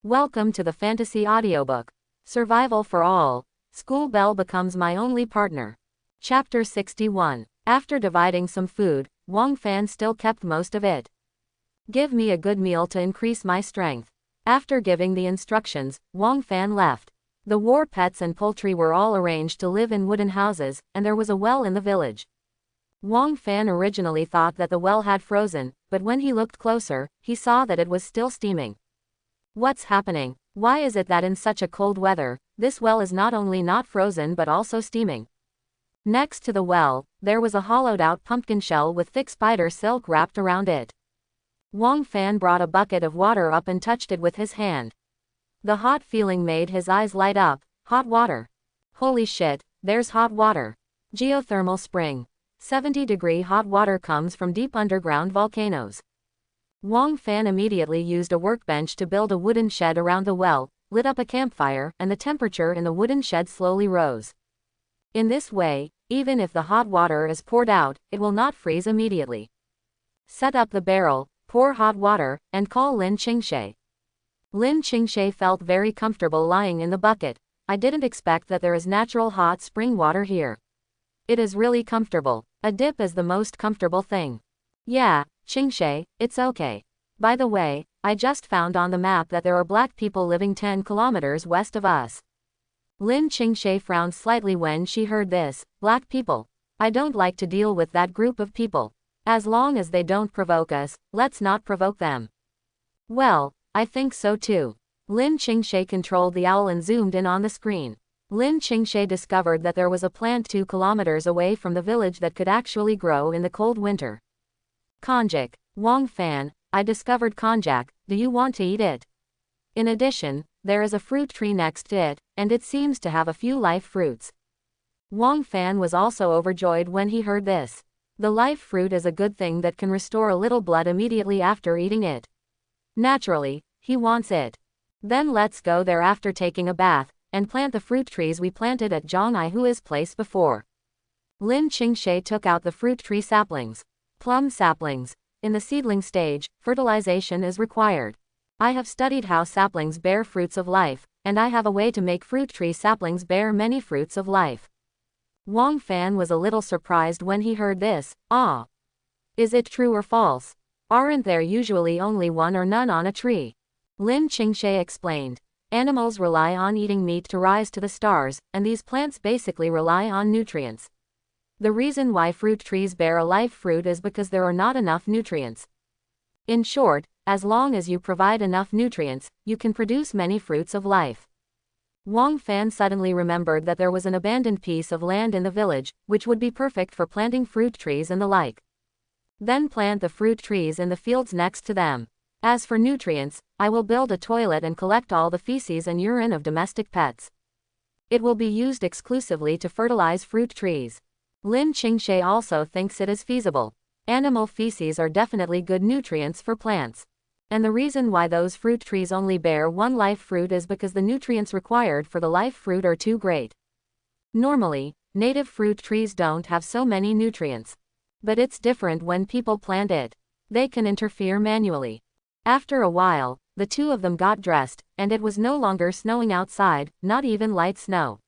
Welcome to the fantasy audiobook. Survival for All. School Belle becomes my only partner. Chapter 61. After dividing some food, Wang Fan still kept most of it. Give me a good meal to increase my strength. After giving the instructions, Wang Fan left. The war pets and poultry were all arranged to live in wooden houses, and there was a well in the village. Wang Fan originally thought that the well had frozen, but when he looked closer, he saw that it was still steaming. What's happening? Why is it that in such a cold weather, this well is not only not frozen but also steaming? Next to the well, there was a hollowed-out pumpkin shell with thick spider silk wrapped around it. Wang Fan brought a bucket of water up and touched it with his hand. The hot feeling made his eyes light up. Hot water. Holy shit, there's hot water. Geothermal spring. 70-degree hot water comes from deep underground volcanoes. Wang Fan immediately used a workbench to build a wooden shed around the well, lit up a campfire, and the temperature in the wooden shed slowly rose. In this way, even if the hot water is poured out, it will not freeze immediately. Set up the barrel, pour hot water, and call Lin Qingshe. Lin Qingshe felt very comfortable lying in the bucket. I didn't expect that there is natural hot spring water here. It is really comfortable. A dip is the most comfortable thing. Yeah, Qingshe, it's okay. By the way, I just found on the map that there are black people living 10 kilometers west of us. Lin Qingshe frowned slightly when she heard this. Black people. I don't like to deal with that group of people. As long as they don't provoke us, let's not provoke them. Well, I think so too. Lin Qingshe controlled the owl and zoomed in on the screen. Lin Qingshe discovered that there was a plant 2 kilometers away from the village that could actually grow in the cold winter. Konjac. Wang Fan, I discovered konjac, do you want to eat it? In addition, there is a fruit tree next to it, and it seems to have a few live fruits. Wang Fan was also overjoyed when he heard this. The live fruit is a good thing that can restore a little blood immediately after eating it. Naturally, he wants it. Then let's go there after taking a bath, and plant the fruit trees we planted at Zhang Aihua's place before. Lin Qingshe took out the fruit tree saplings. Plum saplings. In the seedling stage, fertilization is required. I have studied how saplings bear fruits of life, and I have a way to make fruit tree saplings bear many fruits of life. Wang Fan was a little surprised when he heard this. Ah! Is it true or false? Aren't there usually only one or none on a tree? Lin Qingshe explained. Animals rely on eating meat to rise to the stars, and these plants basically rely on nutrients. The reason why fruit trees bear a live fruit is because there are not enough nutrients. In short, as long as you provide enough nutrients, you can produce many fruits of life. Wang Fan suddenly remembered that there was an abandoned piece of land in the village, which would be perfect for planting fruit trees and the like. Then plant the fruit trees in the fields next to them. As for nutrients, I will build a toilet and collect all the feces and urine of domestic pets. It will be used exclusively to fertilize fruit trees. Lin Qingshe also thinks it is feasible. Animal feces are definitely good nutrients for plants. And the reason why those fruit trees only bear one live fruit is because the nutrients required for the live fruit are too great. Normally, native fruit trees don't have so many nutrients. But it's different when people plant it. They can interfere manually. After a while, the two of them got dressed, and it was no longer snowing outside, not even light snow.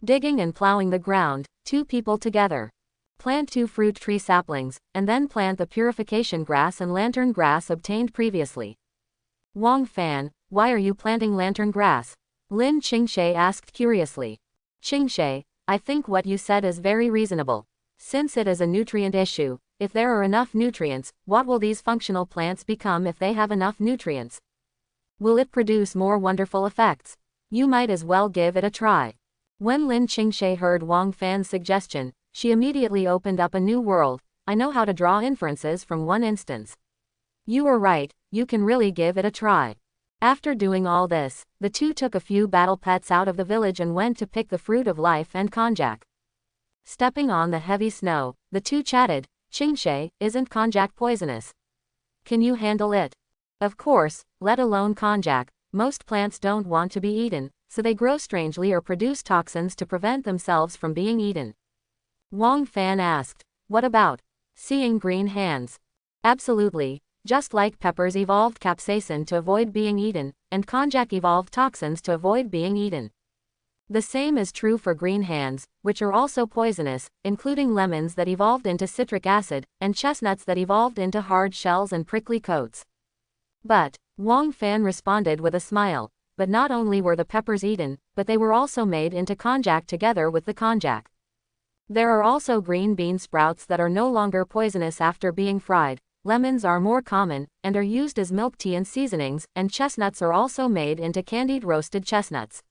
Digging and plowing the ground, 2 people together. Plant 2 fruit tree saplings, and then plant the purification grass and lantern grass obtained previously. Wang Fan, why are you planting lantern grass? Lin Qingshe asked curiously. Qingshe, I think what you said is very reasonable. Since it is a nutrient issue, if there are enough nutrients, what will these functional plants become if they have enough nutrients? Will it produce more wonderful effects? You might as well give it a try. When Lin Qingshe heard Wang Fan's suggestion, she immediately opened up a new world. I know how to draw inferences from one instance. You are right, you can really give it a try. After doing all this, the two took a few battle pets out of the village and went to pick the fruit of life and konjac. Stepping on the heavy snow, the two chatted. Qingshe, isn't konjac poisonous? Can you handle it? Of course, let alone konjac, most plants don't want to be eaten, so they grow strangely or produce toxins to prevent themselves from being eaten. Wang Fan asked, what about seeing green hands? Absolutely, just like peppers evolved capsaicin to avoid being eaten, and konjac evolved toxins to avoid being eaten. The same is true for green hands, which are also poisonous, including lemons that evolved into citric acid, and chestnuts that evolved into hard shells and prickly coats. But Wang Fan responded with a smile. But not only were the peppers eaten, but they were also made into konjac together with the konjac. There are also green bean sprouts that are no longer poisonous after being fried. Lemons are more common, and are used as milk tea and seasonings, and chestnuts are also made into candied roasted chestnuts.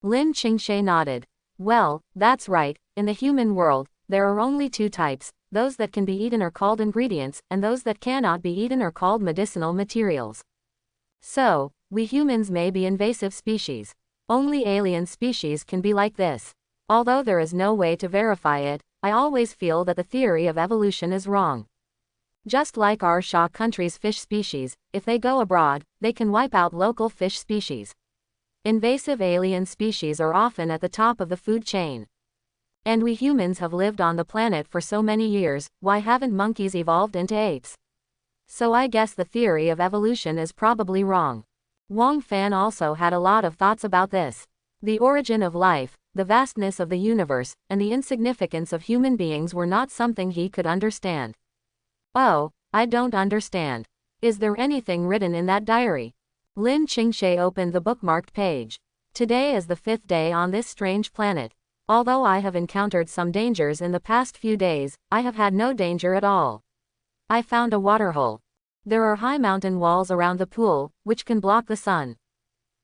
Lin Qingshe nodded. Well, that's right, in the human world, there are only two types, those that can be eaten are called ingredients, and those that cannot be eaten are called medicinal materials. So, we humans may be invasive species. Only alien species can be like this. Although there is no way to verify it, I always feel that the theory of evolution is wrong. Just like our Shah country's fish species, if they go abroad, they can wipe out local fish species. Invasive alien species are often at the top of the food chain. And we humans have lived on the planet for so many years, why haven't monkeys evolved into apes? So I guess the theory of evolution is probably wrong. Wang Fan also had a lot of thoughts about this. The origin of life, the vastness of the universe, and the insignificance of human beings were not something he could understand. Oh, I don't understand. Is there anything written in that diary? Lin Qingshe opened the bookmarked page. Today is the 5th day on this strange planet. Although I have encountered some dangers in the past few days, I have had no danger at all. I found a waterhole. There are high mountain walls around the pool, which can block the sun.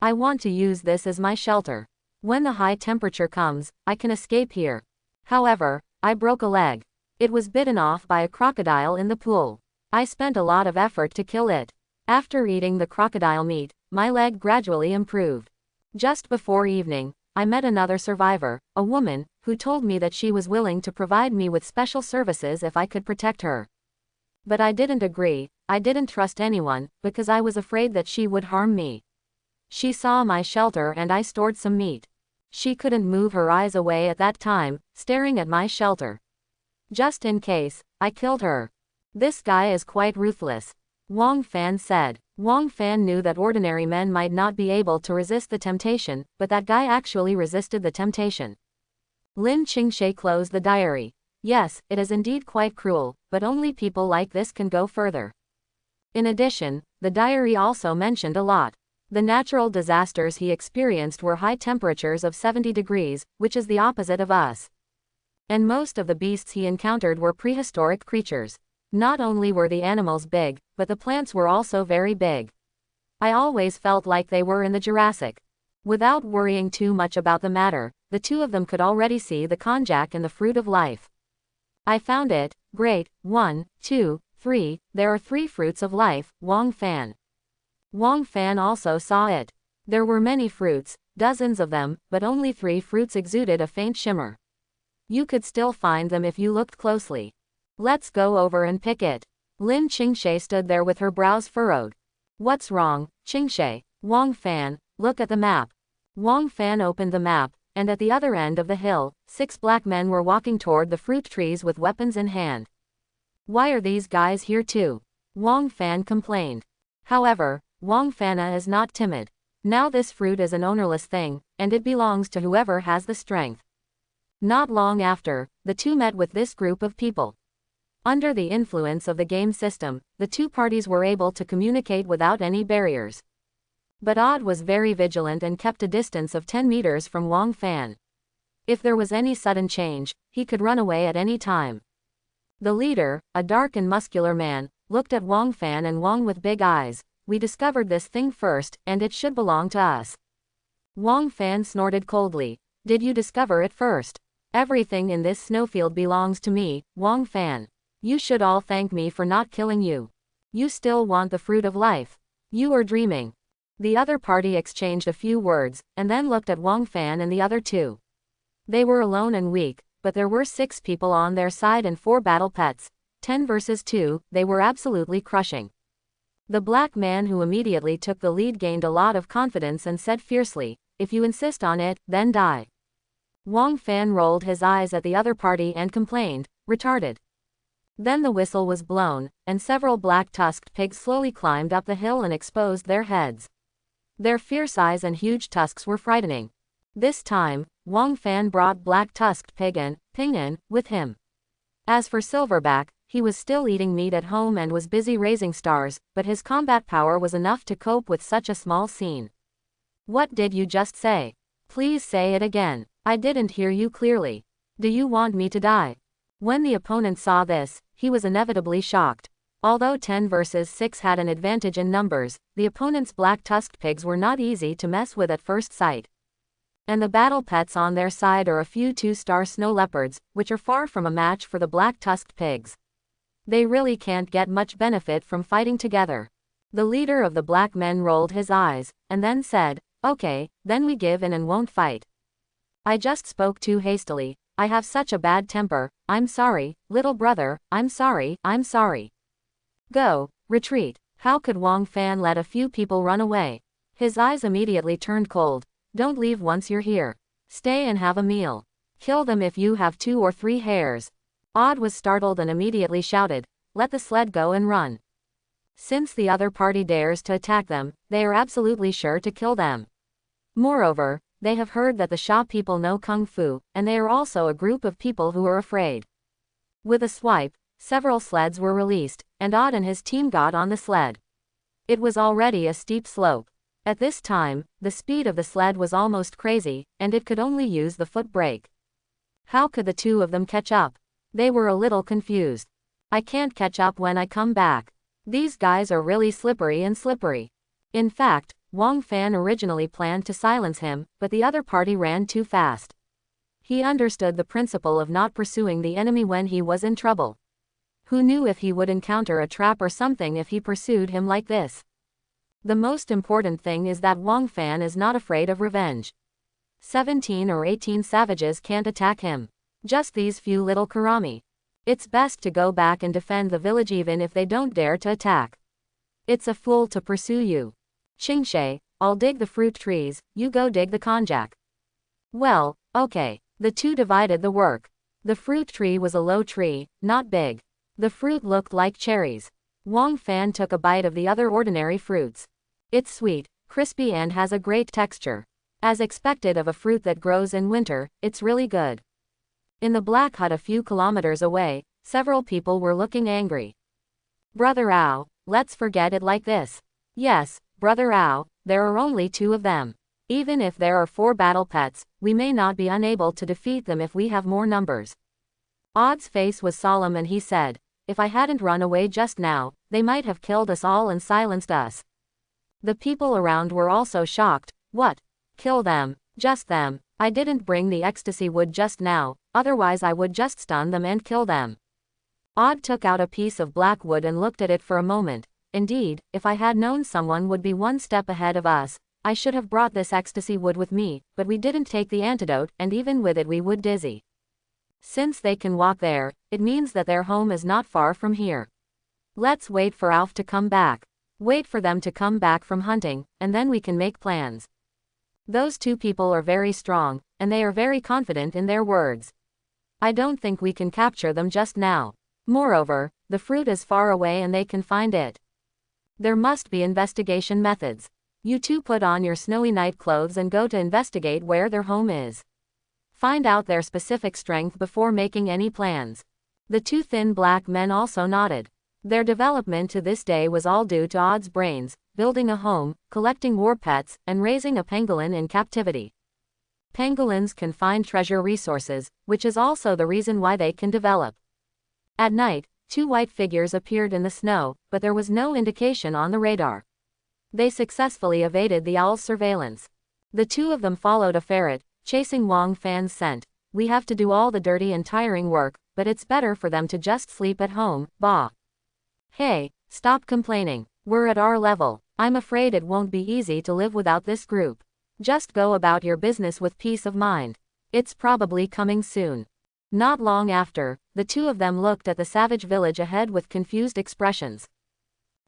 I want to use this as my shelter. When the high temperature comes, I can escape here. However, I broke a leg. It was bitten off by a crocodile in the pool. I spent a lot of effort to kill it. After eating the crocodile meat, my leg gradually improved. Just before evening, I met another survivor, a woman, who told me that she was willing to provide me with special services if I could protect her. But I didn't agree. I didn't trust anyone, because I was afraid that she would harm me. She saw my shelter and I stored some meat. She couldn't move her eyes away at that time, staring at my shelter. Just in case, I killed her. This guy is quite ruthless, Wang Fan said. Wang Fan knew that ordinary men might not be able to resist the temptation, but that guy actually resisted the temptation. Lin Qingshe closed the diary. Yes, it is indeed quite cruel, but only people like this can go further. In addition, the diary also mentioned a lot. The natural disasters he experienced were high temperatures of 70 degrees, which is the opposite of us. And most of the beasts he encountered were prehistoric creatures. Not only were the animals big, but the plants were also very big. I always felt like they were in the Jurassic. Without worrying too much about the matter, the two of them could already see the konjac in the fruit of life. I found it. Great. 1, 2, 3, there are 3 fruits of life, Wang Fan. Wang Fan also saw it. There were many fruits, dozens of them, but only 3 fruits exuded a faint shimmer. You could still find them if you looked closely. Let's go over and pick it. Lin Qingshe stood there with her brows furrowed. What's wrong, Qingshe? Wang Fan, look at the map. Wang Fan opened the map, and at the other end of the hill, 6 black men were walking toward the fruit trees with weapons in hand. Why are these guys here too? Wang Fan complained. However, Wang Fana is not timid. Now this fruit is an ownerless thing, and it belongs to whoever has the strength. Not long after, the two met with this group of people. Under the influence of the game system, the two parties were able to communicate without any barriers. But Odd was very vigilant and kept a distance of 10 meters from Wang Fan. If there was any sudden change, he could run away at any time. The leader, a dark and muscular man, looked at Wang Fan and Wang with big eyes. We discovered this thing first, and it should belong to us. Wang Fan snorted coldly. Did you discover it first? Everything in this snowfield belongs to me, Wang Fan. You should all thank me for not killing you. You still want the fruit of life. You are dreaming. The other party exchanged a few words, and then looked at Wang Fan and the other two. They were alone and weak, but there were 6 people on their side and 4 battle pets. 10 versus 2, they were absolutely crushing. The black man who immediately took the lead gained a lot of confidence and said fiercely, if you insist on it, then die. Wang Fan rolled his eyes at the other party and complained, retarded. Then the whistle was blown, and several black-tusked pigs slowly climbed up the hill and exposed their heads. Their fierce eyes and huge tusks were frightening. This time, Wang Fan brought black-tusked pig and Ping with him. As for Silverback, he was still eating meat at home and was busy raising stars, but his combat power was enough to cope with such a small scene. What did you just say? Please say it again. I didn't hear you clearly. Do you want me to die? When the opponent saw this, he was inevitably shocked. Although 10 versus 6 had an advantage in numbers, the opponent's black-tusked pigs were not easy to mess with at first sight. And the battle pets on their side are a few 2-star snow leopards, which are far from a match for the black-tusked pigs. They really can't get much benefit from fighting together. The leader of the black men rolled his eyes, and then said, "Okay, then we give in and won't fight. I just spoke too hastily. I have such a bad temper. I'm sorry, little brother, I'm sorry, I'm sorry." Go, retreat. How could Wang Fan let a few people run away? His eyes immediately turned cold. Don't leave once you're here. Stay and have a meal. Kill them if you have 2 or 3 hairs. Odd was startled and immediately shouted, "Let the sled go and run." Since the other party dares to attack them, they are absolutely sure to kill them. Moreover, they have heard that the Sha people know Kung Fu, and they are also a group of people who are afraid. With a swipe, several sleds were released, and Odd and his team got on the sled. It was already a steep slope. At this time, the speed of the sled was almost crazy, and it could only use the foot brake. How could the two of them catch up? They were a little confused. I can't catch up when I come back. These guys are really slippery and slippery. In fact, Wang Fan originally planned to silence him, but the other party ran too fast. He understood the principle of not pursuing the enemy when he was in trouble. Who knew if he would encounter a trap or something if he pursued him like this? The most important thing is that Wang Fan is not afraid of revenge. 17 or 18 savages can't attack him. Just these few little Karami. It's best to go back and defend the village even if they don't dare to attack. It's a fool to pursue you. Qingshe, I'll dig the fruit trees, you go dig the konjac. Well, okay. The two divided the work. The fruit tree was a low tree, not big. The fruit looked like cherries. Wang Fan took a bite of the other ordinary fruits. It's sweet, crispy and has a great texture. As expected of a fruit that grows in winter, it's really good. In the black hut a few kilometers away, several people were looking angry. Brother Ao, let's forget it like this. Yes, Brother Ao, there are only 2 of them. Even if there are 4 battle pets, we may not be unable to defeat them if we have more numbers. Odd's face was solemn and he said, "If I hadn't run away just now, they might have killed us all and silenced us." The people around were also shocked. What? Kill them? Just them? I didn't bring the ecstasy wood just now, otherwise I would just stun them and kill them. Odd took out a piece of black wood and looked at it for a moment. Indeed, if I had known someone would be 1 step ahead of us, I should have brought this ecstasy wood with me, but we didn't take the antidote, and even with it we would dizzy. Since they can walk there, it means that their home is not far from here. Let's wait for Alf to come back. Wait for them to come back from hunting, and then we can make plans. Those 2 people are very strong, and they are very confident in their words. I don't think we can capture them just now. Moreover, the fruit is far away and they can find it. There must be investigation methods. You 2 put on your snowy night clothes and go to investigate where their home is. Find out their specific strength before making any plans. The 2 thin black men also nodded. Their development to this day was all due to Odd's brains, building a home, collecting war pets, and raising a pangolin in captivity. Pangolins can find treasure resources, which is also the reason why they can develop. At night, 2 white figures appeared in the snow, but there was no indication on the radar. They successfully evaded the owl's surveillance. The 2 of them followed a ferret, chasing Wang Fan's scent. We have to do all the dirty and tiring work, but it's better for them to just sleep at home, bah. Hey, stop complaining. We're at our level. I'm afraid it won't be easy to live without this group. Just go about your business with peace of mind. It's probably coming soon. Not long after, the 2 of them looked at the savage village ahead with confused expressions.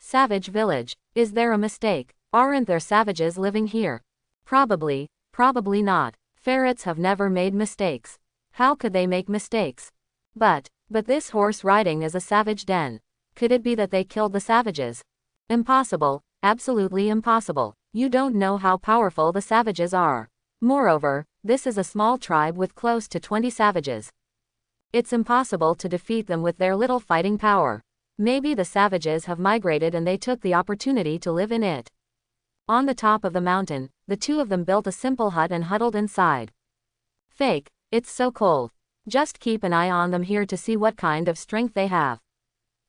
Savage village? Is there a mistake? Aren't there savages living here? Probably not. Ferrets have never made mistakes. How could they make mistakes? But this horse riding is a savage den. Could it be that they killed the savages? Impossible, absolutely impossible. You don't know how powerful the savages are. Moreover, this is a small tribe with close to 20 savages. It's impossible to defeat them with their little fighting power. Maybe the savages have migrated and they took the opportunity to live in it. On the top of the mountain, the two of them built a simple hut and huddled inside. Fake, it's so cold. Just keep an eye on them here to see what kind of strength they have.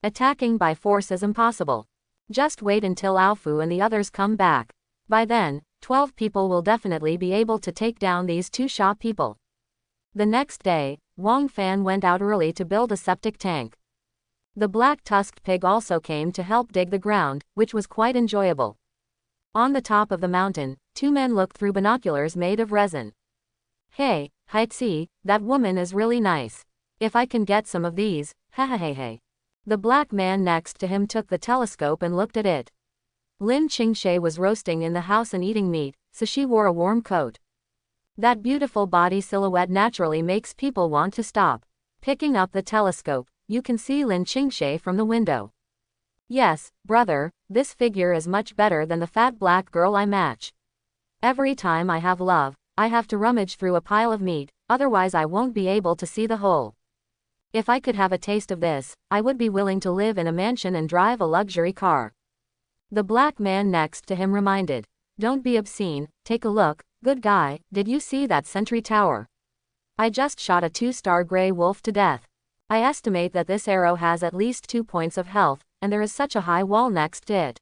Attacking by force is impossible. Just wait until Alfu and the others come back. By then, 12 people will definitely be able to take down these two Sha people. The next day, Wang Fan went out early to build a septic tank. The black-tusked pig also came to help dig the ground, which was quite enjoyable. On the top of the mountain, two men looked through binoculars made of resin. Hey, Haitzi, that woman is really nice. If I can get some of these, hehehehe. The black man next to him took the telescope and looked at it. Lin Qingshe was roasting in the house and eating meat, so she wore a warm coat. That beautiful body silhouette naturally makes people want to stop. Picking up the telescope, you can see Lin Qingshe from the window. Yes, brother, this figure is much better than the fat black girl I match. Every time I have love, I have to rummage through a pile of meat, otherwise I won't be able to see the whole. If I could have a taste of this, I would be willing to live in a mansion and drive a luxury car. The black man next to him reminded. Don't be obscene, take a look, good guy, did you see that sentry tower? I just shot a 2-star gray wolf to death. I estimate that this arrow has at least 2 points of health, and there is such a high wall next to it.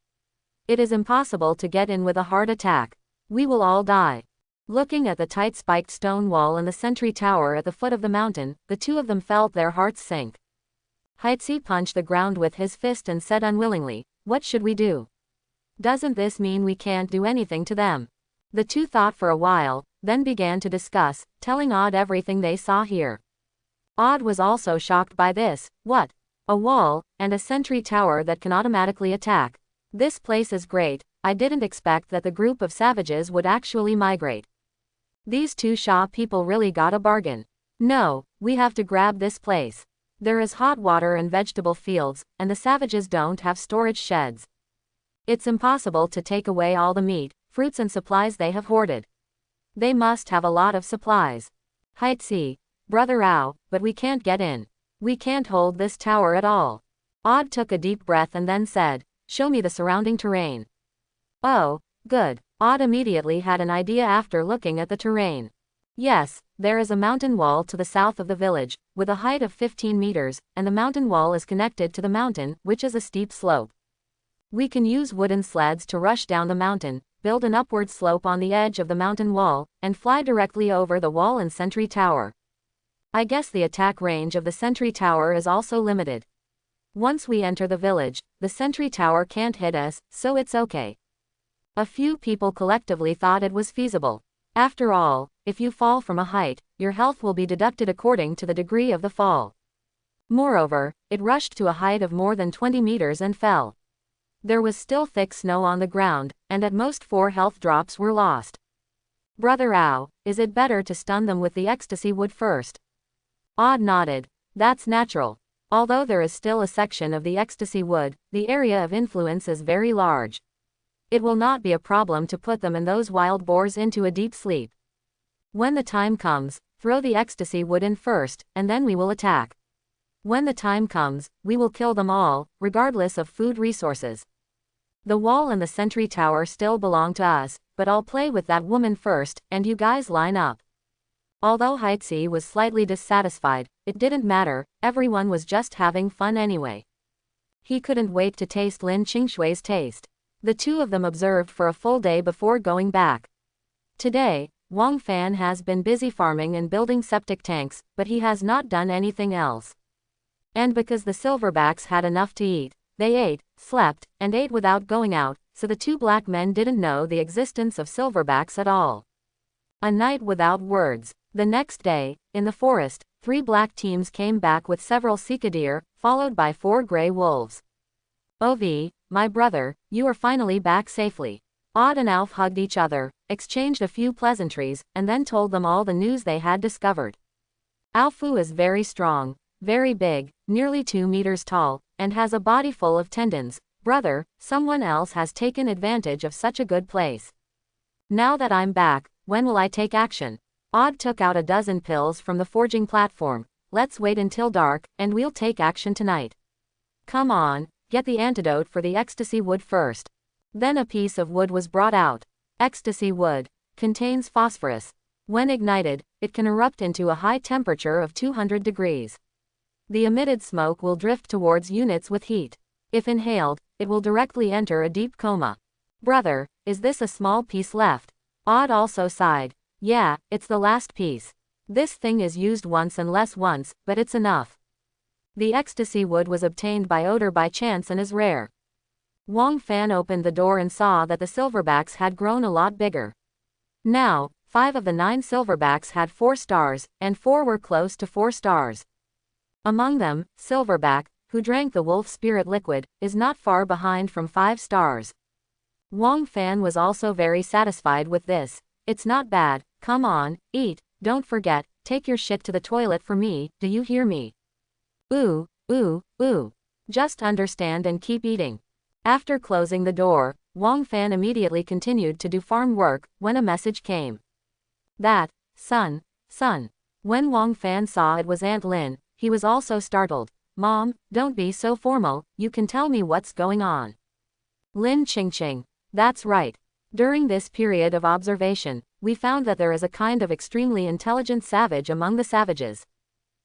It is impossible to get in with a hard attack. We will all die. Looking at the tight spiked stone wall and the sentry tower at the foot of the mountain, the two of them felt their hearts sink. Haitzi punched the ground with his fist and said unwillingly, what should we do? Doesn't this mean we can't do anything to them? The two thought for a while, then began to discuss, telling Odd everything they saw here. Odd was also shocked by this. What? A wall, and a sentry tower that can automatically attack. This place is great. I didn't expect that the group of savages would actually migrate. These two Sha people really got a bargain. No, we have to grab this place. There is hot water and vegetable fields, and the savages don't have storage sheds. It's impossible to take away all the meat, fruits and supplies they have hoarded. They must have a lot of supplies. Haitzi, brother Ao, but we can't get in. We can't hold this tower at all. Odd took a deep breath and then said, show me the surrounding terrain. Oh, good. Odd immediately had an idea after looking at the terrain. Yes, there is a mountain wall to the south of the village, with a height of 15 meters, and the mountain wall is connected to the mountain, which is a steep slope. We can use wooden sleds to rush down the mountain, build an upward slope on the edge of the mountain wall, and fly directly over the wall and sentry tower. I guess the attack range of the sentry tower is also limited. Once we enter the village, the sentry tower can't hit us, so it's okay. A few people collectively thought it was feasible. After all, if you fall from a height, your health will be deducted according to the degree of the fall. Moreover, it rushed to a height of more than 20 meters and fell. There was still thick snow on the ground, and at most 4 health drops were lost. Brother Ao, is it better to stun them with the ecstasy wood first? Odd nodded. That's natural. Although there is still a section of the ecstasy wood, the area of influence is very large. It will not be a problem to put them and those wild boars into a deep sleep. When the time comes, throw the ecstasy wood in first, and then we will attack. When the time comes, we will kill them all, regardless of food resources. The wall and the sentry tower still belong to us, but I'll play with that woman first, and you guys line up. Although Haitzi was slightly dissatisfied, it didn't matter, everyone was just having fun anyway. He couldn't wait to taste Lin Qingshui's taste. The two of them observed for a full day before going back. Today, Wang Fan has been busy farming and building septic tanks, but he has not done anything else. And because the silverbacks had enough to eat, they ate, slept, and ate without going out, so the two black men didn't know the existence of silverbacks at all. A night without words. The next day, in the forest, 3 black teams came back with several sika deer, followed by 4 gray wolves. Ovi, my brother, you are finally back safely. Odd and Alf hugged each other, exchanged a few pleasantries, and then told them all the news they had discovered. Alfu is very strong, very big, nearly 2 meters tall, and has a body full of tendons, Brother, someone else has taken advantage of such a good place. Now that I'm back, when will I take action? Odd took out a dozen pills from the forging platform. Let's wait until dark, and we'll take action tonight. Come on, get the antidote for the ecstasy wood first. Then a piece of wood was brought out. Ecstasy wood contains phosphorus. When ignited, it can erupt into a high temperature of 200 degrees. The emitted smoke will drift towards units with heat. If inhaled, it will directly enter a deep coma. Brother, is this a small piece left? Odd also sighed. Yeah, it's the last piece. This thing is used once and less once, but it's enough. The ecstasy wood was obtained by odor by chance and is rare. Wang Fan opened the door and saw that the silverbacks had grown a lot bigger. Now, 5 of the 9 silverbacks had 4 stars, and 4 were close to 4 stars. Among them, Silverback, who drank the wolf spirit liquid, is not far behind from 5 stars. Wang Fan was also very satisfied with this. It's not bad, come on, eat, don't forget, take your shit to the toilet for me, do you hear me? Ooh, ooh, ooh. Just understand and keep eating. After closing the door, Wang Fan immediately continued to do farm work, when a message came. That, son. When Wang Fan saw it was Aunt Lin, he was also startled. Mom, don't be so formal, you can tell me what's going on. Lin Qingqing. That's right. During this period of observation, we found that there is a kind of extremely intelligent savage among the savages.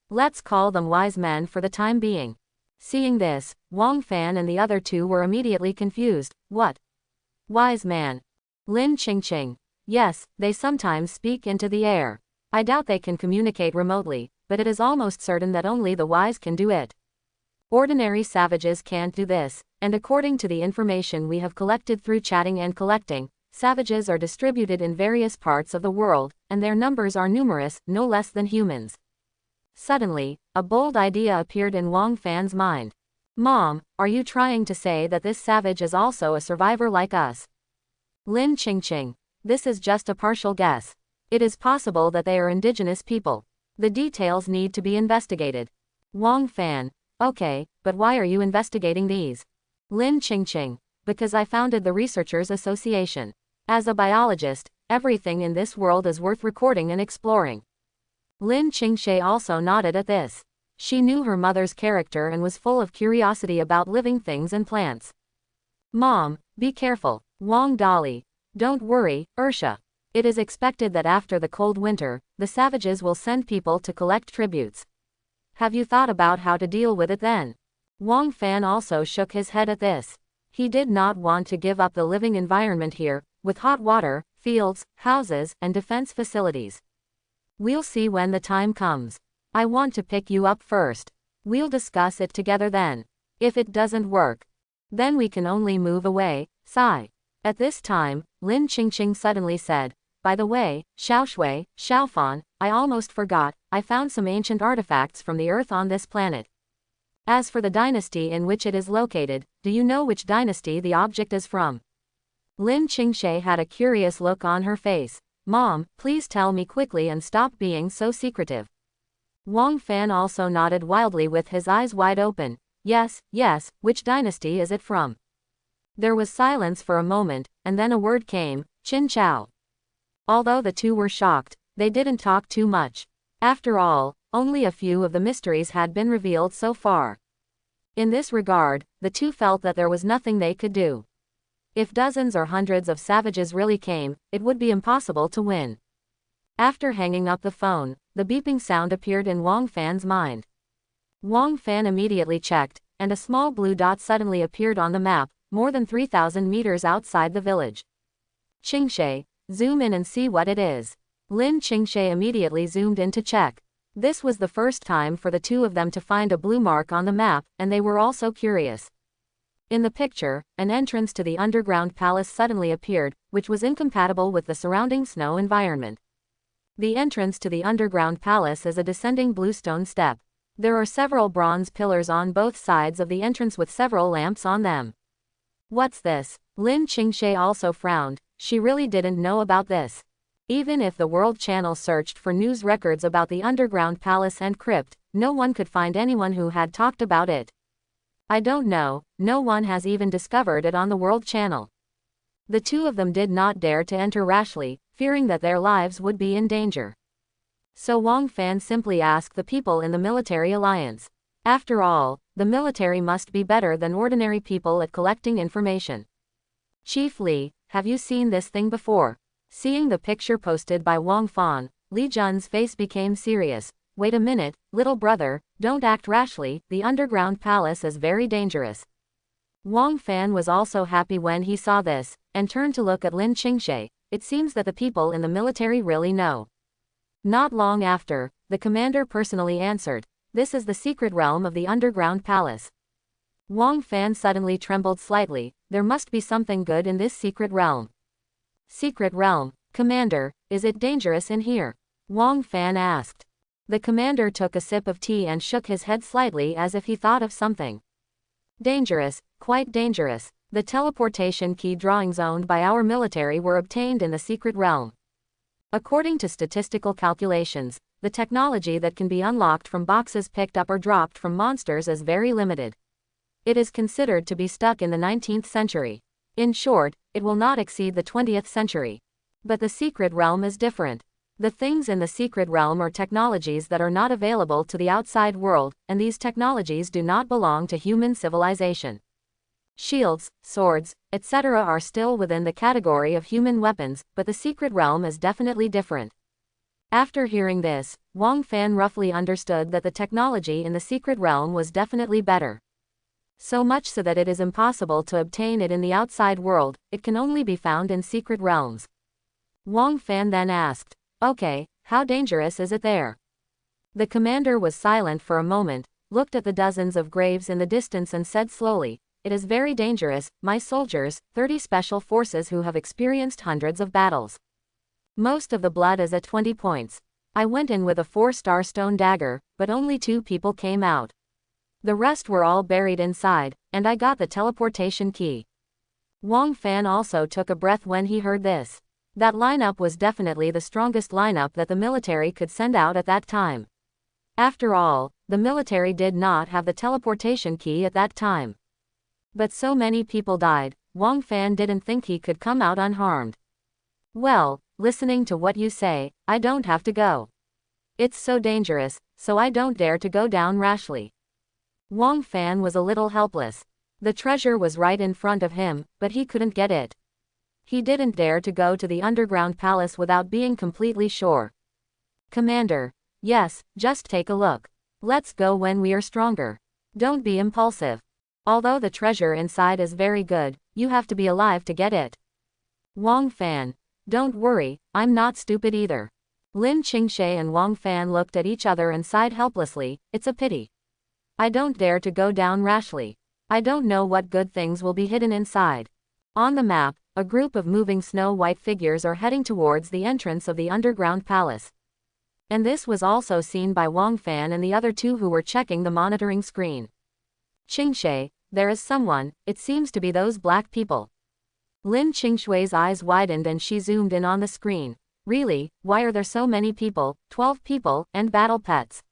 Let's call them wise men for the time being. Seeing this, Wang Fan and the other 2 were immediately confused. What? Wise man? Lin Qingqing. Yes, they sometimes speak into the air. I doubt they can communicate remotely, but it is almost certain that only the wise can do it. Ordinary savages can't do this, and according to the information we have collected through chatting and collecting, savages are distributed in various parts of the world, and their numbers are numerous, no less than humans. Suddenly, a bold idea appeared in Wang Fan's mind. Mom, are you trying to say that this savage is also a survivor like us? Lin Qingqing. This is just a partial guess. It is possible that they are indigenous people. The details need to be investigated. Wang Fan. Okay, but why are you investigating these? Lin Qingqing. Because I founded the Researchers Association. As a biologist, everything in this world is worth recording and exploring. Lin Qingxie also nodded at this. She knew her mother's character and was full of curiosity about living things and plants. Mom, be careful. Wang Dali. Don't worry, Ursha. It is expected that after the cold winter, the savages will send people to collect tributes. Have you thought about how to deal with it then? Wang Fan also shook his head at this. He did not want to give up the living environment here, with hot water, fields, houses, and defense facilities. We'll see when the time comes. I want to pick you up first. We'll discuss it together then. If it doesn't work, then we can only move away. Sigh. At this time, Lin Qingqing suddenly said, by the way, Xiaoshui, Xiaofan, I almost forgot, I found some ancient artifacts from the earth on this planet. As for the dynasty in which it is located, do you know which dynasty the object is from? Lin Qingxie had a curious look on her face. Mom, please tell me quickly and stop being so secretive. Wang Fan also nodded wildly with his eyes wide open. Yes, which dynasty is it from? There was silence for a moment, and then a word came, Qin Chao. Although the 2 were shocked, they didn't talk too much. After all, only a few of the mysteries had been revealed so far. In this regard, the 2 felt that there was nothing they could do. If dozens or hundreds of savages really came, it would be impossible to win. After hanging up the phone, the beeping sound appeared in Wang Fan's mind. Wang Fan immediately checked, and a small blue dot suddenly appeared on the map, more than 3,000 meters outside the village. Qingxie, zoom in and see what it is. Lin Qingxie immediately zoomed in to check. This was the first time for the 2 of them to find a blue mark on the map, and they were also curious. In the picture, an entrance to the underground palace suddenly appeared, which was incompatible with the surrounding snow environment. The entrance to the underground palace is a descending bluestone step. There are several bronze pillars on both sides of the entrance with several lamps on them. What's this? Lin Qingxie also frowned. She really didn't know about this. Even if the World Channel searched for news records about the underground palace and crypt, no one could find anyone who had talked about it. I don't know, no one has even discovered it on the World Channel. The two of them did not dare to enter rashly, fearing that their lives would be in danger. So Wang Fan simply asked the people in the military alliance. After all, the military must be better than ordinary people at collecting information. Chief Li, have you seen this thing before? Seeing the picture posted by Wang Fan, Li Jun's face became serious. Wait a minute, little brother, don't act rashly, the underground palace is very dangerous. Wang Fan was also happy when he saw this, and turned to look at Lin Qingshe. It seems that the people in the military really know. Not long after, the commander personally answered, "This is the secret realm of the underground palace." Wang Fan suddenly trembled slightly. There must be something good in this secret realm. Secret realm, Commander, is it dangerous in here? Wang Fan asked. The commander took a sip of tea and shook his head slightly as if he thought of something. Dangerous, quite dangerous. The teleportation key drawings owned by our military were obtained in the secret realm. According to statistical calculations, the technology that can be unlocked from boxes picked up or dropped from monsters is very limited. It is considered to be stuck in the 19th century. In short, it will not exceed the 20th century. But the secret realm is different. The things in the secret realm are technologies that are not available to the outside world, and these technologies do not belong to human civilization. Shields, swords, etc. are still within the category of human weapons, but the secret realm is definitely different. After hearing this, Wang Fan roughly understood that the technology in the secret realm was definitely better. So much so that it is impossible to obtain it in the outside world, it can only be found in secret realms. Wang Fan then asked, "Okay, how dangerous is it there?" The commander was silent for a moment, looked at the dozens of graves in the distance and said slowly, "It is very dangerous, my soldiers, 30 special forces who have experienced hundreds of battles. Most of the blood is at 20 points. I went in with a 4-star stone dagger, but only 2 people came out. The rest were all buried inside, and I got the teleportation key." Wang Fan also took a breath when he heard this. That lineup was definitely the strongest lineup that the military could send out at that time. After all, the military did not have the teleportation key at that time. But so many people died, Wang Fan didn't think he could come out unharmed. "Well, listening to what you say, I don't have to go. It's so dangerous, so I don't dare to go down rashly." Wang Fan was a little helpless. The treasure was right in front of him, but he couldn't get it. He didn't dare to go to the underground palace without being completely sure. "Commander, yes, just take a look. Let's go when we are stronger. Don't be impulsive. Although the treasure inside is very good, you have to be alive to get it." Wang Fan, "Don't worry, I'm not stupid either." Lin Qingshe and Wang Fan looked at each other and sighed helplessly. "It's a pity. I don't dare to go down rashly. I don't know what good things will be hidden inside." On the map, a group of moving snow-white figures are heading towards the entrance of the underground palace. And this was also seen by Wang Fan and the other two who were checking the monitoring screen. "Qingshe, there is someone, it seems to be those black people." Lin Qingshui's eyes widened and she zoomed in on the screen. "Really, why are there so many people, 12 people, and battle pets?"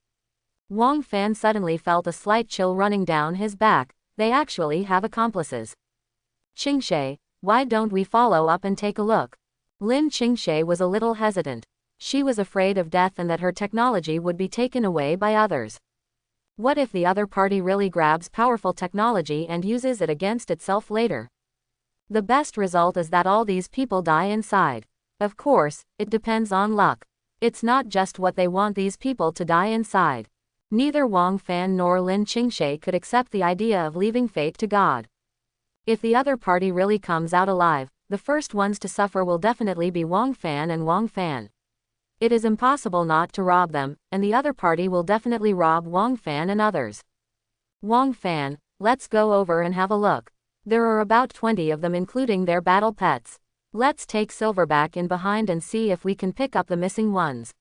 Wang Fan suddenly felt a slight chill running down his back. They actually have accomplices. "Qingshe, why don't we follow up and take a look?" Lin Qingshe was a little hesitant. She was afraid of death and that her technology would be taken away by others. What if the other party really grabs powerful technology and uses it against itself later? The best result is that all these people die inside. Of course, it depends on luck. It's not just what they want these people to die inside. Neither Wang Fan nor Lin Qingshe could accept the idea of leaving fate to God. If the other party really comes out alive, the first ones to suffer will definitely be Wang Fan and Wang Fan. It is impossible not to rob them, and the other party will definitely rob Wang Fan and others. "Wang Fan, let's go over and have a look. There are about 20 of them including their battle pets. Let's take Silverback in behind and see if we can pick up the missing ones."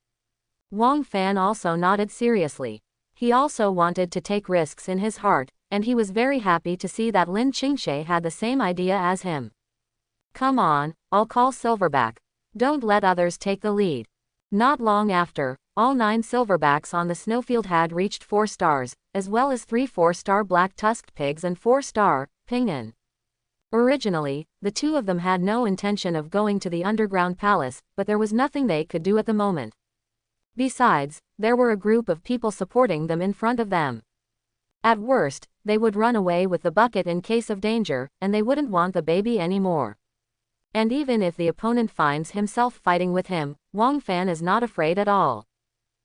Wang Fan also nodded seriously. He also wanted to take risks in his heart, and he was very happy to see that Lin Qingshe had the same idea as him. "Come on, I'll call Silverback. Don't let others take the lead." Not long after, all 9 silverbacks on the snowfield had reached 4 stars, as well as 3 4-star black-tusked pigs and 4-star pinyin. Originally, the 2 of them had no intention of going to the underground palace, but there was nothing they could do at the moment. Besides, there were a group of people supporting them in front of them. At worst, they would run away with the bucket in case of danger, and they wouldn't want the baby anymore. And even if the opponent finds himself fighting with him, Wang Fan is not afraid at all.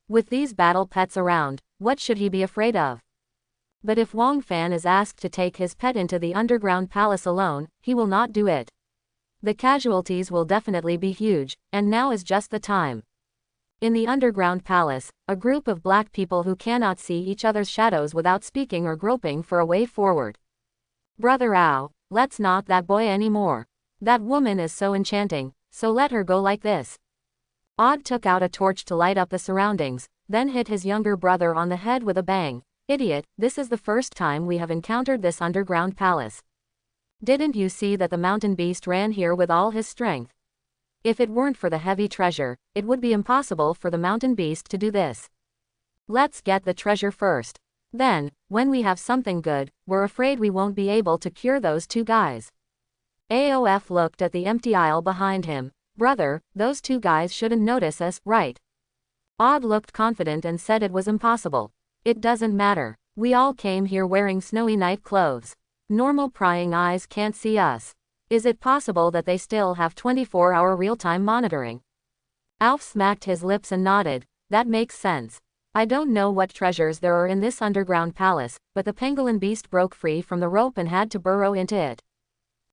With these battle pets around, what should he be afraid of? But if Wang Fan is asked to take his pet into the underground palace alone, he will not do it. The casualties will definitely be huge, and now is just the time. In the underground palace, a group of black people who cannot see each other's shadows without speaking are groping for a way forward. Brother Ao, let's not that boy anymore. That woman is so enchanting, so let her go like this. Odd took out a torch to light up the surroundings, then hit his younger brother on the head with a bang. Idiot, this is the first time we have encountered this underground palace. Didn't you see that the mountain beast ran here with all his strength? If it weren't for the heavy treasure, it would be impossible for the mountain beast to do this. Let's get the treasure first. Then, when we have something good, we're afraid we won't be able to cure those 2 guys. AOF looked at the empty aisle behind him. Brother, those 2 guys shouldn't notice us, right? Odd looked confident and said it was impossible. It doesn't matter. We all came here wearing snowy night clothes. Normal prying eyes can't see us. Is it possible that they still have 24-hour real-time monitoring? Alf smacked his lips and nodded. That makes sense. I don't know what treasures there are in this underground palace, but the pangolin beast broke free from the rope and had to burrow into it.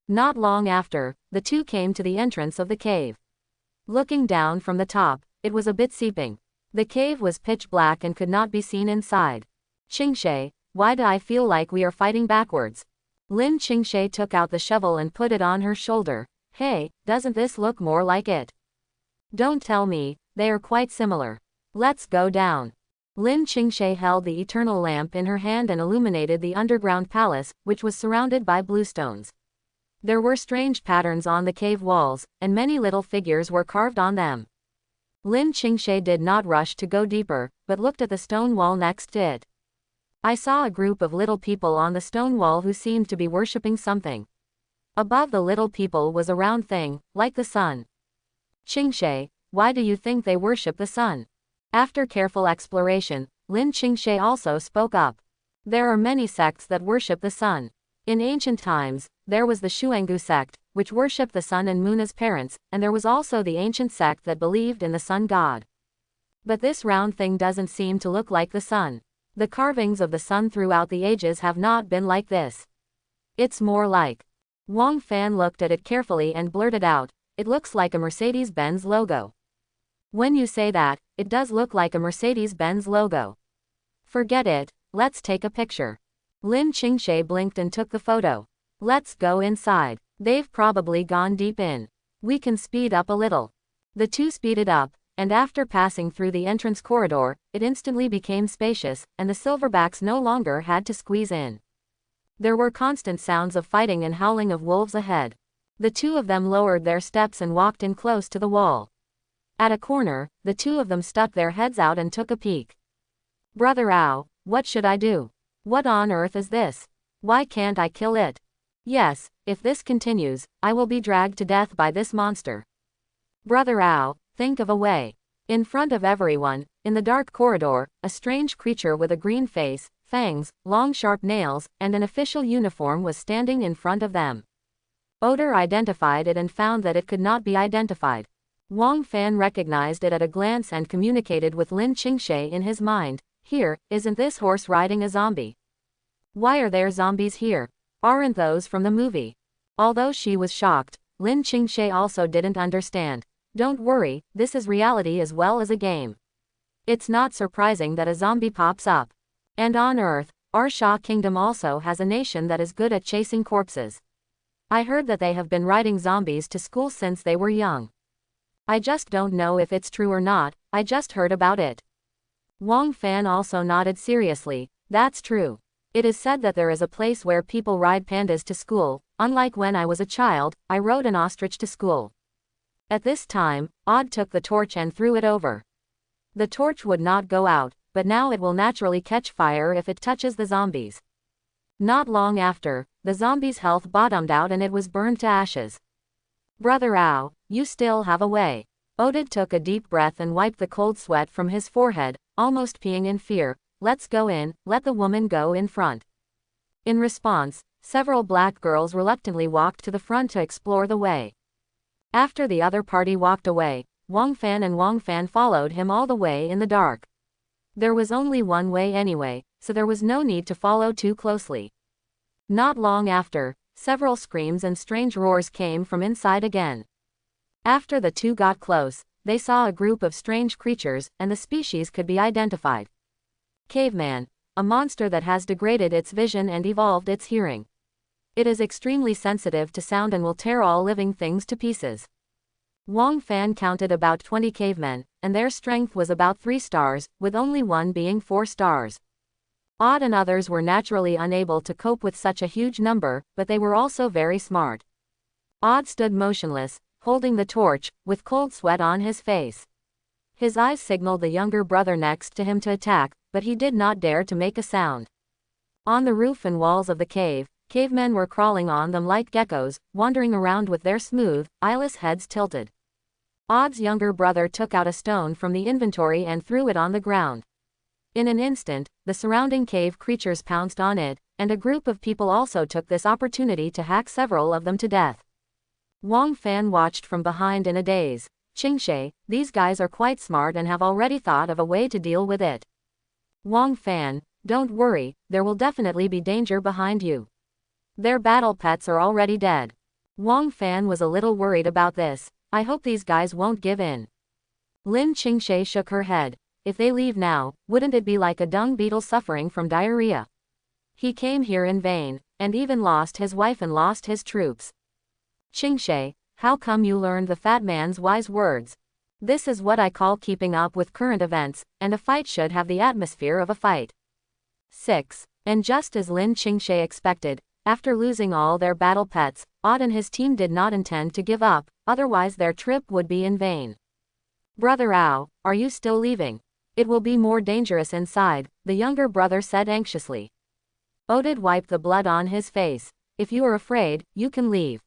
Not long after, the 2 came to the entrance of the cave. Looking down from the top, it was a bit seeping. The cave was pitch black and could not be seen inside. Qingshe, why do I feel like we are fighting backwards? Lin Qingshe took out the shovel and put it on her shoulder. Hey, doesn't this look more like it? Don't tell me, they are quite similar. Let's go down. Lin Qingshe held the eternal lamp in her hand and illuminated the underground palace, which was surrounded by bluestones. There were strange patterns on the cave walls, and many little figures were carved on them. Lin Qingshe did not rush to go deeper, but looked at the stone wall next to it. I saw a group of little people on the stone wall who seemed to be worshipping something. Above the little people was a round thing, like the sun. Qingshe, why do you think they worship the sun? After careful exploration, Lin Qingshe also spoke up. There are many sects that worship the sun. In ancient times, there was the Shuanggu sect, which worshipped the sun and moon as parents, and there was also the ancient sect that believed in the sun god. But this round thing doesn't seem to look like the sun. The carvings of the sun throughout the ages have not been like this. It's more like. Wang Fan looked at it carefully and blurted out, it looks like a Mercedes-Benz logo. When you say that, it does look like a Mercedes-Benz logo. Forget it, let's take a picture. Lin Qingshe blinked and took the photo. Let's go inside. They've probably gone deep in. We can speed up a little. The 2 speeded up, and after passing through the entrance corridor, it instantly became spacious, and the silverbacks no longer had to squeeze in. There were constant sounds of fighting and howling of wolves ahead. The 2 of them lowered their steps and walked in close to the wall. At a corner, the 2 of them stuck their heads out and took a peek. Brother Ao, what should I do? What on earth is this? Why can't I kill it? Yes, if this continues, I will be dragged to death by this monster. Brother Ao, think of a way. In front of everyone, in the dark corridor, a strange creature with a green face, fangs, long sharp nails, and an official uniform was standing in front of them. Odor identified it and found that it could not be identified. Wang Fan recognized it at a glance and communicated with Lin Qingshe in his mind. Here, isn't this horse riding a zombie? Why are there zombies here? Aren't those from the movie? Although she was shocked, Lin Qingshe also didn't understand. Don't worry, this is reality as well as a game. It's not surprising that a zombie pops up. And on Earth, our Shah Kingdom also has a nation that is good at chasing corpses. I heard that they have been riding zombies to school since they were young. I just don't know if it's true or not, I just heard about it. Wang Fan also nodded seriously. That's true. It is said that there is a place where people ride pandas to school. Unlike when I was a child, I rode an ostrich to school. At this time, Odd took the torch and threw it over. The torch would not go out, but now it will naturally catch fire if it touches the zombies. Not long after, the zombies' health bottomed out and it was burned to ashes. Brother Ow, you still have a way. Oded took a deep breath and wiped the cold sweat from his forehead, almost peeing in fear. Let's go in, let the woman go in front. In response, several black girls reluctantly walked to the front to explore the way. After the other party walked away, Wang Fan and Wang Fan followed him all the way in the dark. There was only one way anyway, so there was no need to follow too closely. Not long after, several screams and strange roars came from inside again. After the two got close, they saw a group of strange creatures, and the species could be identified. Caveman, a monster that has degraded its vision and evolved its hearing. It is extremely sensitive to sound and will tear all living things to pieces. Wang Fan counted about 20 cavemen, and their strength was about 3 stars, with only one being 4 stars. Odd and others were naturally unable to cope with such a huge number, but they were also very smart. Odd stood motionless, holding the torch, with cold sweat on his face. His eyes signaled the younger brother next to him to attack, but he did not dare to make a sound. On the roof and walls of the cave, cavemen were crawling on them like geckos, wandering around with their smooth, eyeless heads tilted. Odd's younger brother took out a stone from the inventory and threw it on the ground. In an instant, the surrounding cave creatures pounced on it, and a group of people also took this opportunity to hack several of them to death. Wang Fan watched from behind in a daze. Qingshe, these guys are quite smart and have already thought of a way to deal with it. Wang Fan, don't worry, there will definitely be danger behind you. Their battle pets are already dead. Wang Fan was a little worried about this. I hope these guys won't give in. Lin Qingshe shook her head. If they leave now, wouldn't it be like a dung beetle suffering from diarrhea? He came here in vain, and even lost his wife and lost his troops. Qingshe, how come you learned the fat man's wise words? This is what I call keeping up with current events, and a fight should have the atmosphere of a fight. 6. And just as Lin Qingshe expected, after losing all their battle pets, Odd and his team did not intend to give up, otherwise their trip would be in vain. Brother Ow, are you still leaving? It will be more dangerous inside, the younger brother said anxiously. Oded wiped the blood on his face. If you are afraid, you can leave.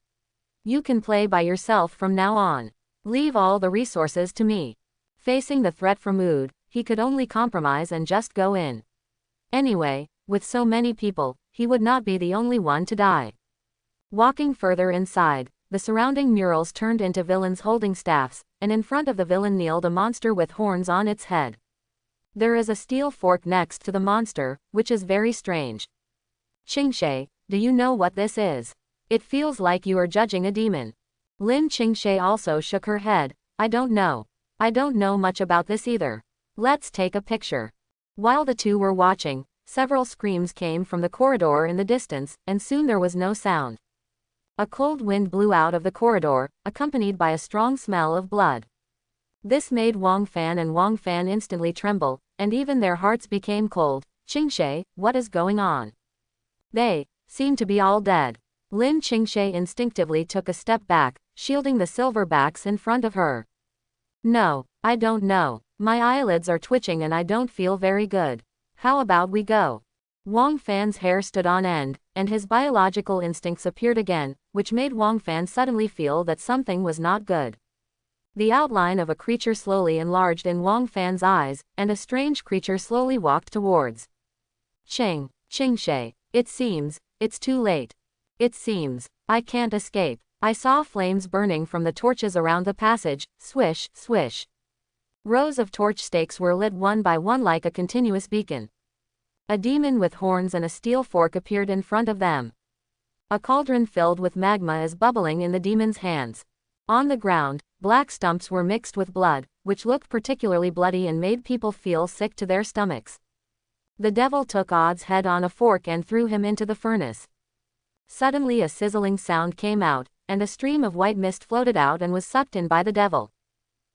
You can play by yourself from now on. Leave all the resources to me. Facing the threat from Ood, he could only compromise and just go in. Anyway, with so many people, he would not be the only one to die. Walking further inside, the surrounding murals turned into villains holding staffs, and in front of the villain kneeled a monster with horns on its head. There is a steel fork next to the monster, which is very strange. Qingshe, do you know what this is? It feels like you are judging a demon. Lin Qingshe also shook her head. I don't know. I don't know much about this either. Let's take a picture. While the two were watching, several screams came from the corridor in the distance, and soon there was no sound. A cold wind blew out of the corridor, accompanied by a strong smell of blood. This made Wang Fan and Wang Fan instantly tremble, and even their hearts became cold. Qingshe, what is going on? They seem to be all dead. Lin Qingshe instinctively took a step back, shielding the silverbacks in front of her. No, I don't know. My eyelids are twitching and I don't feel very good. How about we go? Wang Fan's hair stood on end, and his biological instincts appeared again, which made Wang Fan suddenly feel that something was not good. The outline of a creature slowly enlarged in Wang Fan's eyes, and a strange creature slowly walked towards. Qingshe, it seems, it's too late. It seems, I can't escape. I saw flames burning from the torches around the passage, swish, swish. Rows of torch stakes were lit one by one like a continuous beacon. A demon with horns and a steel fork appeared in front of them. A cauldron filled with magma is bubbling in the demon's hands. On the ground, black stumps were mixed with blood, which looked particularly bloody and made people feel sick to their stomachs. The devil took Odd's head on a fork and threw him into the furnace. Suddenly a sizzling sound came out, and a stream of white mist floated out and was sucked in by the devil.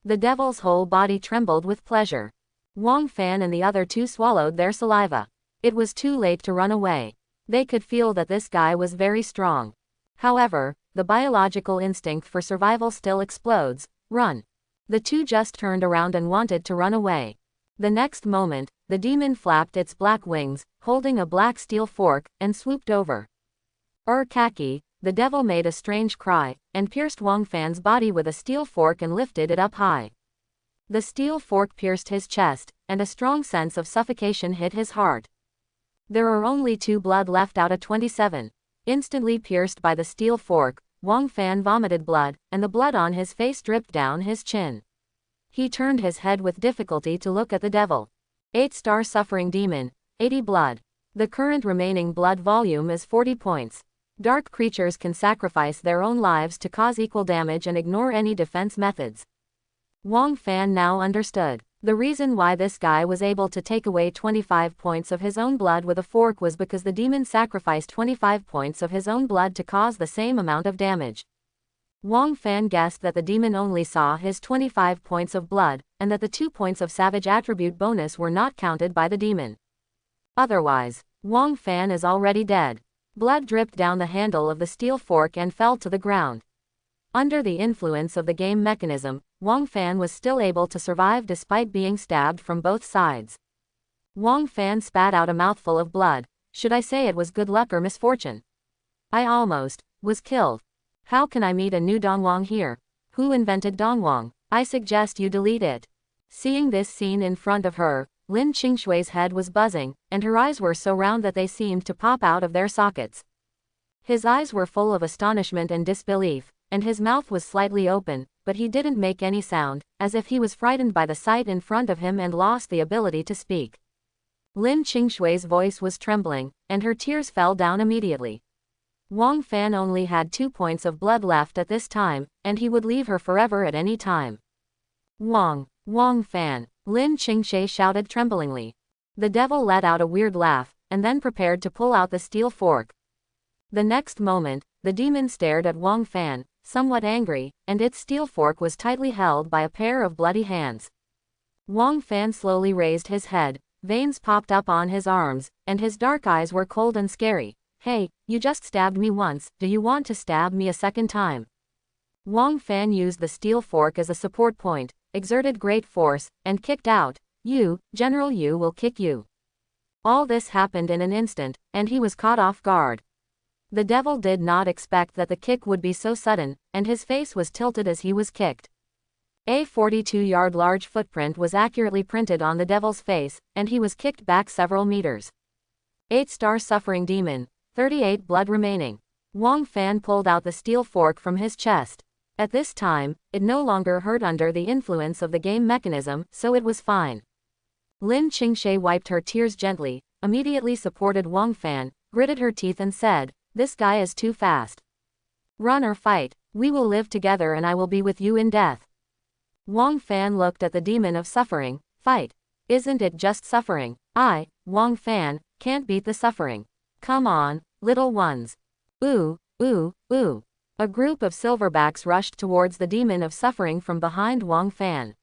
The devil's whole body trembled with pleasure. Wang Fan and the other two swallowed their saliva. It was too late to run away. They could feel that this guy was very strong. However, the biological instinct for survival still explodes. Run. The two just turned around and wanted to run away. The next moment, the demon flapped its black wings, holding a black steel fork, and swooped over. Khaki, the devil made a strange cry, and pierced Wang Fan's body with a steel fork and lifted it up high. The steel fork pierced his chest, and a strong sense of suffocation hit his heart. There are only 2 blood left out of 27. Instantly pierced by the steel fork, Wang Fan vomited blood, and the blood on his face dripped down his chin. He turned his head with difficulty to look at the devil. 8-star suffering demon, 80 blood. The current remaining blood volume is 40 points. Dark creatures can sacrifice their own lives to cause equal damage and ignore any defense methods. Wang Fan now understood. The reason why this guy was able to take away 25 points of his own blood with a fork was because the demon sacrificed 25 points of his own blood to cause the same amount of damage. Wang Fan guessed that the demon only saw his 25 points of blood, and that the 2 points of savage attribute bonus were not counted by the demon. Otherwise, Wang Fan is already dead. Blood dripped down the handle of the steel fork and fell to the ground. Under the influence of the game mechanism, Wang Fan was still able to survive despite being stabbed from both sides. Wang Fan spat out a mouthful of blood. Should I say it was good luck or misfortune? I almost was killed. How can I meet a new Dongwang here? Who invented Dongwang? I suggest you delete it. Seeing this scene in front of her, Lin Qingshui's head was buzzing, and her eyes were so round that they seemed to pop out of their sockets. His eyes were full of astonishment and disbelief, and his mouth was slightly open, but he didn't make any sound, as if he was frightened by the sight in front of him and lost the ability to speak. Lin Qingshui's voice was trembling, and her tears fell down immediately. Wang Fan only had 2 points of blood left at this time, and he would leave her forever at any time. Wang Fan, Lin Qingshui shouted tremblingly. The devil let out a weird laugh, and then prepared to pull out the steel fork. The next moment, the demon stared at Wang Fan, somewhat angry, and its steel fork was tightly held by a pair of bloody hands. Wang Fan slowly raised his head, veins popped up on his arms, and his dark eyes were cold and scary. Hey, you just stabbed me once, do you want to stab me a second time? Wang Fan used the steel fork as a support point, exerted great force, and kicked out. You, General Yu will kick you. All this happened in an instant, and he was caught off guard. The devil did not expect that the kick would be so sudden, and his face was tilted as he was kicked. A 42-yard large footprint was accurately printed on the devil's face, and he was kicked back several meters. 8-star suffering demon, 38 blood remaining. Wang Fan pulled out the steel fork from his chest. At this time, it no longer hurt under the influence of the game mechanism, so it was fine. Lin Qingshui wiped her tears gently, immediately supported Wang Fan, gritted her teeth and said, "This guy is too fast. Run or fight, we will live together and I will be with you in death." Wang Fan looked at the demon of suffering. Fight. Isn't it just suffering? I, Wang Fan, can't beat the suffering. Come on, little ones. Ooh, ooh, ooh. A group of silverbacks rushed towards the demon of suffering from behind Wang Fan.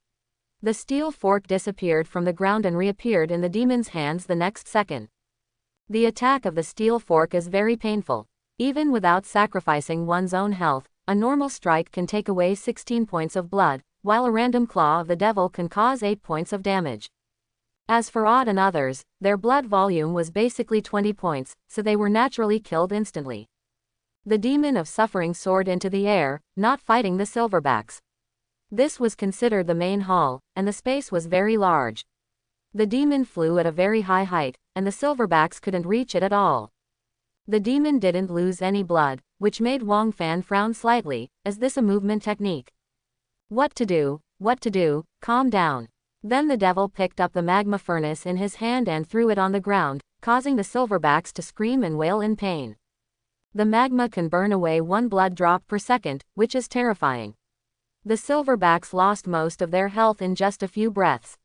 The steel fork disappeared from the ground and reappeared in the demon's hands the next second. The attack of the steel fork is very painful. Even without sacrificing one's own health, a normal strike can take away 16 points of blood, while a random claw of the devil can cause 8 points of damage. As for Odd and others, their blood volume was basically 20 points, so they were naturally killed instantly. The demon of suffering soared into the air, not fighting the silverbacks. This was considered the main hall, and the space was very large. The demon flew at a very high height, and the silverbacks couldn't reach it at all. The demon didn't lose any blood, which made Wang Fan frown slightly, as this a movement technique. What to do, calm down. Then the devil picked up the magma furnace in his hand and threw it on the ground, causing the silverbacks to scream and wail in pain. The magma can burn away 1 blood drop per second, which is terrifying. The silverbacks lost most of their health in just a few breaths.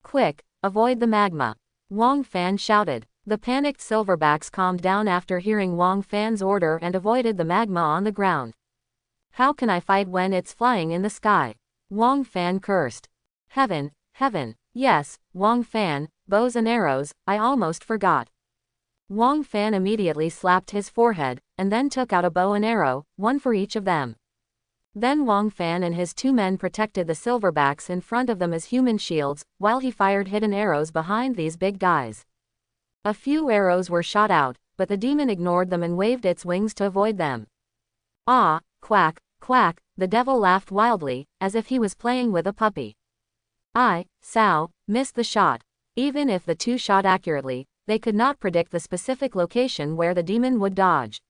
Quick, avoid the magma. Wang Fan shouted. The panicked silverbacks calmed down after hearing Wang Fan's order and avoided the magma on the ground. How can I fight when it's flying in the sky? Wang Fan cursed. Heaven, yes, Wang Fan, bows and arrows, I almost forgot. Wang Fan immediately slapped his forehead, and then took out a bow and arrow, one for each of them. Then Wang Fan and his 2 men protected the silverbacks in front of them as human shields, while he fired hidden arrows behind these big guys. A few arrows were shot out, but the demon ignored them and waved its wings to avoid them. Ah, quack, quack, the devil laughed wildly, as if he was playing with a puppy. Sao, missed the shot. Even if the 2 shot accurately, they could not predict the specific location where the demon would dodge.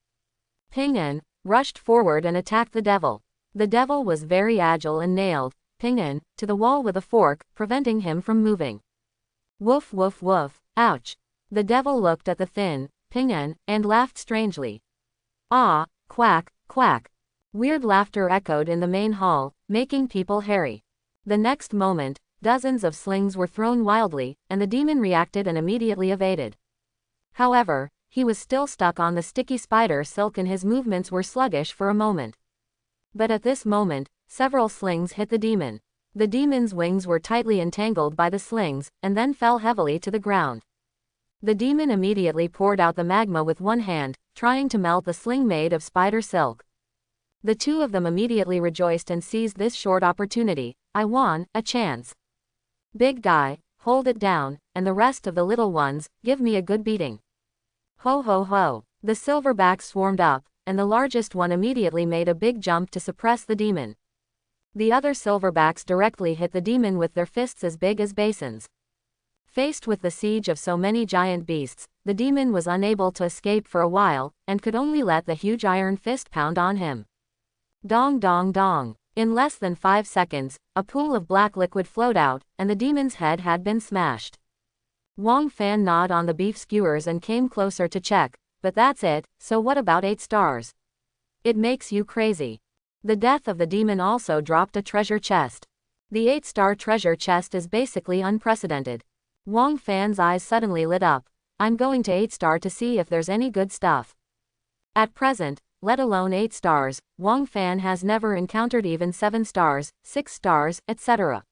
Ping An rushed forward and attacked the devil. The devil was very agile and nailed Ping An to the wall with a fork, preventing him from moving. Woof woof woof, ouch. The devil looked at the thin Ping An and laughed strangely. Ah, quack, quack. Weird laughter echoed in the main hall, making people hairy. The next moment, dozens of slings were thrown wildly, and the demon reacted and immediately evaded. However, he was still stuck on the sticky spider silk and his movements were sluggish for a moment. But at this moment, several slings hit the demon. The demon's wings were tightly entangled by the slings, and then fell heavily to the ground. The demon immediately poured out the magma with one hand, trying to melt the sling made of spider silk. The 2 of them immediately rejoiced and seized this short opportunity. I won, a chance. Big guy, hold it down, and the rest of the little ones, give me a good beating. Ho ho ho. The silverbacks swarmed up, and the largest one immediately made a big jump to suppress the demon. The other silverbacks directly hit the demon with their fists as big as basins. Faced with the siege of so many giant beasts, the demon was unable to escape for a while, and could only let the huge iron fist pound on him. Dong dong dong. In less than 5 seconds, a pool of black liquid flowed out, and the demon's head had been smashed. Wang Fan gnawed on the beef skewers and came closer to check. But that's it, so what about 8 stars? It makes you crazy. The death of the demon also dropped a treasure chest. The 8-star treasure chest is basically unprecedented. Wang Fan's eyes suddenly lit up. I'm going to 8-star to see if there's any good stuff. At present, let alone 8 stars, Wang Fan has never encountered even 7 stars, 6 stars, etc.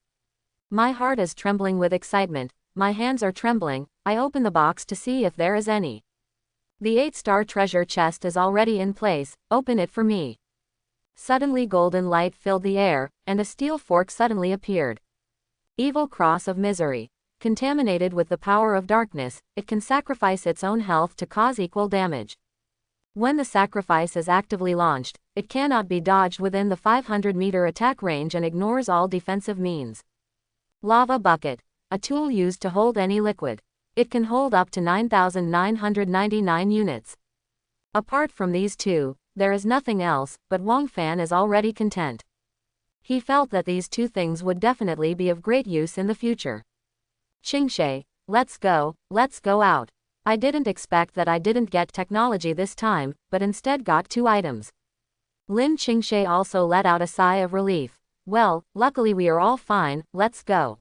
My heart is trembling with excitement, my hands are trembling, I open the box to see if there is any. The 8-star treasure chest is already in place, open it for me. Suddenly golden light filled the air, and a steel fork suddenly appeared. Evil cross of misery. Contaminated with the power of darkness, it can sacrifice its own health to cause equal damage. When the sacrifice is actively launched, it cannot be dodged within the 500-meter attack range and ignores all defensive means. Lava bucket. A tool used to hold any liquid. It can hold up to 9,999 units. Apart from these 2, there is nothing else, but Wang Fan is already content. He felt that these 2 things would definitely be of great use in the future. Qingshe, let's go out. I didn't expect that I didn't get technology this time, but instead got 2 items. Lin Qingshe also let out a sigh of relief. Well, luckily we are all fine, let's go.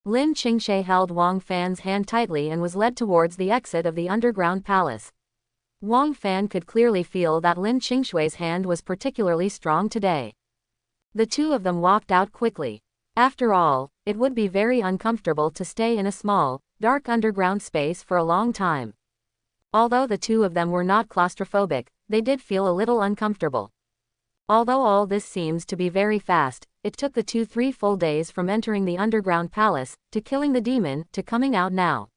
Lin Qingshe held Wang Fan's hand tightly and was led towards the exit of the underground palace. Wang Fan could clearly feel that Lin Qingshui's hand was particularly strong today. The 2 of them walked out quickly. After all, it would be very uncomfortable to stay in a small, dark underground space for a long time. Although the 2 of them were not claustrophobic, they did feel a little uncomfortable. Although all this seems to be very fast, it took the 2-3 full days from entering the underground palace, to killing the demon, to coming out now.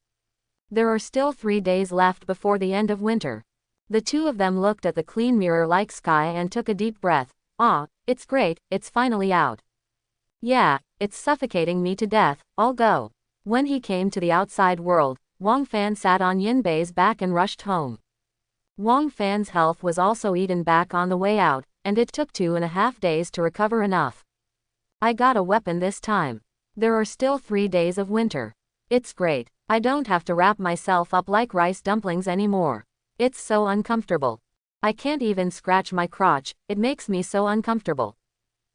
There are still 3 days left before the end of winter. The 2 of them looked at the clean mirror-like sky and took a deep breath. Ah, it's great, it's finally out. Yeah, it's suffocating me to death, I'll go. When he came to the outside world, Wang Fan sat on Yinbei's back and rushed home. Wang Fan's health was also eaten back on the way out, and it took 2.5 days to recover enough. I got a weapon this time. There are still 3 days of winter. It's great, I don't have to wrap myself up like rice dumplings anymore. It's so uncomfortable. I can't even scratch my crotch, it makes me so uncomfortable.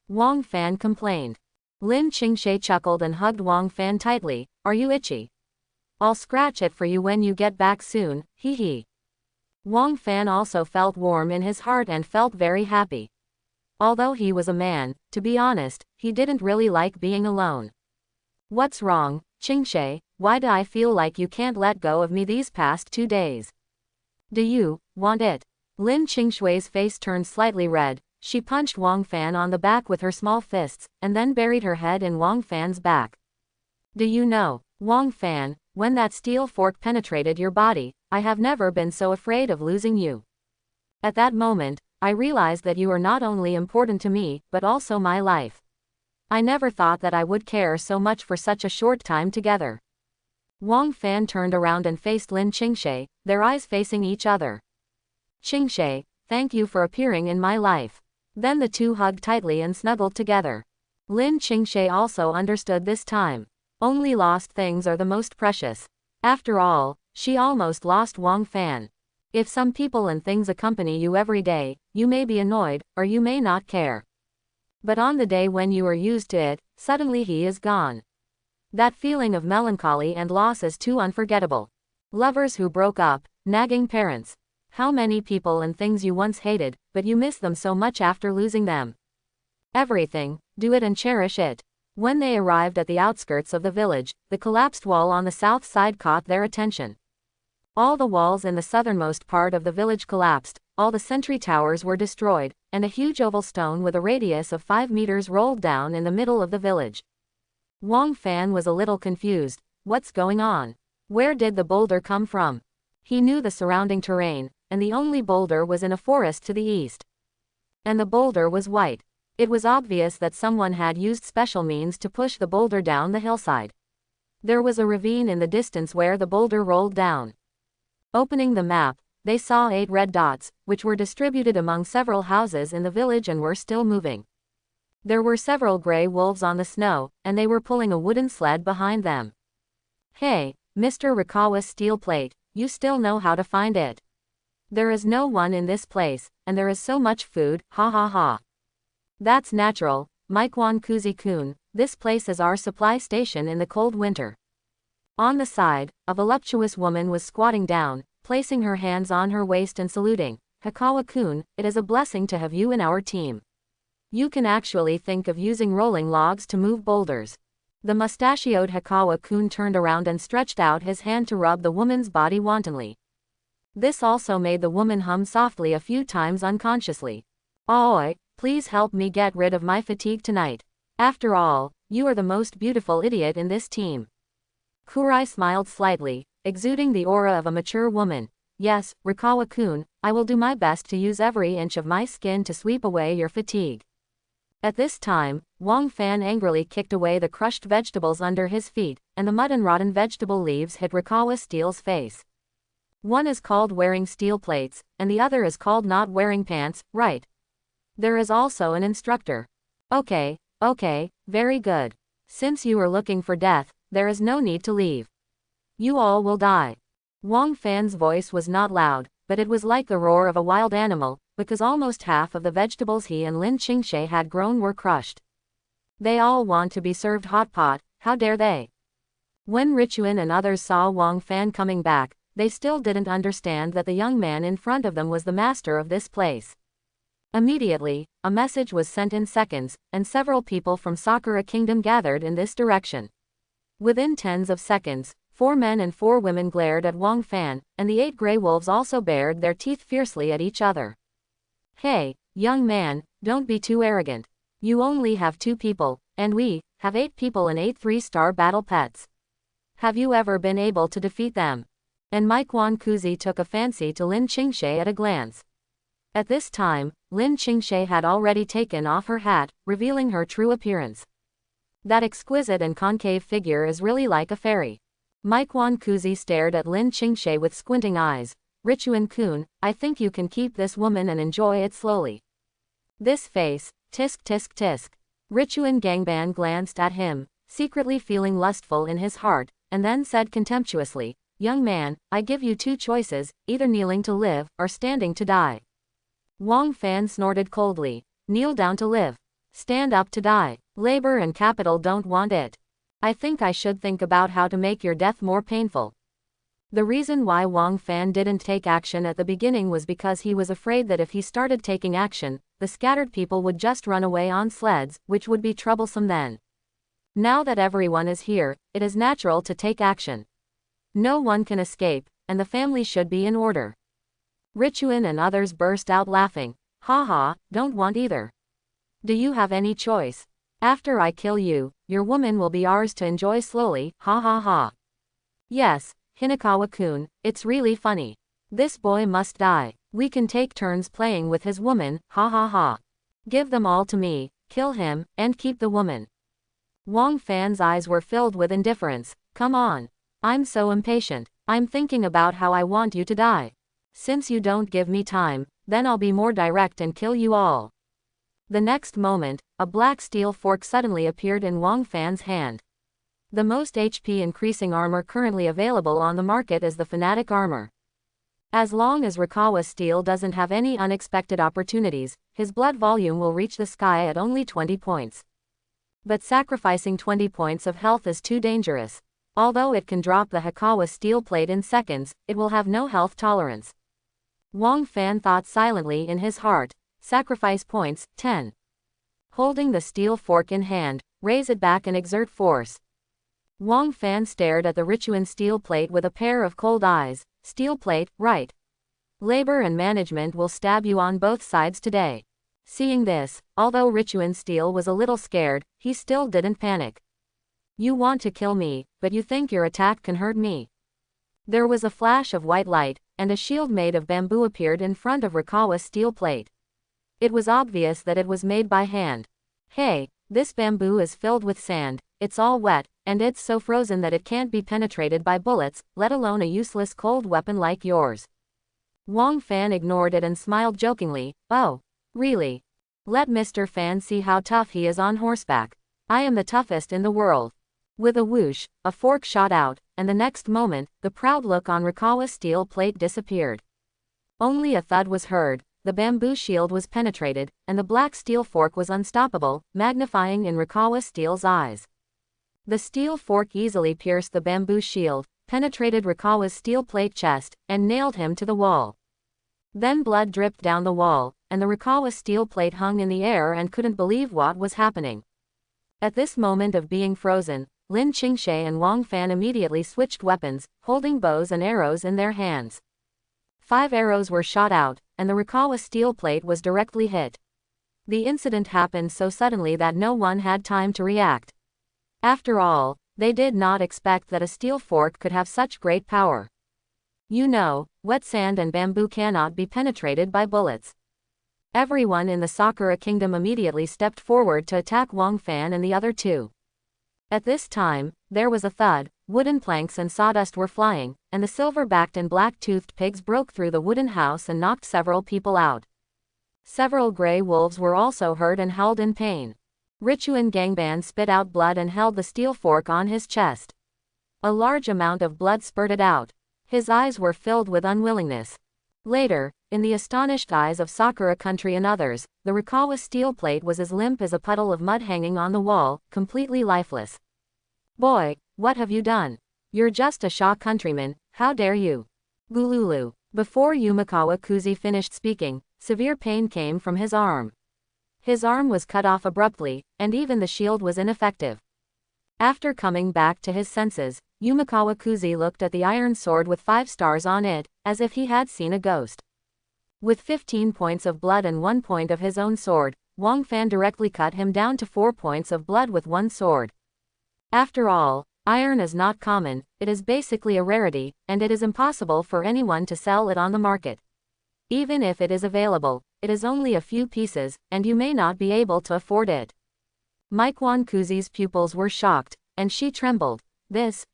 Wang Fan complained. Lin Qingshe chuckled and hugged Wang Fan tightly. Are you itchy? I'll scratch it for you when you get back soon, hee hee. Wang Fan also felt warm in his heart and felt very happy. Although he was a man, to be honest, he didn't really like being alone. What's wrong, Qingshe? Why do I feel like you can't let go of me these past 2 days? Do you want it? Lin Qingshui's face turned slightly red, She punched Wang Fan on the back with her small fists, and then buried her head in Wang Fan's back. Do you know, Wang Fan, when that steel fork penetrated your body, I have never been so afraid of losing you. At that moment, I realized that you are not only important to me, but also my life. I never thought that I would care so much for such a short time together. Wang Fan turned around and faced Lin Qingshe, their eyes facing each other. Qingshe, thank you for appearing in my life. Then the two hugged tightly and snuggled together. Lin Qingshe also understood this time. Only lost things are the most precious. After all, she almost lost Wang Fan. If some people and things accompany you every day, you may be annoyed, or you may not care. But on the day when you are used to it, suddenly he is gone. That feeling of melancholy and loss is too unforgettable. Lovers who broke up, nagging parents. How many people and things you once hated, but you miss them so much after losing them. Everything, do it and cherish it. When they arrived at the outskirts of the village, the collapsed wall on the south side caught their attention. All the walls in the southernmost part of the village collapsed, all the sentry towers were destroyed, and a huge oval stone with a radius of 5 meters rolled down in the middle of the village. Wang Fan was a little confused. What's going on? Where did the boulder come from? He knew the surrounding terrain, and the only boulder was in a forest to the east. And the boulder was white. It was obvious that someone had used special means to push the boulder down the hillside. There was a ravine in the distance where the boulder rolled down. Opening the map, they saw 8 red dots, which were distributed among several houses in the village and were still moving. There were several gray wolves on the snow, and they were pulling a wooden sled behind them. Hey, Mr. Rikawa's steel plate, you still know how to find it. There is no one in this place, and there is so much food, ha ha ha. That's natural, Maikwan Kuzi-kun, this place is our supply station in the cold winter. On the side, a voluptuous woman was squatting down, placing her hands on her waist and saluting. Hikawa-kun, it is a blessing to have you in our team. You can actually think of using rolling logs to move boulders. The mustachioed Hikawa-kun turned around and stretched out his hand to rub the woman's body wantonly. This also made the woman hum softly a few times unconsciously. Oi, please help me get rid of my fatigue tonight. After all, you are the most beautiful idiot in this team. Kurai smiled slightly, exuding the aura of a mature woman. Yes, Rikawa-kun, I will do my best to use every inch of my skin to sweep away your fatigue. At this time, Wang Fan angrily kicked away the crushed vegetables under his feet, and the mud and rotten vegetable leaves hit Rikawa Steel's face. One is called wearing steel plates, and the other is called not wearing pants, right? There is also an instructor. Okay, very good. Since you are looking for death, there is no need to leave. You all will die. Wang Fan's voice was not loud, but it was like the roar of a wild animal, because almost half of the vegetables he and Lin Qingshe had grown were crushed. They all want to be served hot pot, how dare they? When Richuan and others saw Wang Fan coming back, they still didn't understand that the young man in front of them was the master of this place. Immediately, a message was sent in seconds, and several people from Sakura Kingdom gathered in this direction. Within tens of seconds, 4 men and 4 women glared at Wang Fan, and the 8 gray wolves also bared their teeth fiercely at each other. Hey, young man, don't be too arrogant. You only have 2 people, and we have 8 people and 8 3-star battle pets. Have you ever been able to defeat them? And Maikwan Kuzi took a fancy to Lin Qingshe at a glance. At this time, Lin Qingshe had already taken off her hat, revealing her true appearance. That exquisite and concave figure is really like a fairy. Maikwan Kuzi stared at Lin Qingshe with squinting eyes. Richuan-kun, I think you can keep this woman and enjoy it slowly. This face, tisk tisk tisk. Richuan Gangban glanced at him, secretly feeling lustful in his heart, and then said contemptuously, young man, I give you 2 choices, either kneeling to live, or standing to die. Wang Fan snorted coldly. Kneel down to live. Stand up to die. Labor and capital don't want it. I think I should think about how to make your death more painful. The reason why Wang Fan didn't take action at the beginning was because he was afraid that if he started taking action, the scattered people would just run away on sleds, which would be troublesome then. Now that everyone is here, it is natural to take action. No one can escape, and the family should be in order. Richuan and others burst out laughing. Haha, don't want either. Do you have any choice? After I kill you, your woman will be ours to enjoy slowly, ha ha ha. Yes, Hinakawa-kun, it's really funny. This boy must die. We can take turns playing with his woman, ha ha ha. Give them all to me, kill him, and keep the woman. Wang Fan's eyes were filled with indifference. Come on. I'm so impatient. I'm thinking about how I want you to die. Since you don't give me time, then I'll be more direct and kill you all. The next moment, a black steel fork suddenly appeared in Wang Fan's hand. The most HP increasing armor currently available on the market is the Fanatic armor. As long as Rikawa's steel doesn't have any unexpected opportunities, his blood volume will reach the sky at only 20 points. But sacrificing 20 points of health is too dangerous. Although it can drop the Hikawa steel plate in seconds, it will have no health tolerance. Wang Fan thought silently in his heart. Sacrifice points, 10. Holding the steel fork in hand, raise it back and exert force. Wang Fan stared at the Rituan steel plate with a pair of cold eyes. Steel plate, right. Labor and management will stab you on both sides today. Seeing this, although Rituan steel was a little scared, he still didn't panic. You want to kill me, but you think your attack can hurt me. There was a flash of white light, and a shield made of bamboo appeared in front of Rikawa's steel plate. It was obvious that it was made by hand. Hey, this bamboo is filled with sand, it's all wet, and it's so frozen that it can't be penetrated by bullets, let alone a useless cold weapon like yours. Wang Fan ignored it and smiled jokingly. Oh, really? Let Mr. Fan see how tough he is on horseback. I am the toughest in the world. With a whoosh, a fork shot out, and the next moment, the proud look on Rikawa's steel plate disappeared. Only a thud was heard. The bamboo shield was penetrated, and the black steel fork was unstoppable, magnifying in Rikawa's steel's eyes. The steel fork easily pierced the bamboo shield, penetrated Rikawa's steel plate chest, and nailed him to the wall. Then blood dripped down the wall, and the Rikawa steel plate hung in the air and couldn't believe what was happening. At this moment of being frozen, Lin Qingshe and Wang Fan immediately switched weapons, holding bows and arrows in their hands. 5 arrows were shot out, and the Rikawa steel plate was directly hit. The incident happened so suddenly that no one had time to react. After all, they did not expect that a steel fork could have such great power. You know, wet sand and bamboo cannot be penetrated by bullets. Everyone in the Sakura Kingdom immediately stepped forward to attack Wang Fan and the other two. At this time, there was a thud, wooden planks and sawdust were flying, and the silver-backed and black-toothed pigs broke through the wooden house and knocked several people out. Several gray wolves were also hurt and howled in pain. Rituan Gangban spit out blood and held the steel fork on his chest. A large amount of blood spurted out. His eyes were filled with unwillingness. Later, in the astonished eyes of Sakura Country and others, the Rikawa steel plate was as limp as a puddle of mud hanging on the wall, completely lifeless. Boy, what have you done? You're just a Shaw countryman, how dare you? Gululu. Before Yumikawa Kuzi finished speaking, severe pain came from his arm. His arm was cut off abruptly, and even the shield was ineffective. After coming back to his senses, Yumikawa Kuzi looked at the iron sword with 5 stars on it, as if he had seen a ghost. With 15 points of blood and 1 point of his own sword, Wang Fan directly cut him down to 4 points of blood with 1 sword. After all, iron is not common, it is basically a rarity, and it is impossible for anyone to sell it on the market. Even if it is available, it is only a few pieces, and you may not be able to afford it. Maikwan Kuzi's pupils were shocked, and she trembled.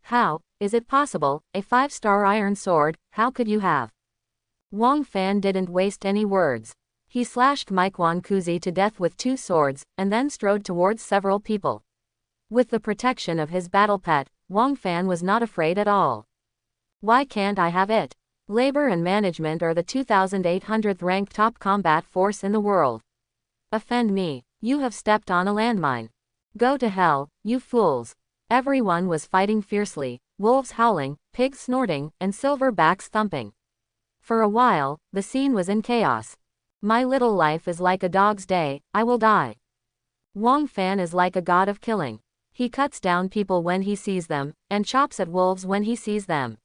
How, is it possible, a 5-star iron sword, how could you have? Wang Fan didn't waste any words. He slashed Maikwan Kuzi to death with 2 swords, and then strode towards several people. With the protection of his battle pet, Wang Fan was not afraid at all. Why can't I have it? Labor and management are the 2,800th ranked top combat force in the world. Offend me, you have stepped on a landmine. Go to hell, you fools. Everyone was fighting fiercely, wolves howling, pigs snorting, and silverbacks thumping. For a while, the scene was in chaos. My little life is like a dog's day, I will die. Wang Fan is like a god of killing. He cuts down people when he sees them, and chops at wolves when he sees them.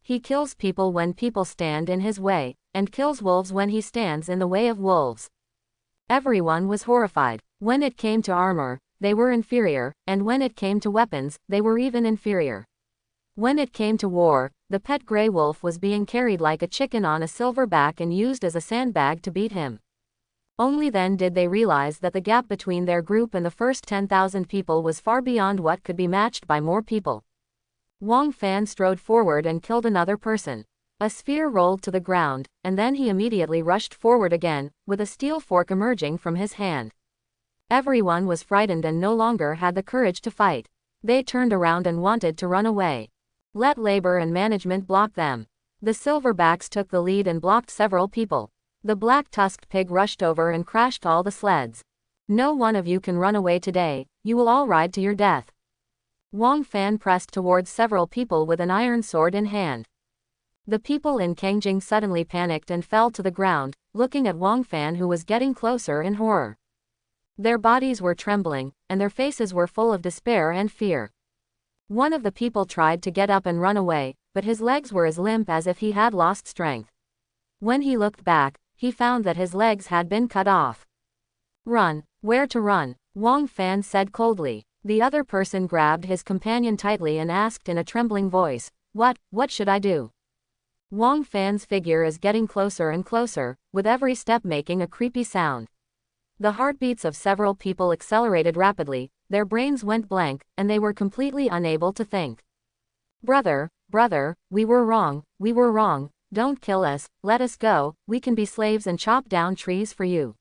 He kills people when people stand in his way, and kills wolves when he stands in the way of wolves. Everyone was horrified. When it came to armor, they were inferior, and when it came to weapons, they were even inferior. When it came to war, the pet gray wolf was being carried like a chicken on a silver back and used as a sandbag to beat him. Only then did they realize that the gap between their group and the first 10,000 people was far beyond what could be matched by more people. Wang Fan strode forward and killed another person. A spear rolled to the ground, and then he immediately rushed forward again, with a steel fork emerging from his hand. Everyone was frightened and no longer had the courage to fight. They turned around and wanted to run away. Let labor and management block them. The silverbacks took the lead and blocked several people. The black-tusked pig rushed over and crashed all the sleds. No one of you can run away today, you will all ride to your death. Wang Fan pressed towards several people with an iron sword in hand. The people in Cangjing suddenly panicked and fell to the ground, looking at Wang Fan who was getting closer in horror. Their bodies were trembling, and their faces were full of despair and fear. One of the people tried to get up and run away, but his legs were as limp as if he had lost strength. When he looked back, he found that his legs had been cut off. Run. Where to run? Wang Fan said coldly. The other person grabbed his companion tightly and asked in a trembling voice, What should I do? Wang Fan's figure is getting closer and closer, with every step making a creepy sound. The heartbeats of several people accelerated rapidly, their brains went blank, and they were completely unable to think. Brother, we were wrong, don't kill us, let us go, we can be slaves and chop down trees for you.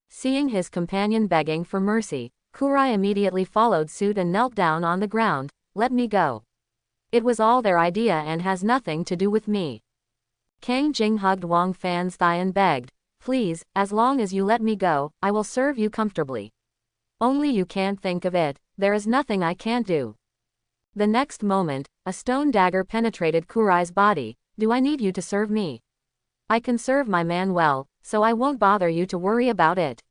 Seeing his companion begging for mercy, Kurai immediately followed suit and knelt down on the ground. Let me go. It was all their idea and has nothing to do with me. Kang Jing hugged Wang Fan's thigh and begged, please, as long as you let me go, I will serve you comfortably. Only you can't think of it, there is nothing I can't do. The next moment, a stone dagger penetrated Kurai's body. Do I need you to serve me? I can serve my man well, so I won't bother you to worry about it.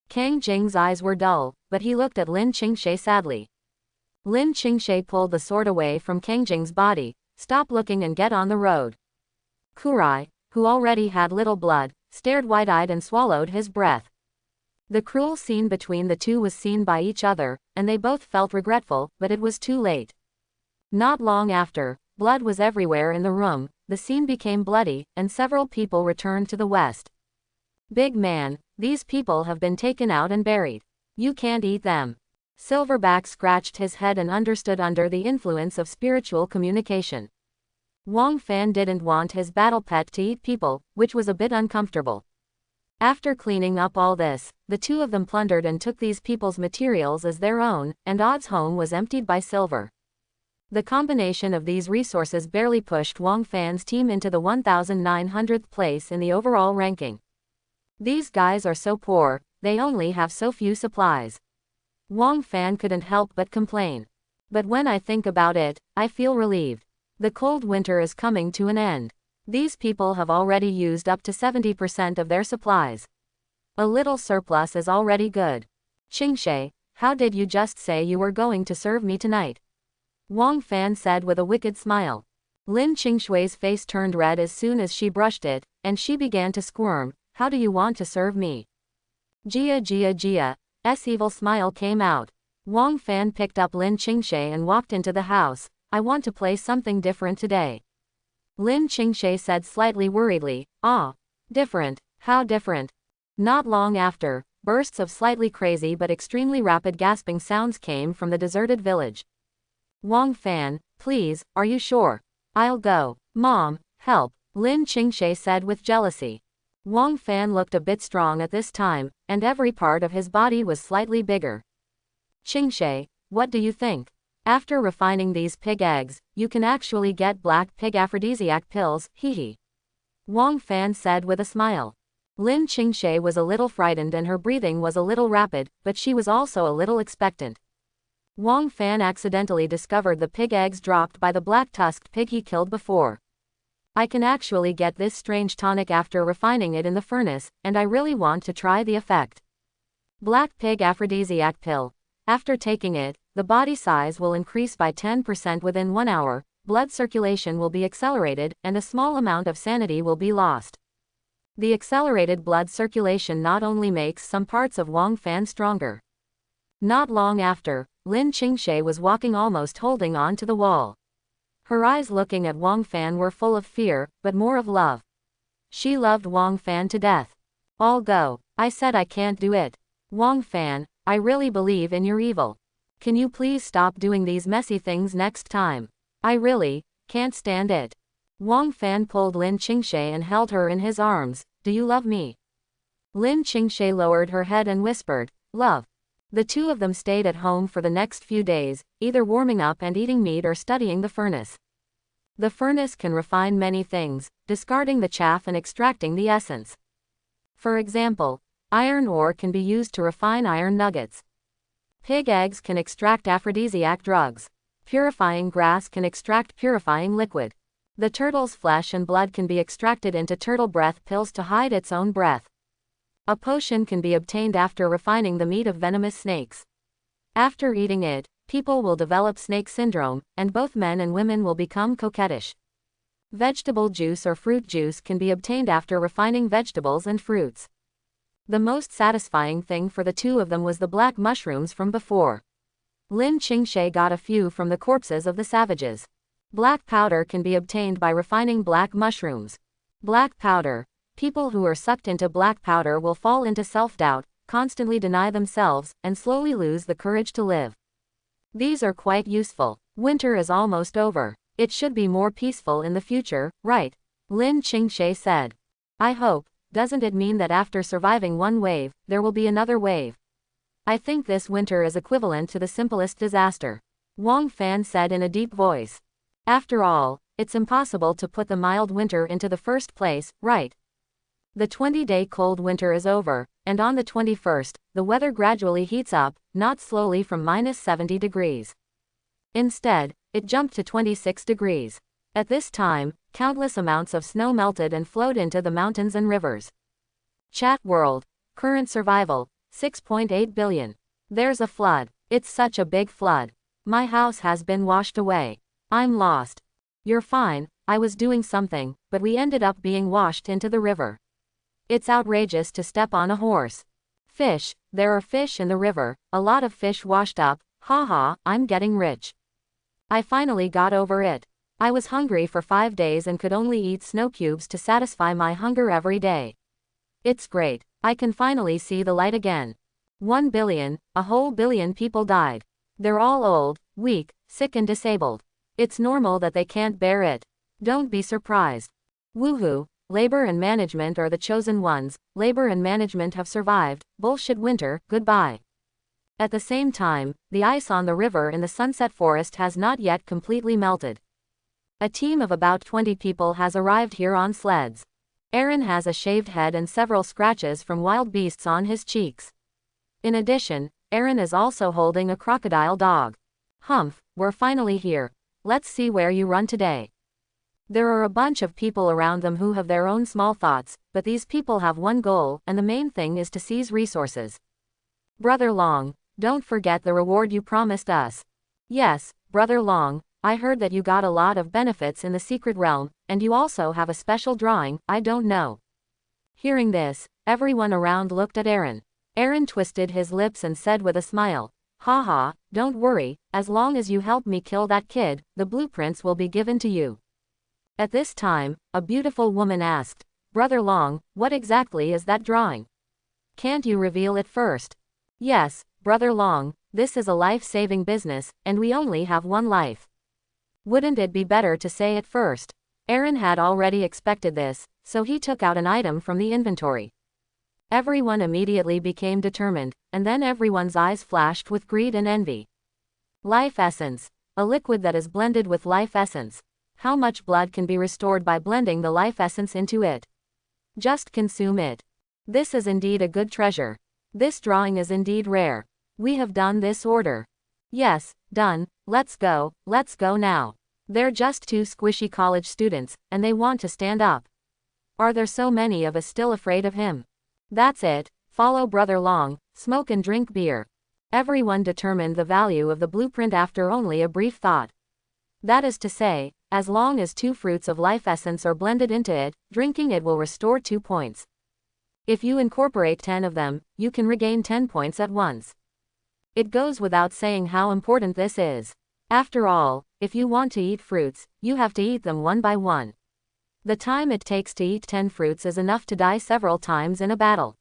Kang Jing's eyes were dull, but he looked at Lin Qingshe sadly. Lin Qingshe pulled the sword away from Kang Jing's body. Stop looking and get on the road. Kurai, who already had little blood, stared wide-eyed and swallowed his breath. The cruel scene between the two was seen by each other, and they both felt regretful, but it was too late. Not long after, blood was everywhere in the room, the scene became bloody, and several people returned to the west. Big man, these people have been taken out and buried. You can't eat them. Silverback scratched his head and understood under the influence of spiritual communication. Wang Fan didn't want his battle pet to eat people, which was a bit uncomfortable. After cleaning up all this, the two of them plundered and took these people's materials as their own, and Odd's home was emptied by silver. The combination of these resources barely pushed Wang Fan's team into the 1900th place in the overall ranking. These guys are so poor, they only have so few supplies. Wang Fan couldn't help but complain. But when I think about it, I feel relieved. The cold winter is coming to an end. These people have already used up to 70% of their supplies. A little surplus is already good. Qingshe, how did you just say you were going to serve me tonight? Wang Fan said with a wicked smile. Lin Qingshui's face turned red as soon as she brushed it, and she began to squirm. How do you want to serve me? Jia's evil smile came out. Wang Fan picked up Lin Qingshe and walked into the house. I want to play something different today. Lin Qingshe said slightly worriedly, different, how different? Not long after, bursts of slightly crazy but extremely rapid gasping sounds came from the deserted village. Wang Fan, please, are you sure? I'll go. Mom, help, Lin Qingshe said with jealousy. Wang Fan looked a bit strong at this time, and every part of his body was slightly bigger. Qingshe, what do you think? After refining these pig eggs, you can actually get black pig aphrodisiac pills, hehe. Wang Fan said with a smile. Lin Qingshe was a little frightened and her breathing was a little rapid, but she was also a little expectant. Wang Fan accidentally discovered the pig eggs dropped by the black-tusked pig he killed before. I can actually get this strange tonic after refining it in the furnace, and I really want to try the effect. Black pig aphrodisiac pill. After taking it, the body size will increase by 10% within 1 hour, blood circulation will be accelerated, and a small amount of sanity will be lost. The accelerated blood circulation not only makes some parts of Wang Fan stronger. Not long after, Lin Qingshe was walking almost holding on to the wall. Her eyes looking at Wang Fan were full of fear, but more of love. She loved Wang Fan to death. I'll go. I said I can't do it. Wang Fan, I really believe in your evil. Can you please stop doing these messy things next time? I really can't stand it. Wang Fan pulled Lin Qingshe and held her in his arms. Do you love me? Lin Qingshe lowered her head and whispered, love. The two of them stayed at home for the next few days, either warming up and eating meat or studying the furnace. The furnace can refine many things, discarding the chaff and extracting the essence. For example, iron ore can be used to refine iron nuggets. Pig eggs can extract aphrodisiac drugs. Purifying grass can extract purifying liquid. The turtle's flesh and blood can be extracted into turtle breath pills to hide its own breath. A potion can be obtained after refining the meat of venomous snakes. After eating it, people will develop snake syndrome, and both men and women will become coquettish. Vegetable juice or fruit juice can be obtained after refining vegetables and fruits. The most satisfying thing for the two of them was the black mushrooms from before. Lin Qingshe got a few from the corpses of the savages. Black powder can be obtained by refining black mushrooms. Black powder. People who are sucked into black powder will fall into self-doubt, constantly deny themselves, and slowly lose the courage to live. These are quite useful. Winter is almost over. It should be more peaceful in the future, right? Lin Qingshe said. I hope. Doesn't it mean that after surviving one wave, there will be another wave? I think this winter is equivalent to the simplest disaster. Wang Fan said in a deep voice. After all, it's impossible to put the mild winter into the first place, right? The 20-day cold winter is over, and on the 21st, the weather gradually heats up, not slowly from -70 degrees. Instead, it jumped to 26 degrees. At this time, countless amounts of snow melted and flowed into the mountains and rivers. Chat world. Current survival, 6.8 billion. There's a flood. It's such a big flood. My house has been washed away. I'm lost. You're fine, I was doing something, but we ended up being washed into the river. It's outrageous to step on a horse. Fish, there are fish in the river, a lot of fish washed up, haha, I'm getting rich. I finally got over it. I was hungry for 5 days and could only eat snow cubes to satisfy my hunger every day. It's great, I can finally see the light again. 1 billion, a whole billion people died. They're all old, weak, sick and disabled. It's normal that they can't bear it. Don't be surprised. Woohoo, labor and management are the chosen ones, labor and management have survived, bullshit winter, goodbye. At the same time, the ice on the river in the Sunset Forest has not yet completely melted. A team of about 20 people has arrived here on sleds. Aaron has a shaved head and several scratches from wild beasts on his cheeks. In addition, Aaron is also holding a crocodile dog. Humph, we're finally here. Let's see where you run today. There are a bunch of people around them who have their own small thoughts, but these people have one goal, and the main thing is to seize resources. Brother Long, don't forget the reward you promised us. Yes, Brother Long, I heard that you got a lot of benefits in the secret realm, and you also have a special drawing, I don't know. Hearing this, everyone around looked at Aaron. Aaron twisted his lips and said with a smile, haha, don't worry, as long as you help me kill that kid, the blueprints will be given to you. At this time, a beautiful woman asked, Brother Long, what exactly is that drawing? Can't you reveal it first? Yes, Brother Long, this is a life-saving business, and we only have one life. Wouldn't it be better to say it first? Aaron had already expected this, so he took out an item from the inventory. Everyone immediately became determined, and then everyone's eyes flashed with greed and envy. Life essence. A liquid that is blended with life essence. How much blood can be restored by blending the life essence into it? Just consume it. This is indeed a good treasure. This drawing is indeed rare. We have done this order. Yes, done, let's go now. They're just two squishy college students, and they want to stand up. Are there so many of us still afraid of him? That's it, follow Brother Long, smoke and drink beer. Everyone determined the value of the blueprint after only a brief thought. That is to say, as long as 2 fruits of life essence are blended into it, drinking it will restore 2 points. If you incorporate 10 of them, you can regain 10 points at once. It goes without saying how important this is. After all, if you want to eat fruits, you have to eat them one by one. The time it takes to eat 10 fruits is enough to die several times in a battle.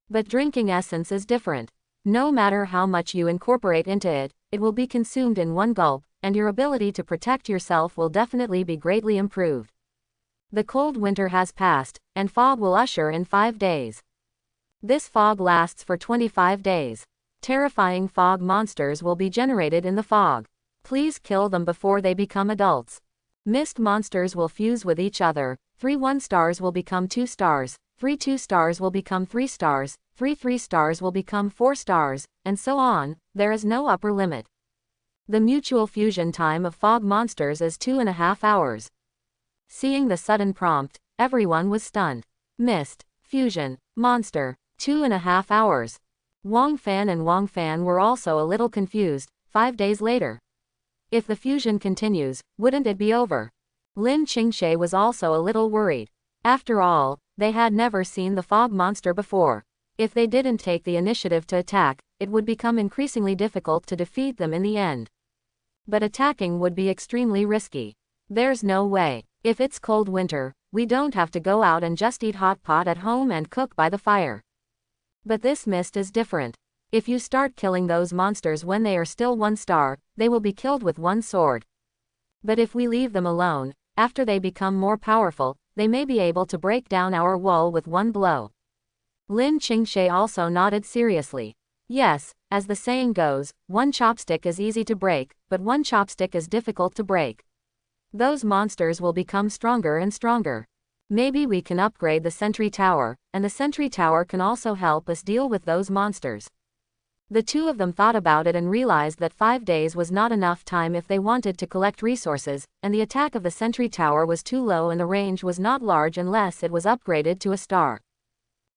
But drinking essence is different. No matter how much you incorporate into it, it will be consumed in one gulp, and your ability to protect yourself will definitely be greatly improved. The cold winter has passed, and fog will usher in 5 days. This fog lasts for 25 days. Terrifying fog monsters will be generated in the fog. Please kill them before they become adults. Mist monsters will fuse with each other. 3 1-stars will become 2 stars, 3 2-stars will become 3 stars, 3 3-stars will become 4 stars, and so on. There is no upper limit. The mutual fusion time of fog monsters is 2.5 hours. Seeing the sudden prompt, everyone was stunned. Mist, fusion, monster, 2.5 hours. Wang Fan and Wang Fan were also a little confused. 5 days later. If the fusion continues, wouldn't it be over? Lin Qingshe was also a little worried. After all, they had never seen the fog monster before. If they didn't take the initiative to attack, it would become increasingly difficult to defeat them in the end. But attacking would be extremely risky. There's no way. If it's cold winter, we don't have to go out and just eat hot pot at home and cook by the fire. But this mist is different. If you start killing those monsters when they are still 1 star, they will be killed with 1 sword. But if we leave them alone, after they become more powerful, they may be able to break down our wall with 1 blow. Lin Qingshe also nodded seriously. Yes, as the saying goes, 1 chopstick is easy to break, but 1 chopstick is difficult to break. Those monsters will become stronger and stronger. Maybe we can upgrade the sentry tower, and the sentry tower can also help us deal with those monsters. The two of them thought about it and realized that 5 days was not enough time if they wanted to collect resources, and the attack of the sentry tower was too low and the range was not large unless it was upgraded to a star.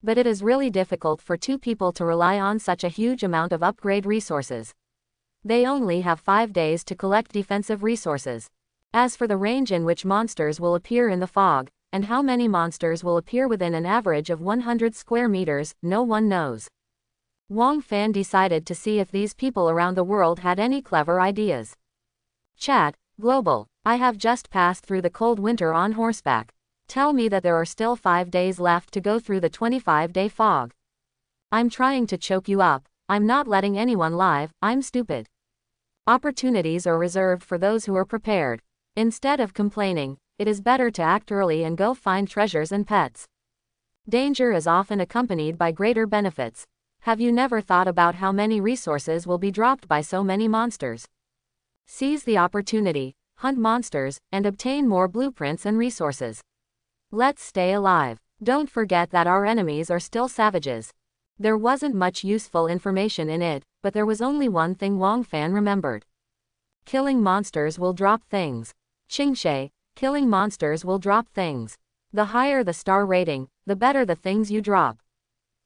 But it is really difficult for 2 people to rely on such a huge amount of upgrade resources. They only have 5 days to collect defensive resources. As for the range in which monsters will appear in the fog, and how many monsters will appear within an average of 100 square meters, no one knows. Wang Fan decided to see if these people around the world had any clever ideas. Chat, Global, I have just passed through the cold winter on horseback. Tell me that there are still 5 days left to go through the 25-day fog. I'm trying to choke you up. I'm not letting anyone live. I'm stupid. Opportunities are reserved for those who are prepared. Instead of complaining, it is better to act early and go find treasures and pets. Danger is often accompanied by greater benefits. Have you never thought about how many resources will be dropped by so many monsters? Seize the opportunity, hunt monsters, and obtain more blueprints and resources. Let's stay alive. Don't forget that our enemies are still savages. There wasn't much useful information in it, but there was only one thing Wang Fan remembered. Killing monsters will drop things. Qingshe, killing monsters will drop things. The higher the star rating, the better the things you drop.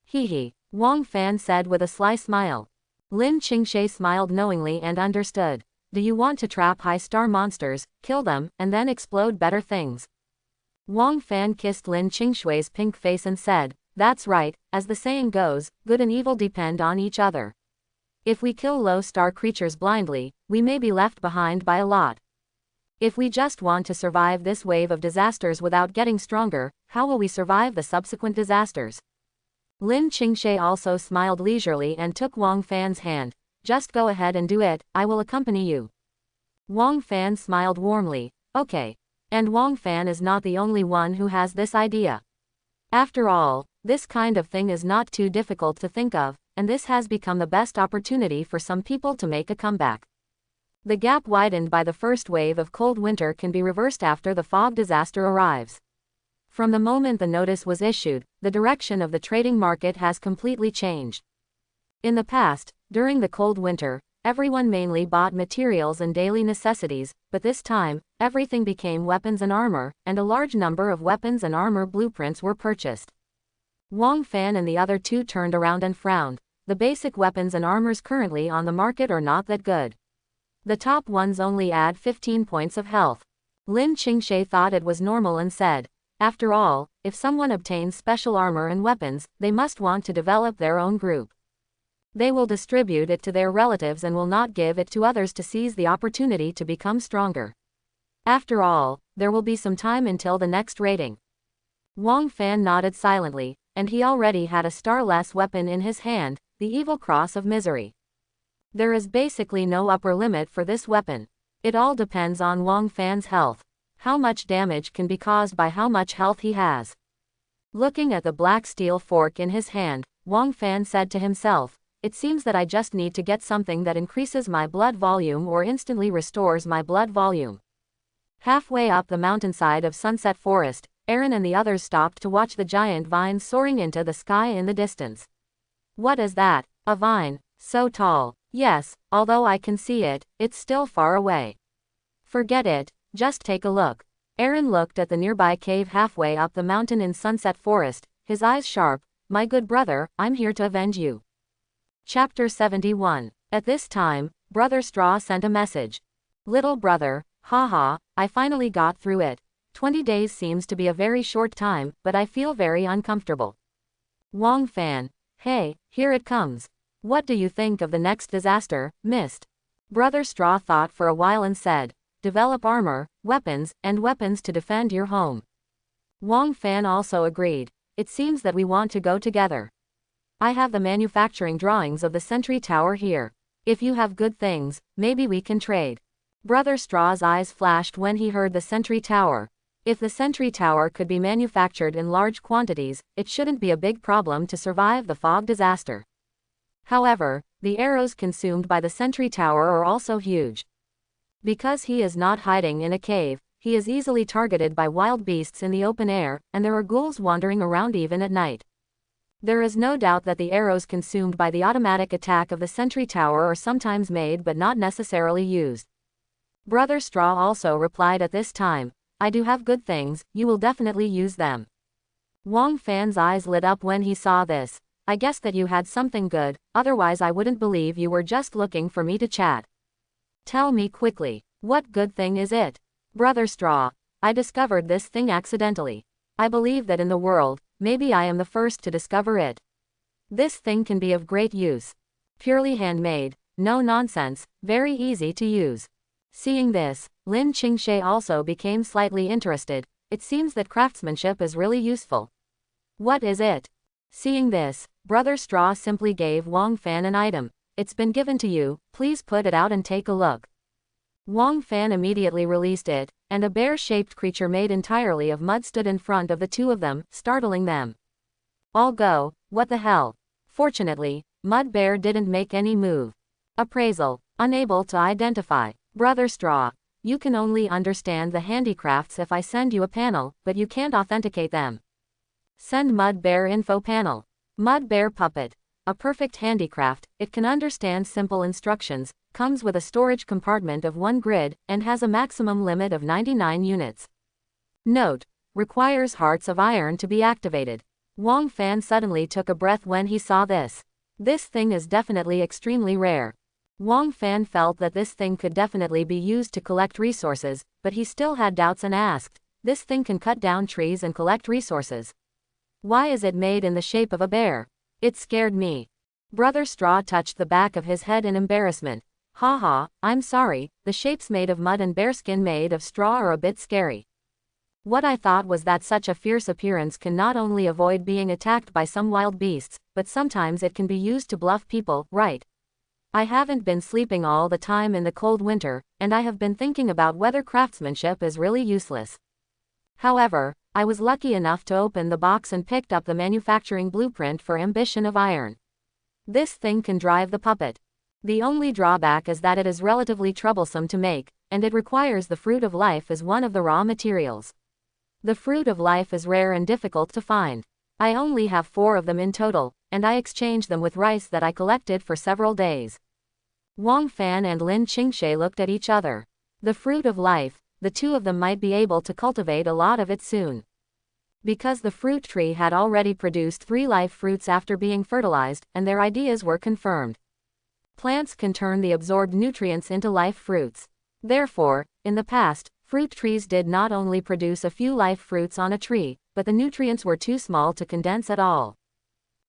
Hee. Wang Fan said with a sly smile. Lin Qingshe smiled knowingly and understood. Do you want to trap high-star monsters, kill them, and then explode better things? Wang Fan kissed Lin Qingshui's pink face and said, that's right, as the saying goes, good and evil depend on each other. If we kill low-star creatures blindly, we may be left behind by a lot. If we just want to survive this wave of disasters without getting stronger, how will we survive the subsequent disasters? Lin Qingshe also smiled leisurely and took Wang Fan's hand. Just go ahead and do it, I will accompany you. Wang Fan smiled warmly. Okay. And Wang Fan is not the only one who has this idea. After all, this kind of thing is not too difficult to think of, and this has become the best opportunity for some people to make a comeback. The gap widened by the first wave of cold winter can be reversed after the fog disaster arrives. From the moment the notice was issued, the direction of the trading market has completely changed. In the past, during the cold winter, everyone mainly bought materials and daily necessities, but this time, everything became weapons and armor, and a large number of weapons and armor blueprints were purchased. Wang Fan and the other 2 turned around and frowned. The basic weapons and armors currently on the market are not that good. The top ones only add 15 points of health. Lin Qingshe thought it was normal and said, After all, if someone obtains special armor and weapons, they must want to develop their own group. They will distribute it to their relatives and will not give it to others to seize the opportunity to become stronger. After all, there will be some time until the next rating. Wang Fan nodded silently, and he already had a starless weapon in his hand, the evil cross of misery. There is basically no upper limit for this weapon. It all depends on Wang Fan's health. How much damage can be caused by how much health he has. Looking at the black steel fork in his hand, Wang Fan said to himself, "It seems that I just need to get something that increases my blood volume or instantly restores my blood volume." Halfway up the mountainside of Sunset Forest, Aaron and the others stopped to watch the giant vine soaring into the sky in the distance. "What is that? A vine? So tall?" "Yes, although I can see it, it's still far away." "Forget it, just take a look." Aaron looked at the nearby cave halfway up the mountain in Sunset Forest, his eyes sharp. "My good brother, I'm here to avenge you." Chapter 71. At this time, Brother Straw sent a message. "Little brother, haha, I finally got through it. 20 days seems to be a very short time, but I feel very uncomfortable." Wang Fan. "Hey, here it comes. What do you think of the next disaster, Mist?" Brother Straw thought for a while and said, "Develop armor, weapons, and weapons to defend your home." Wang Fan also agreed. "It seems that we want to go together. I have the manufacturing drawings of the sentry tower here. If you have good things, maybe we can trade." Brother Straw's eyes flashed when he heard the sentry tower. If the sentry tower could be manufactured in large quantities, it shouldn't be a big problem to survive the fog disaster. However, the arrows consumed by the sentry tower are also huge. Because he is not hiding in a cave, he is easily targeted by wild beasts in the open air, and there are ghouls wandering around even at night. There is no doubt that the arrows consumed by the automatic attack of the sentry tower are sometimes made but not necessarily used. Brother Straw also replied at this time, "I do have good things, you will definitely use them." Wang Fan's eyes lit up when he saw this. "I guess that you had something good, otherwise I wouldn't believe you were just looking for me to chat. Tell me quickly, what good thing is it?" Brother Straw. "I discovered this thing accidentally. I believe that in the world, maybe I am the first to discover it. This thing can be of great use. Purely handmade, no nonsense, very easy to use." Seeing this, Lin Qingshe also became slightly interested. It seems that craftsmanship is really useful. "What is it?" Seeing this, Brother Straw simply gave Wang Fan an item. "It's been given to you, please put it out and take a look." Wang Fan immediately released it, and a bear-shaped creature made entirely of mud stood in front of the two of them, startling them. "All go, what the hell?" Fortunately, Mud Bear didn't make any move. Appraisal. Unable to identify. Brother Straw. "You can only understand the handicrafts if I send you a panel, but you can't authenticate them. Send Mud Bear info panel." Mud Bear puppet. A perfect handicraft, it can understand simple instructions, comes with a storage compartment of 1 grid, and has a maximum limit of 99 units. Note. Requires hearts of iron to be activated. Wang Fan suddenly took a breath when he saw this. This thing is definitely extremely rare. Wang Fan felt that this thing could definitely be used to collect resources, but he still had doubts and asked, "This thing can cut down trees and collect resources? Why is it made in the shape of a bear?" "It scared me." Brother Straw touched the back of his head in embarrassment. "Haha, I'm sorry, the shapes made of mud and bearskin made of straw are a bit scary. What I thought was that such a fierce appearance can not only avoid being attacked by some wild beasts, but sometimes it can be used to bluff people, right? I haven't been sleeping all the time in the cold winter, and I have been thinking about whether craftsmanship is really useless. However, I was lucky enough to open the box and picked up the manufacturing blueprint for Ambition of Iron. This thing can drive the puppet. The only drawback is that it is relatively troublesome to make, and it requires the fruit of life as one of the raw materials. The fruit of life is rare and difficult to find. I only have 4 of them in total, and I exchange them with rice that I collected for several days." Wang Fan and Lin Qingshe looked at each other. The fruit of life, the two of them might be able to cultivate a lot of it soon. Because the fruit tree had already produced 3 live fruits after being fertilized, and their ideas were confirmed. Plants can turn the absorbed nutrients into live fruits. Therefore, in the past, Fruit trees did not only produce a few live fruits on a tree, but the nutrients were too small to condense at all.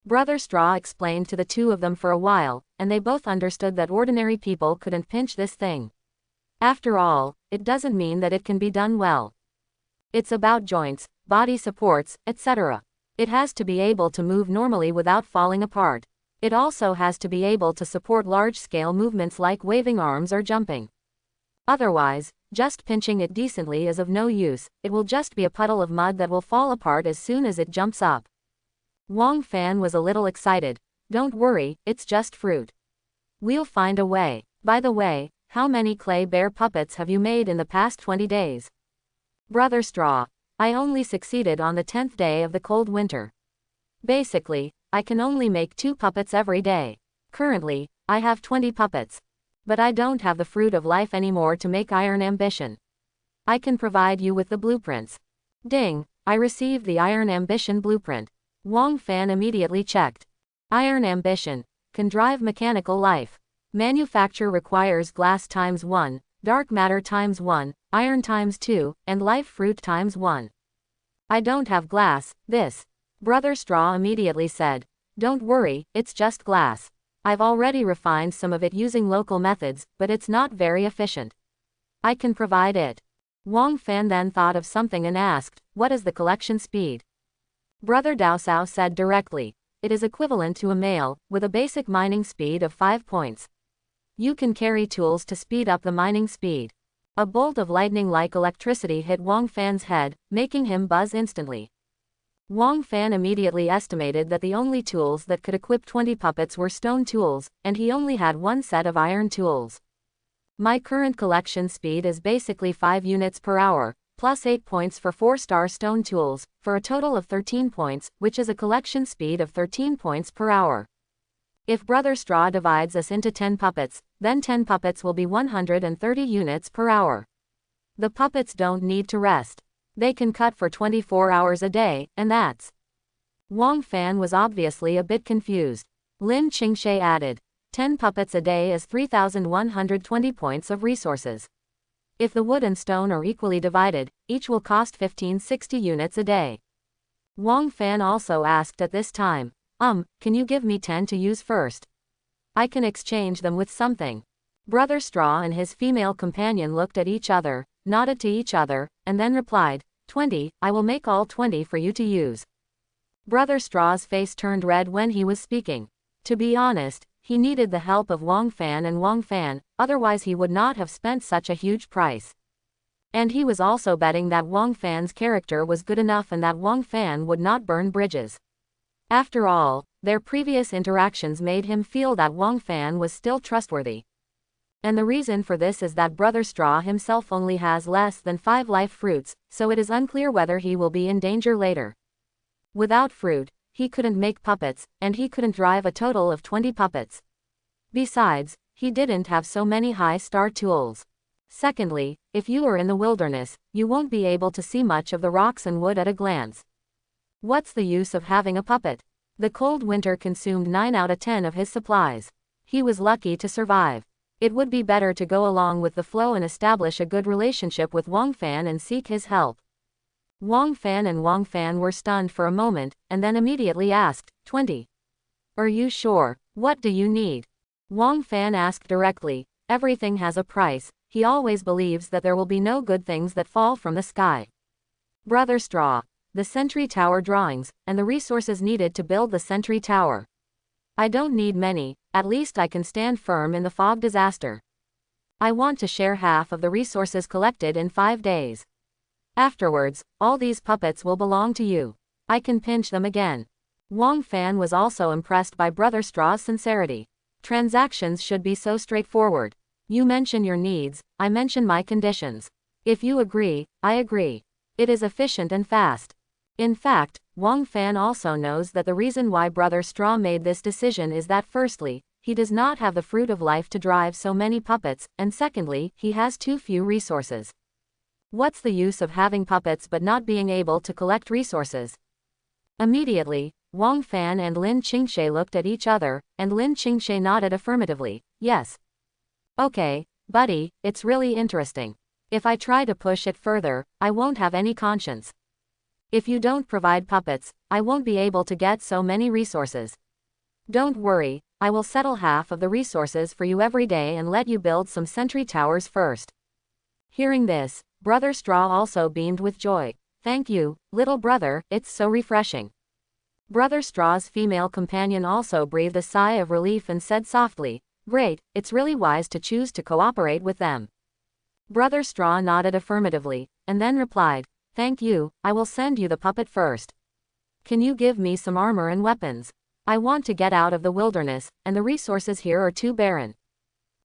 Brother Straw explained to the two of them for a while, and they both understood that ordinary people couldn't pinch this thing. After all, it doesn't mean that it can be done well. It's about joints, body supports, etc. It has to be able to move normally without falling apart. It also has to be able to support large-scale movements like waving arms or jumping. Otherwise, just pinching it decently is of no use, it will just be a puddle of mud that will fall apart as soon as it jumps up. Wang Fan was a little excited. Don't worry, it's just fruit. We'll find a way. By the way, how many clay bear puppets have you made in the past 20 days? Brother Straw. I only succeeded on the 10th day of the cold winter. Basically, I can only make 2 puppets every day. Currently, I have 20 puppets. But I don't have the fruit of life anymore to make Iron Ambition. I can provide you with the blueprints. Ding, I received the Iron Ambition blueprint. Wang Fan immediately checked. Iron Ambition can drive mechanical life. Manufacture requires glass times 1, dark matter times 1, iron times 2, and life fruit times 1. I don't have glass, this. Brother Straw immediately said. Don't worry, it's just glass. I've already refined some of it using local methods, but it's not very efficient. I can provide it. Wang Fan then thought of something and asked, what is the collection speed? Brother Daosao said directly. It is equivalent to a male, with a basic mining speed of 5 points. You can carry tools to speed up the mining speed. A bolt of lightning-like electricity hit Wang Fan's head, making him buzz instantly. Wang Fan immediately estimated that the only tools that could equip 20 puppets were stone tools, and he only had 1 set of iron tools. My current collection speed is basically 5 units per hour, plus 8 points for 4-star stone tools, for a total of 13 points, which is a collection speed of 13 points per hour. If Brother Straw divides us into 10 puppets, then 10 puppets will be 130 units per hour. The puppets don't need to rest. They can cut for 24 hours a day, and that's. Wang Fan was obviously a bit confused. Lin Qingshe added, 10 puppets a day is 3,120 points of resources. If the wood and stone are equally divided, each will cost 1560 units a day. Wang Fan also asked at this time, can you give me 10 to use first? I can exchange them with something. Brother Straw and his female companion looked at each other, nodded to each other, and then replied, 20, I will make all 20 for you to use. Brother Straw's face turned red when he was speaking. To be honest, he needed the help of Wang Fan, otherwise he would not have spent such a huge price. And he was also betting that Wang Fan's character was good enough and that Wang Fan would not burn bridges. After all, their previous interactions made him feel that Wang Fan was still trustworthy. And the reason for this is that Brother Straw himself only has less than 5 life fruits, so it is unclear whether he will be in danger later. Without fruit, he couldn't make puppets, and he couldn't drive a total of 20 puppets. Besides, he didn't have so many high-star tools. Secondly, if you are in the wilderness, you won't be able to see much of the rocks and wood at a glance. What's the use of having a puppet? The cold winter consumed 9 out of 10 of his supplies. He was lucky to survive. It would be better to go along with the flow and establish a good relationship with Wang Fan and seek his help. Wang Fan were stunned for a moment, and then immediately asked, 20. Are you sure? What do you need? Wang Fan asked directly. Everything has a price. He always believes that there will be no good things that fall from the sky. Brother Straw. The sentry tower drawings, and the resources needed to build the sentry tower. I don't need many, at least I can stand firm in the fog disaster. I want to share half of the resources collected in 5 days. Afterwards, all these puppets will belong to you. I can pinch them again. Wang Fan was also impressed by Brother Straw's sincerity. Transactions should be so straightforward. You mention your needs, I mention my conditions. If you agree, I agree. It is efficient and fast. In fact, Wang Fan also knows that the reason why Brother Straw made this decision is that firstly, he does not have the fruit of life to drive so many puppets, and secondly, he has too few resources. What's the use of having puppets but not being able to collect resources? Immediately, Wang Fan and Lin Qingshe looked at each other, and Lin Qingshe nodded affirmatively, yes. Okay, buddy, it's really interesting. If I try to push it further, I won't have any conscience. If you don't provide puppets, I won't be able to get so many resources. Don't worry, I will settle half of the resources for you every day and let you build some sentry towers first. Hearing this, Brother Straw also beamed with joy. Thank you, little brother, it's so refreshing. Brother Straw's female companion also breathed a sigh of relief and said softly, Great, it's really wise to choose to cooperate with them. Brother Straw nodded affirmatively, and then replied, Thank you, I will send you the puppet first. Can you give me some armor and weapons? I want to get out of the wilderness, and the resources here are too barren.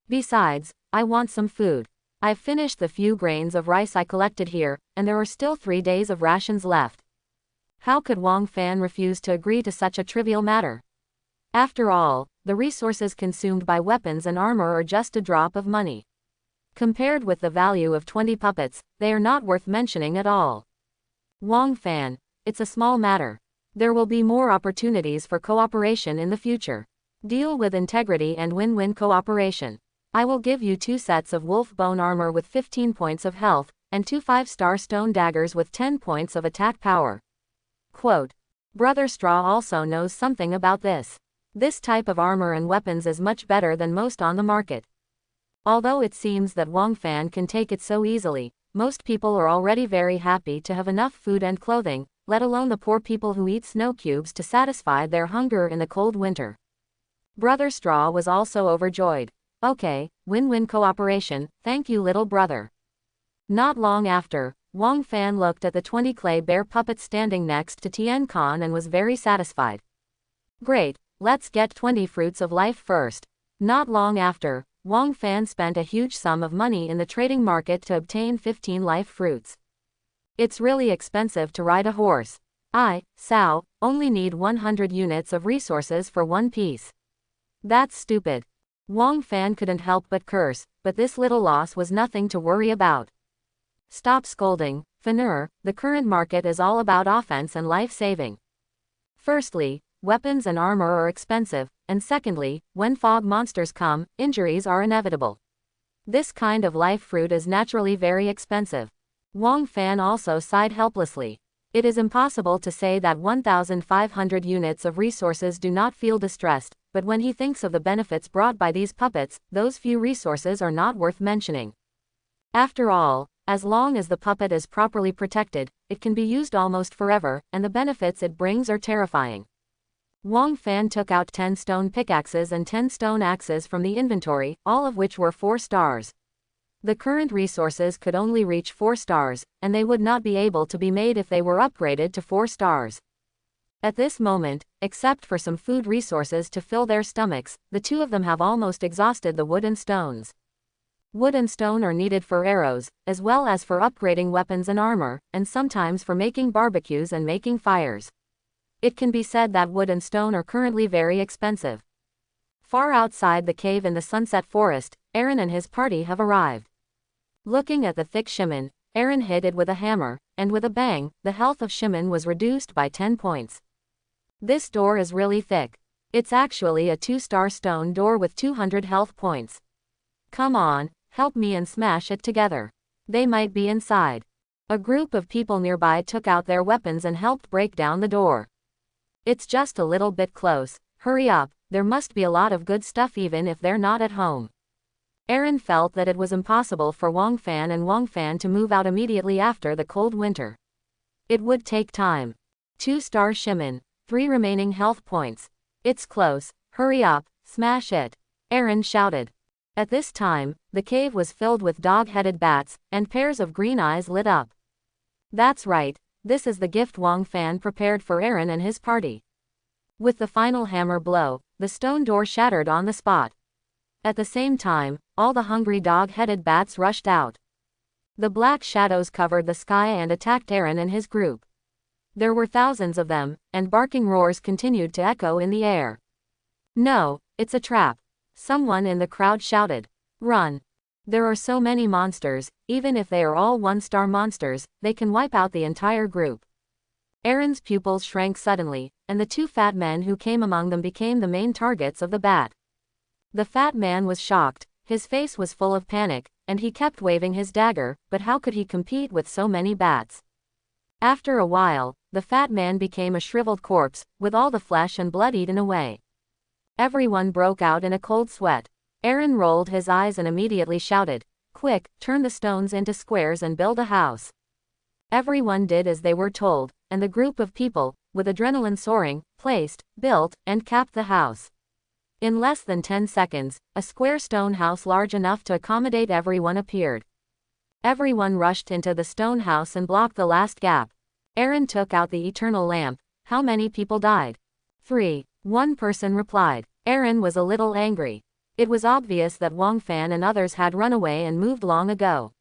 Besides, I want some food. I've finished the few grains of rice I collected here, and there are still 3 days of rations left. How could Wang Fan refuse to agree to such a trivial matter? After all, the resources consumed by weapons and armor are just a drop of money. Compared with the value of 20 puppets, they are not worth mentioning at all. Wang Fan, it's a small matter. There will be more opportunities for cooperation in the future. Deal with integrity and win-win cooperation. I will give you 2 sets of wolf bone armor with 15 points of health, and 2 5-star stone daggers with 10 points of attack power. Quote. Brother Straw also knows something about this. This type of armor and weapons is much better than most on the market. Although it seems that Wang Fan can take it so easily, most people are already very happy to have enough food and clothing, let alone the poor people who eat snow cubes to satisfy their hunger in the cold winter. Brother Straw was also overjoyed. Okay, win-win cooperation, thank you little brother. Not long after, Wang Fan looked at the 20 clay bear puppets standing next to Tian Khan and was very satisfied. Great, let's get 20 fruits of life first. Not long after, Wang Fan spent a huge sum of money in the trading market to obtain 15 life fruits. It's really expensive to ride a horse. I, Sao, only need 100 units of resources for 1 piece. That's stupid. Wang Fan couldn't help but curse, but this little loss was nothing to worry about. Stop scolding, Fanur, the current market is all about offense and life-saving. Firstly, weapons and armor are expensive, and secondly, when fog monsters come, injuries are inevitable. This kind of life fruit is naturally very expensive. Wang Fan also sighed helplessly. It is impossible to say that 1,500 units of resources do not feel distressed, but when he thinks of the benefits brought by these puppets, those few resources are not worth mentioning. After all, as long as the puppet is properly protected, it can be used almost forever, and the benefits it brings are terrifying. Wang Fan took out 10 stone pickaxes and 10 stone axes from the inventory, all of which were 4 stars. The current resources could only reach 4 stars, and they would not be able to be made if they were upgraded to 4 stars. At this moment, except for some food resources to fill their stomachs, the 2 of them have almost exhausted the wood and stones. Wood and stone are needed for arrows, as well as for upgrading weapons and armor, and sometimes for making barbecues and making fires. It can be said that wood and stone are currently very expensive. Far outside the cave in the Sunset Forest, Aaron and his party have arrived. Looking at the thick Shimon, Aaron hit it with a hammer, and with a bang, the health of Shimon was reduced by 10 points. This door is really thick. It's actually a 2-star stone door with 200 health points. Come on, help me and smash it together. They might be inside. A group of people nearby took out their weapons and helped break down the door. It's just a little bit close, hurry up, there must be a lot of good stuff even if they're not at home. Aaron felt that it was impossible for Wang Fan to move out immediately after the cold winter. It would take time. 2-star Shimon, 3 remaining health points. It's close, hurry up, smash it. Aaron shouted. At this time, the cave was filled with dog-headed bats, and pairs of green eyes lit up. That's right, this is the gift Wang Fan prepared for Aaron and his party. With the final hammer blow, the stone door shattered on the spot. At the same time, all the hungry dog-headed bats rushed out. The black shadows covered the sky and attacked Aaron and his group. There were thousands of them, and barking roars continued to echo in the air. No, it's a trap. Someone in the crowd shouted. Run. There are so many monsters, even if they are all 1-star monsters, they can wipe out the entire group. Aaron's pupils shrank suddenly, and the 2 fat men who came among them became the main targets of the bat. The fat man was shocked, his face was full of panic, and he kept waving his dagger, but how could he compete with so many bats? After a while, the fat man became a shriveled corpse, with all the flesh and blood eaten away. Everyone broke out in a cold sweat. Aaron rolled his eyes and immediately shouted, "Quick, turn the stones into squares and build a house." Everyone did as they were told, and the group of people, with adrenaline soaring, placed, built, and capped the house. In less than 10 seconds, a square stone house large enough to accommodate everyone appeared. Everyone rushed into the stone house and blocked the last gap. Aaron took out the eternal lamp. How many people died? 3. One person replied. Aaron was a little angry. It was obvious that Wang Fan and others had run away and moved long ago.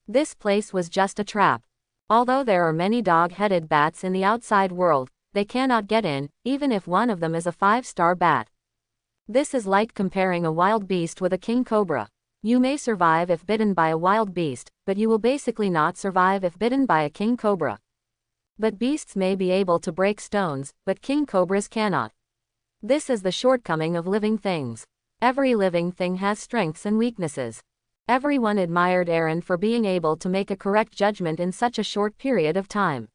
This place was just a trap. Although there are many dog-headed bats in the outside world, they cannot get in, even if one of them is a 5-star bat. This is like comparing a wild beast with a king cobra. You may survive if bitten by a wild beast, but you will basically not survive if bitten by a king cobra. But beasts may be able to break stones, but king cobras cannot. This is the shortcoming of living things. Every living thing has strengths and weaknesses. Everyone admired Aaron for being able to make a correct judgment in such a short period of time.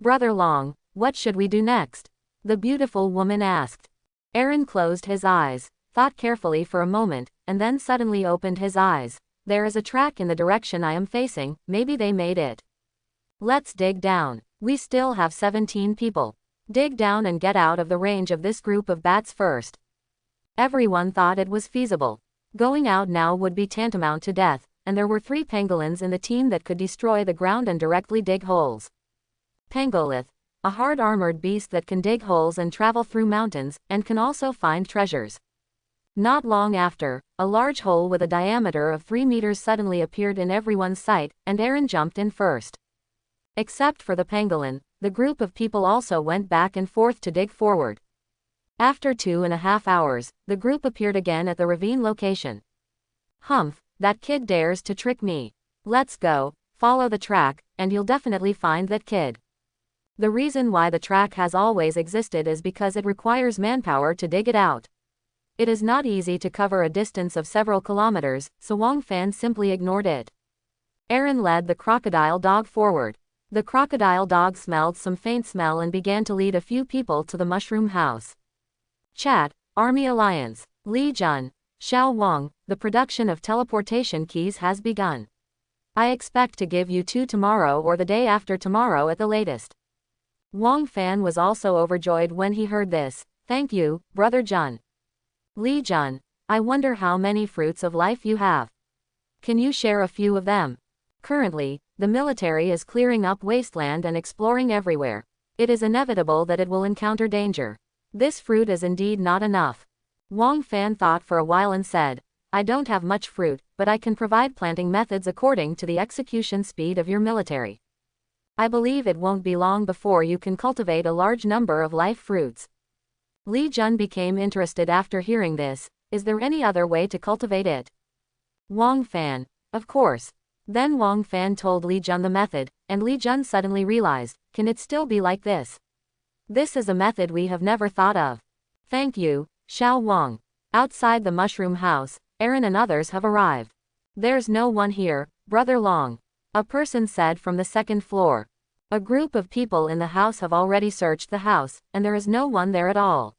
"Brother Long, what should we do next?" the beautiful woman asked. Aaron closed his eyes, thought carefully for a moment, and then suddenly opened his eyes. "There is a track in the direction I am facing, maybe they made it. Let's dig down. We still have 17 people. Dig down and get out of the range of this group of bats first." Everyone thought it was feasible. Going out now would be tantamount to death, and there were 3 pangolins in the team that could destroy the ground and directly dig holes. Pangolith, a hard-armored beast that can dig holes and travel through mountains, and can also find treasures. Not long after, a large hole with a diameter of 3 meters suddenly appeared in everyone's sight, and Aaron jumped in first. Except for the pangolin, the group of people also went back and forth to dig forward. After 2.5 hours, the group appeared again at the ravine location. "Humph, that kid dares to trick me. Let's go, follow the track, and you'll definitely find that kid." The reason why the track has always existed is because it requires manpower to dig it out. It is not easy to cover a distance of several kilometers, so Wang Fan simply ignored it. Aaron led the crocodile dog forward. The crocodile dog smelled some faint smell and began to lead a few people to the mushroom house. Chat, Army Alliance, Li Jun, Xiao Wang, the production of teleportation keys has begun. I expect to give you 2 tomorrow or the day after tomorrow at the latest. Wang Fan was also overjoyed when he heard this. "Thank you, Brother Jun." Li Jun, I wonder how many fruits of life you have. Can you share a few of them? Currently, the military is clearing up wasteland and exploring everywhere. It is inevitable that it will encounter danger. This fruit is indeed not enough. Wang Fan thought for a while and said, "I don't have much fruit, but I can provide planting methods according to the execution speed of your military. I believe it won't be long before you can cultivate a large number of life fruits." Li Jun became interested after hearing this. "Is there any other way to cultivate it?" Wang Fan, "Of course." Then Wang Fan told Li Jun the method, and Li Jun suddenly realized, can it still be like this? This is a method we have never thought of. "Thank you, Xiao Wang." Outside the mushroom house, Aaron and others have arrived. "There's no one here, Brother Long," a person said from the 2nd floor. A group of people in the house have already searched the house, and there is no one there at all.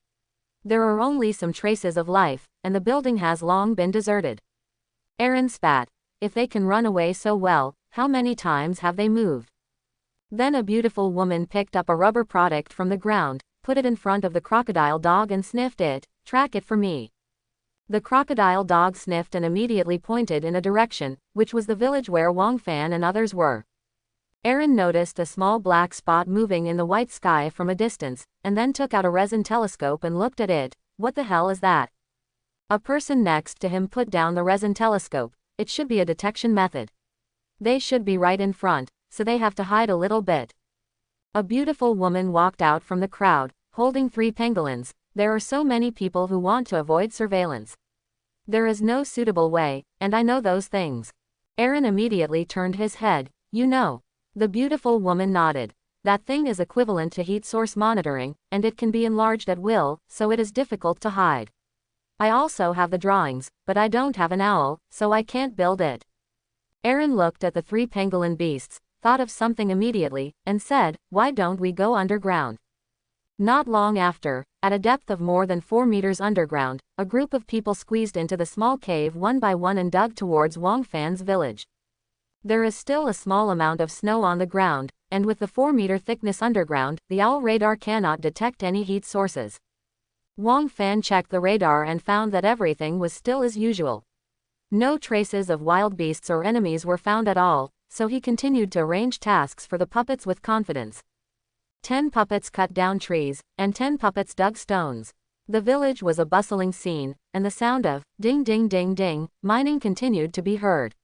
There are only some traces of life, and the building has long been deserted. Aaron spat. If they can run away so well, how many times have they moved? Then a beautiful woman picked up a rubber product from the ground, put it in front of the crocodile dog and sniffed it. "Track it for me." The crocodile dog sniffed and immediately pointed in a direction, which was the village where Wang Fan and others were. Aaron noticed a small black spot moving in the white sky from a distance, and then took out a resin telescope and looked at it. "What the hell is that?" A person next to him put down the resin telescope. "It should be a detection method. They should be right in front, so they have to hide a little bit." A beautiful woman walked out from the crowd, holding 3 pangolins. "There are so many people who want to avoid surveillance. There is no suitable way, and I know those things." Aaron immediately turned his head. "You know." The beautiful woman nodded. "That thing is equivalent to heat source monitoring, and it can be enlarged at will, so it is difficult to hide. I also have the drawings, but I don't have an owl, so I can't build it. Aaron looked at the three pangolin beasts, thought of something immediately, and said, "Why don't we go underground?" Not long after, at a depth of more than 4 meters underground, a group of people squeezed into the small cave one by one and dug towards Wang Fan's village. There is still a small amount of snow on the ground, and with the 4-meter thickness underground, the owl radar cannot detect any heat sources. Wang Fan checked the radar and found that everything was still as usual. No traces of wild beasts or enemies were found at all, so he continued to arrange tasks for the puppets with confidence. 10 puppets cut down trees, and 10 puppets dug stones. The village was a bustling scene, and the sound of ding ding ding ding mining continued to be heard.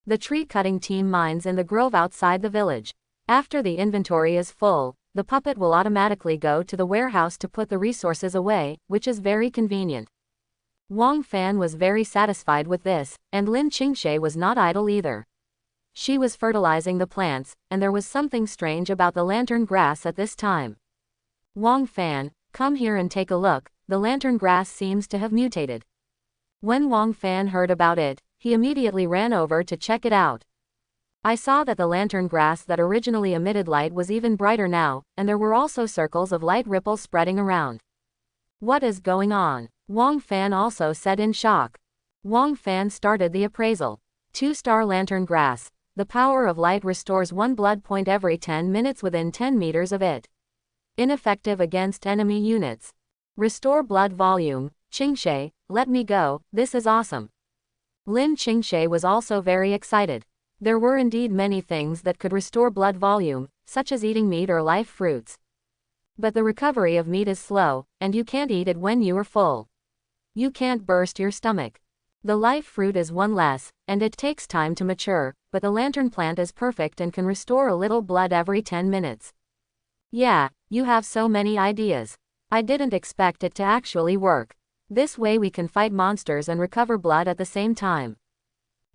The tree-cutting team mines in the grove outside the village. After the inventory is full, the puppet will automatically go to the warehouse to put the resources away, which is very convenient. Wang Fan was very satisfied with this, and Lin Qingshe was not idle either. She was fertilizing the plants, and there was something strange about the lantern grass at this time. "Wang Fan, come here and take a look, the lantern grass seems to have mutated." When Wang Fan heard about it, he immediately ran over to check it out. I saw that the lantern grass that originally emitted light was even brighter now, and there were also circles of light ripples spreading around. "What is going on?" Wang Fan also said in shock. Wang Fan started the appraisal. 2-star lantern grass. The power of light restores 1 blood point every 10 minutes within 10 meters of it. Ineffective against enemy units. Restore blood volume. Qingshe, let me go, this is awesome. Lin Qingshe was also very excited. There were indeed many things that could restore blood volume, such as eating meat or live fruits. But the recovery of meat is slow, and you can't eat it when you are full. You can't burst your stomach. The live fruit is one less, and it takes time to mature, but the lantern plant is perfect and can restore a little blood every 10 minutes. Yeah, you have so many ideas. I didn't expect it to actually work. This way we can fight monsters and recover blood at the same time.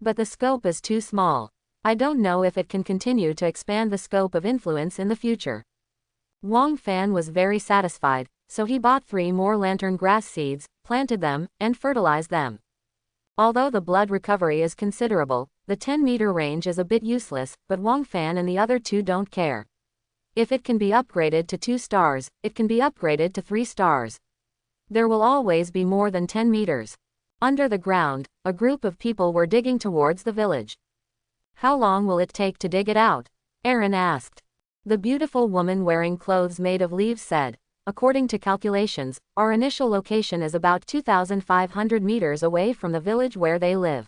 But the scope is too small. I don't know if it can continue to expand the scope of influence in the future. Wang Fan was very satisfied, so he bought 3 more lantern grass seeds, planted them, and fertilized them. Although the blood recovery is considerable, the 10-meter range is a bit useless, but Wang Fan and the other 2 don't care. If it can be upgraded to 2 stars, it can be upgraded to 3 stars. There will always be more than 10 meters. Under the ground, a group of people were digging towards the village. "How long will it take to dig it out?" Aaron asked. The beautiful woman wearing clothes made of leaves said, "According to calculations, our initial location is about 2,500 meters away from the village where they live.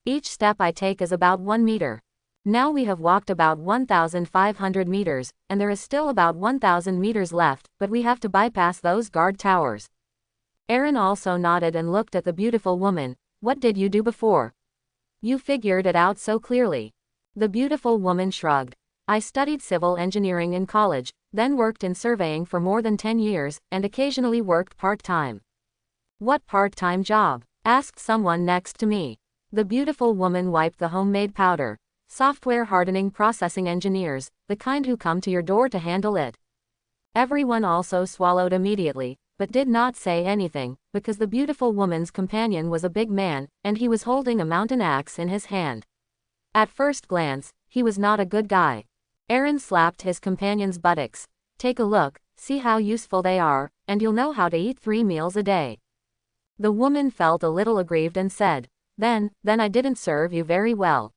Each step I take is about 1 meter. Now we have walked about 1,500 meters, and there is still about 1,000 meters left, but we have to bypass those guard towers." Aaron also nodded and looked at the beautiful woman. "What did you do before? You figured it out so clearly." The beautiful woman shrugged. "I studied civil engineering in college, then worked in surveying for more than 10 years, and occasionally worked part-time." "What part-time job?" asked someone next to me. The beautiful woman wiped the homemade powder. "Software hardening processing engineers, the kind who come to your door to handle it." Everyone also swallowed immediately, but did not say anything, because the beautiful woman's companion was a big man, and he was holding a mountain axe in his hand. At first glance, he was not a good guy. Aaron slapped his companion's buttocks. "Take a look, see how useful they are, and you'll know how to eat 3 meals a day." The woman felt a little aggrieved and said, Then I didn't serve you very well."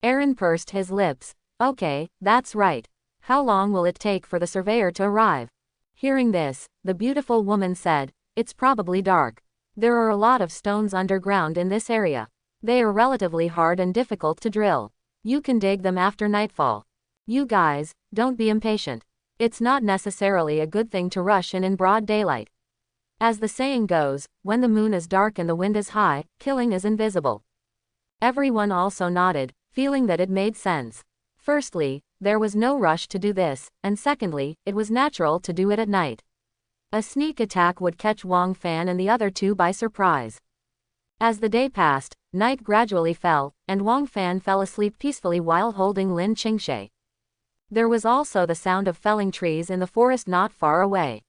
Aaron pursed his lips. "Okay, that's right. How long will it take for the surveyor to arrive?" Hearing this, the beautiful woman said, "It's probably dark. There are a lot of stones underground in this area. They are relatively hard and difficult to drill. You can dig them after nightfall. You guys, don't be impatient. It's not necessarily a good thing to rush in broad daylight. As the saying goes, when the moon is dark and the wind is high, killing is invisible." Everyone also nodded, feeling that it made sense. Firstly, there was no rush to do this, and secondly, it was natural to do it at night. A sneak attack would catch Wang Fan and the other 2 by surprise. As the day passed, night gradually fell, and Wang Fan fell asleep peacefully while holding Lin Qingshe. There was also the sound of felling trees in the forest not far away.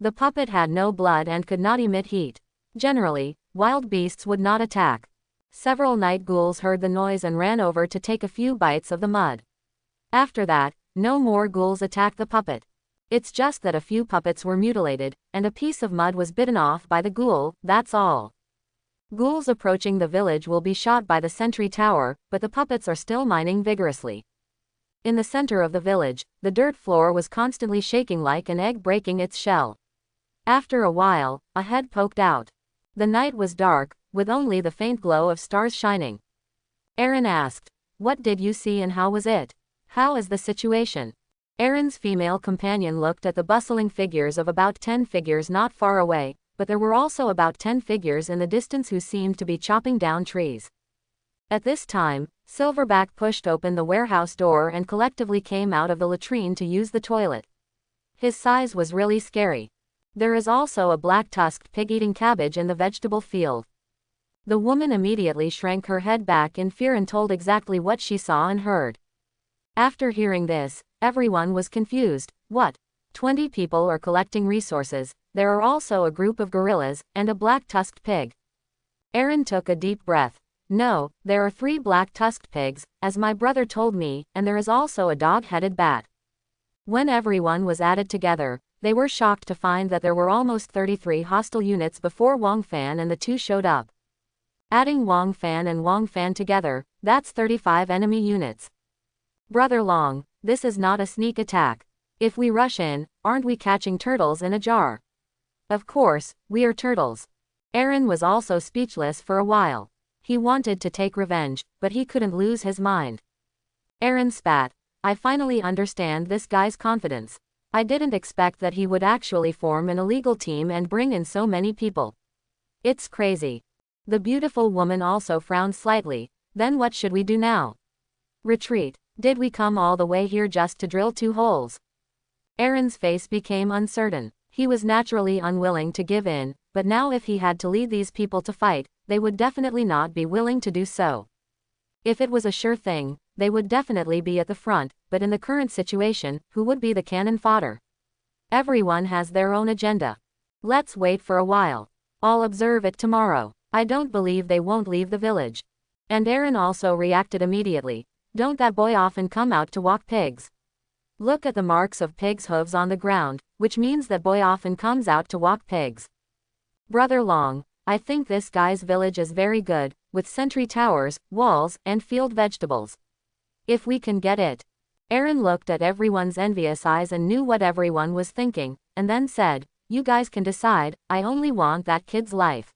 The puppet had no blood and could not emit heat. Generally, wild beasts would not attack. Several night ghouls heard the noise and ran over to take a few bites of the mud. After that, no more ghouls attacked the puppet. It's just that a few puppets were mutilated, and a piece of mud was bitten off by the ghoul, that's all. Ghouls approaching the village will be shot by the sentry tower, but the puppets are still mining vigorously. In the center of the village, the dirt floor was constantly shaking like an egg breaking its shell. After a while, a head poked out. The night was dark, with only the faint glow of stars shining. Aaron asked, "What did you see and how was it? How is the situation?" Aaron's female companion looked at the bustling figures of about 10 figures not far away, but there were also about 10 figures in the distance who seemed to be chopping down trees. At this time, Silverback pushed open the warehouse door and collectively came out of the latrine to use the toilet. His size was really scary. There is also a black-tusked pig eating cabbage in the vegetable field. The woman immediately shrank her head back in fear and told exactly what she saw and heard. After hearing this, everyone was confused. What? 20 people are collecting resources, there are also a group of gorillas, and a black-tusked pig. Aaron took a deep breath. No, there are 3 black-tusked pigs, as my brother told me, and there is also a dog-headed bat. When everyone was added together, they were shocked to find that there were almost 33 hostile units before Wong Fan and the 2 showed up. Adding Wong Fan and Wong Fan together, that's 35 enemy units. Brother Long, this is not a sneak attack. If we rush in, aren't we catching turtles in a jar? Of course, we are turtles. Aaron was also speechless for a while. He wanted to take revenge, but he couldn't lose his mind. Aaron spat. I finally understand this guy's confidence. I didn't expect that he would actually form an illegal team and bring in so many people. It's crazy. The beautiful woman also frowned slightly. Then what should we do now? Retreat. Did we come all the way here just to drill 2 holes? Aaron's face became uncertain. He was naturally unwilling to give in, but now if he had to lead these people to fight, they would definitely not be willing to do so. If it was a sure thing, they would definitely be at the front, but in the current situation, who would be the cannon fodder? Everyone has their own agenda. Let's wait for a while. I'll observe it tomorrow. I don't believe they won't leave the village. And Aaron also reacted immediately. Don't that boy often come out to walk pigs? Look at the marks of pigs' hooves on the ground, which means that boy often comes out to walk pigs. Brother Long, I think this guy's village is very good, with sentry towers, walls, and field vegetables. If we can get it. Aaron looked at everyone's envious eyes and knew what everyone was thinking, and then said, you guys can decide, I only want that kid's life.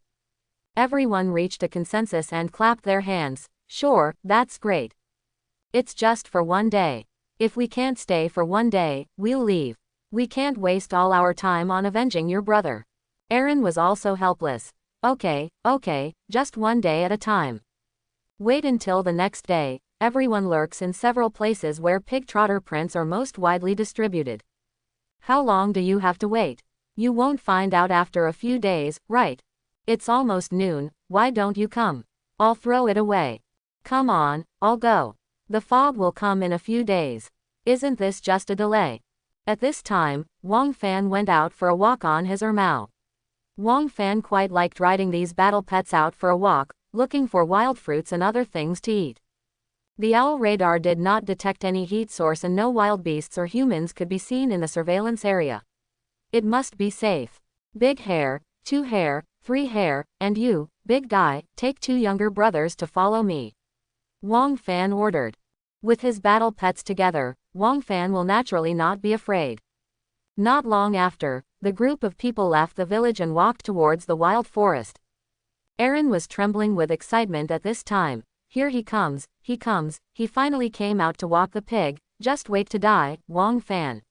Everyone reached a consensus and clapped their hands. Sure, that's great. It's just for 1 day. If we can't stay for 1 day, we'll leave. We can't waste all our time on avenging your brother. Aaron was also helpless. Okay, just 1 day at a time. Wait until the next day. Everyone lurks in several places where pig trotter prints are most widely distributed. How long do you have to wait? You won't find out after a few days, right? It's almost noon, why don't you come? I'll throw it away. Come on, I'll go. The fog will come in a few days. Isn't this just a delay? At this time, Wong Fan went out for a walk on his Ermao. Wong Fan quite liked riding these battle pets out for a walk, looking for wild fruits and other things to eat. The owl radar did not detect any heat source and no wild beasts or humans could be seen in the surveillance area. It must be safe. Big Hare, 2 Hare, 3 Hare, and you, big guy, take 2 younger brothers to follow me. Wong Fan ordered. With his battle pets together, Wong Fan will naturally not be afraid. Not long after, the group of people left the village and walked towards the wild forest. Aaron was trembling with excitement at this time. Here he comes, he finally came out to walk the pig, just wait to die, Wong Fan.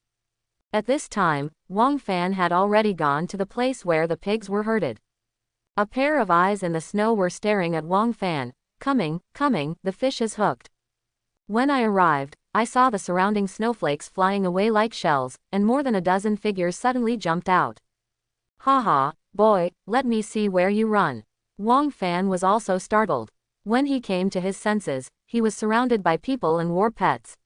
At this time, Wong Fan had already gone to the place where the pigs were herded. A pair of eyes in the snow were staring at Wong Fan. Coming, the fish is hooked. When I arrived, I saw the surrounding snowflakes flying away like shells, and more than a dozen figures suddenly jumped out. Haha, boy, let me see where you run. Wong Fan was also startled. When he came to his senses, he was surrounded by people and war pets.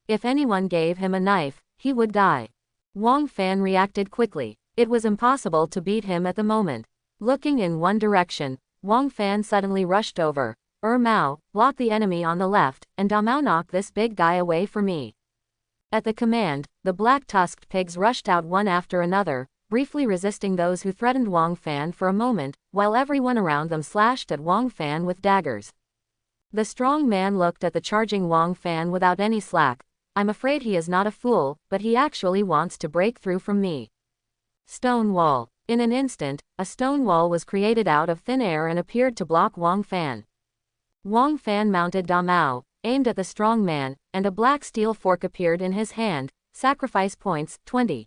If anyone gave him a knife, he would die. Wong Fan reacted quickly. It was impossible to beat him at the moment. Looking in one direction, Wang Fan suddenly rushed over. Mao, block the enemy on the left, and Da Mao knock this big guy away for me. At the command, the black-tusked pigs rushed out one after another, briefly resisting those who threatened Wang Fan for a moment, while everyone around them slashed at Wang Fan with daggers. The strong man looked at the charging Wang Fan without any slack. I'm afraid he is not a fool, but he actually wants to break through from me. Stone wall. In an instant, a stone wall was created out of thin air and appeared to block Wang Fan. Wang Fan mounted Da Mao, aimed at the strong man, and a black steel fork appeared in his hand. Sacrifice points, 20.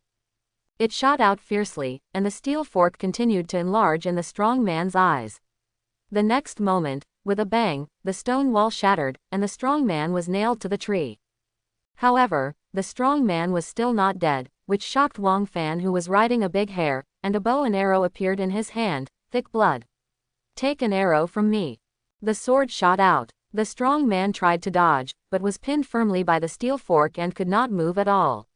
It shot out fiercely, and the steel fork continued to enlarge in the strong man's eyes. The next moment, with a bang, the stone wall shattered, and the strong man was nailed to the tree. However, the strong man was still not dead, which shocked Wang Fan, who was riding a big hare, and a bow and arrow appeared in his hand. Thick blood. Take an arrow from me. The sword shot out. The strong man tried to dodge, but was pinned firmly by the steel fork and could not move at all.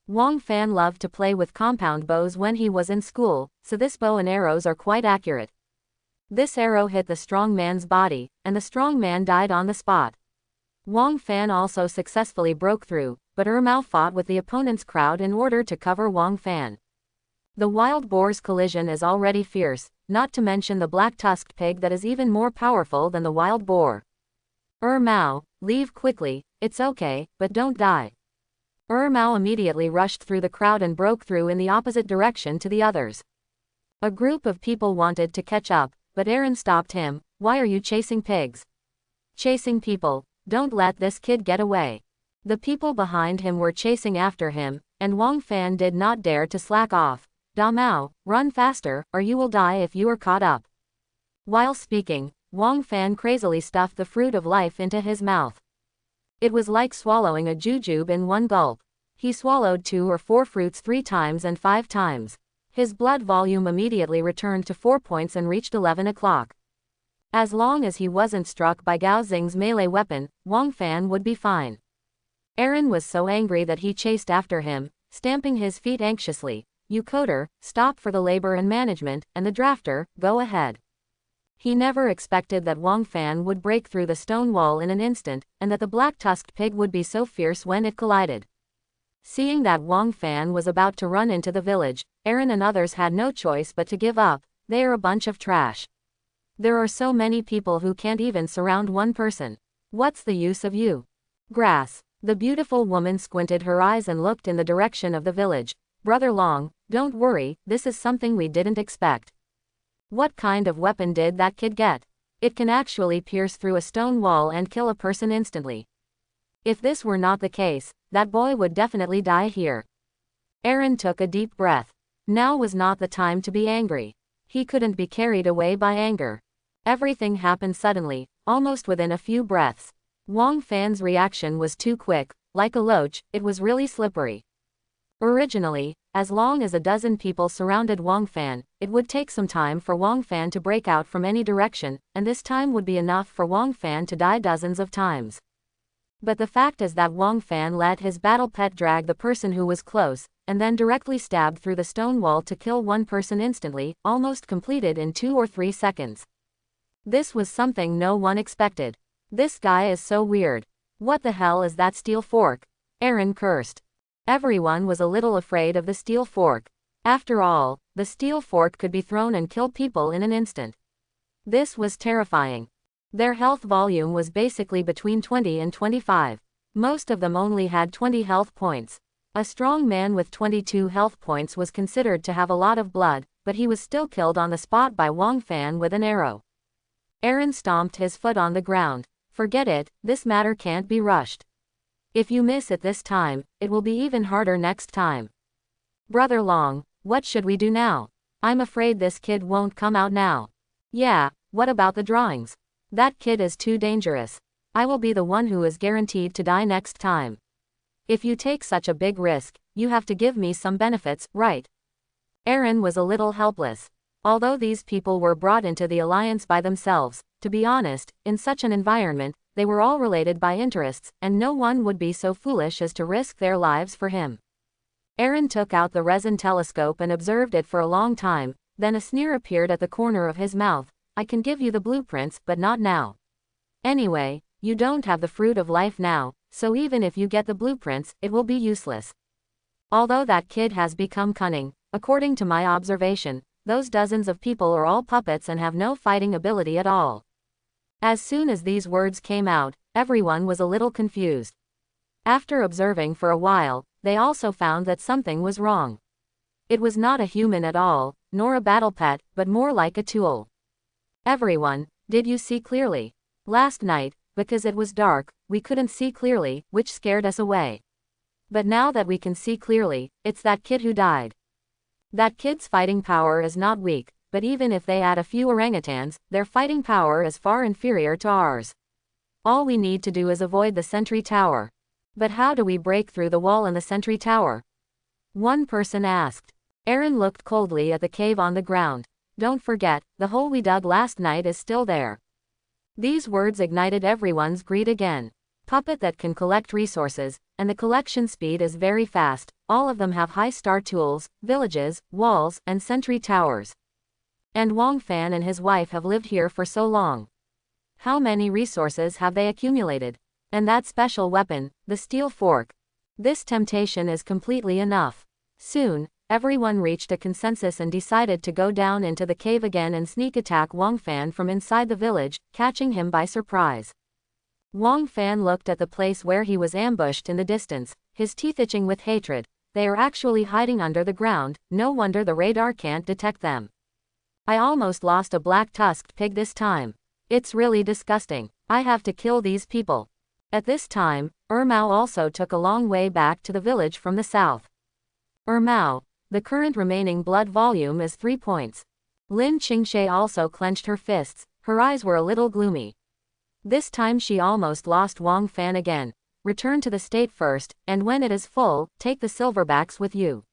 Wang Fan loved to play with compound bows when he was in school, so this bow and arrows are quite accurate. This arrow hit the strong man's body, and the strong man died on the spot. Wang Fan also successfully broke through, but Mao fought with the opponent's crowd in order to cover Wang Fan. The wild boar's collision is already fierce, not to mention the black-tusked pig that is even more powerful than the wild boar. Mao, leave quickly, it's okay, but don't die. Mao immediately rushed through the crowd and broke through in the opposite direction to the others. A group of people wanted to catch up, but Aaron stopped him. Why are you chasing pigs? Chasing people, don't let this kid get away. The people behind him were chasing after him, and Wang Fan did not dare to slack off. Da Mao, run faster, or you will die if you are caught up. While speaking, Wang Fan crazily stuffed the fruit of life into his mouth. It was like swallowing a jujube in one gulp. He swallowed 2 or 4 fruits 3 times and 5 times. His blood volume immediately returned to 4 points and reached 11 o'clock. As long as he wasn't struck by Gao Xing's melee weapon, Wang Fan would be fine. Aaron was so angry that he chased after him, stamping his feet anxiously. You coder, stop for the labor and management, and the drafter, go ahead. He never expected that Wang Fan would break through the stone wall in an instant, and that the black-tusked pig would be so fierce when it collided. Seeing that Wang Fan was about to run into the village, Aaron and others had no choice but to give up. They are a bunch of trash. There are so many people who can't even surround one person. What's the use of you? Grass. The beautiful woman squinted her eyes and looked in the direction of the village. Brother Long, don't worry, this is something we didn't expect. What kind of weapon did that kid get? It can actually pierce through a stone wall and kill a person instantly. If this were not the case, that boy would definitely die here. Aaron took a deep breath. Now was not the time to be angry. He couldn't be carried away by anger. Everything happened suddenly, almost within a few breaths. Wang Fan's reaction was too quick. Like a loach, it was really slippery. Originally, as long as a dozen people surrounded Wang Fan, it would take some time for Wang Fan to break out from any direction, and this time would be enough for Wang Fan to die dozens of times. But the fact is that Wang Fan let his battle pet drag the person who was close, and then directly stabbed through the stone wall to kill one person instantly, almost completed in 2 or 3 seconds. This was something no one expected. This guy is so weird. What the hell is that steel fork? Aaron cursed. Everyone was a little afraid of the steel fork. After all, the steel fork could be thrown and kill people in an instant. This was terrifying. Their health volume was basically between 20 and 25. Most of them only had 20 health points. A strong man with 22 health points was considered to have a lot of blood, but he was still killed on the spot by Wang Fan with an arrow. Aaron stomped his foot on the ground. Forget it, this matter can't be rushed. If you miss it this time, it will be even harder next time. Brother Long, what should we do now? I'm afraid this kid won't come out now. Yeah, what about the drawings? That kid is too dangerous. I will be the one who is guaranteed to die next time. If you take such a big risk, you have to give me some benefits, right? Aaron was a little helpless. Although these people were brought into the alliance by themselves, to be honest, in such an environment, they were all related by interests, and no one would be so foolish as to risk their lives for him. Aaron took out the resin telescope and observed it for a long time, then a sneer appeared at the corner of his mouth. I can give you the blueprints, but not now. Anyway, you don't have the fruit of life now, so even if you get the blueprints, it will be useless. Although that kid has become cunning, according to my observation, those dozens of people are all puppets and have no fighting ability at all. As soon as these words came out, everyone was a little confused. After observing for a while, they also found that something was wrong. It was not a human at all, nor a battle pet, but more like a tool. Everyone, did you see clearly? Last night, because it was dark, we couldn't see clearly, which scared us away. But now that we can see clearly, it's that kid who died. That kid's fighting power is not weak, but even if they add a few orangutans, their fighting power is far inferior to ours. All we need to do is avoid the sentry tower. But how do we break through the wall in the sentry tower? One person asked. Aaron looked coldly at the cave on the ground. Don't forget, the hole we dug last night is still there. These words ignited everyone's greed again. Puppet that can collect resources, and the collection speed is very fast. All of them have high star tools, villages, walls, and sentry towers. And Wong Fan and his wife have lived here for so long. How many resources have they accumulated? And that special weapon, the steel fork. This temptation is completely enough. Soon, everyone reached a consensus and decided to go down into the cave again and sneak attack Wong Fan from inside the village, catching him by surprise. Wong Fan looked at the place where he was ambushed in the distance, his teeth itching with hatred. They are actually hiding under the ground, no wonder the radar can't detect them. I almost lost a black-tusked pig this time. It's really disgusting. I have to kill these people. At this time, Mao also took a long way back to the village from the south. Mao, the current remaining blood volume is 3 points. Lin Qingshe also clenched her fists, her eyes were a little gloomy. This time she almost lost Wong Fan again. Return to the state first, and when it is full, take the silverbacks with you.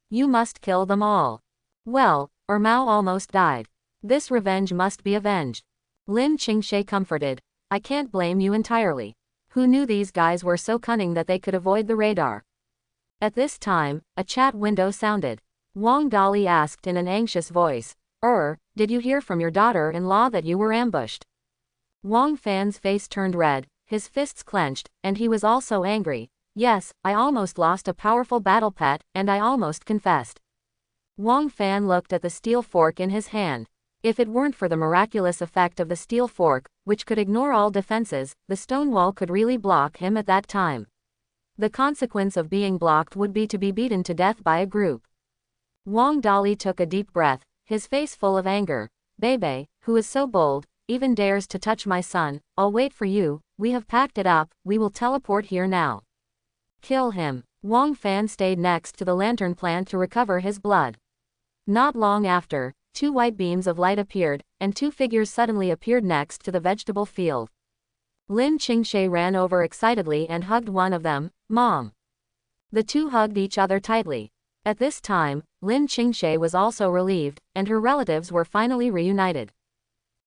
You must kill them all. Well, Mao almost died. This revenge must be avenged. Lin Qingshe comforted. I can't blame you entirely. Who knew these guys were so cunning that they could avoid the radar? At this time, a chat window sounded. Wang Dali asked in an anxious voice, did you hear from your daughter-in-law that you were ambushed? Wang Fan's face turned red, his fists clenched, and he was also angry. Yes, I almost lost a powerful battle pet, and I almost confessed. Wang Fan looked at the steel fork in his hand. If it weren't for the miraculous effect of the steel fork, which could ignore all defenses, the stone wall could really block him at that time. The consequence of being blocked would be to be beaten to death by a group. Wang Dali took a deep breath, his face full of anger. Bebe, who is so bold, even dares to touch my son. I'll wait for you, we have packed it up, we will teleport here now. Kill him. Wang Fan stayed next to the lantern plant to recover his blood. Not long after, 2 white beams of light appeared, and 2 figures suddenly appeared next to the vegetable field. Lin Qingshe ran over excitedly and hugged one of them. Mom. The 2 hugged each other tightly. At this time, Lin Qingshe was also relieved, and her relatives were finally reunited.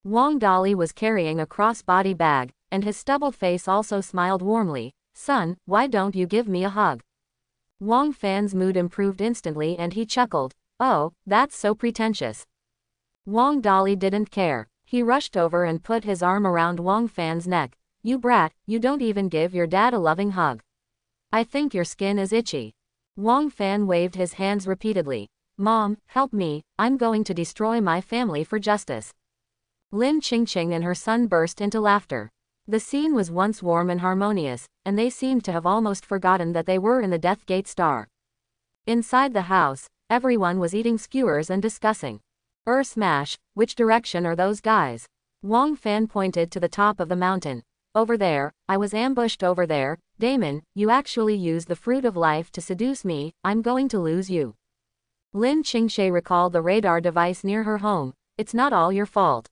Wang Dali was carrying a cross-body bag, and his stubbled face also smiled warmly. Son, why don't you give me a hug? Wang Fan's mood improved instantly and he chuckled. Oh, that's so pretentious. Wang Dali didn't care. He rushed over and put his arm around Wang Fan's neck. You brat, you don't even give your dad a loving hug. I think your skin is itchy. Wang Fan waved his hands repeatedly. Mom, help me, I'm going to destroy my family for justice. Lin Qingqing and her son burst into laughter. The scene was once warm and harmonious, and they seemed to have almost forgotten that they were in the Death Gate Star. Inside the house, everyone was eating skewers and discussing. Smash, which direction are those guys? Wang Fan pointed to the top of the mountain. Over there, I was ambushed over there. Damon, you actually used the fruit of life to seduce me, I'm going to lose you. Lin Qingshe recalled the radar device near her home. It's not all your fault.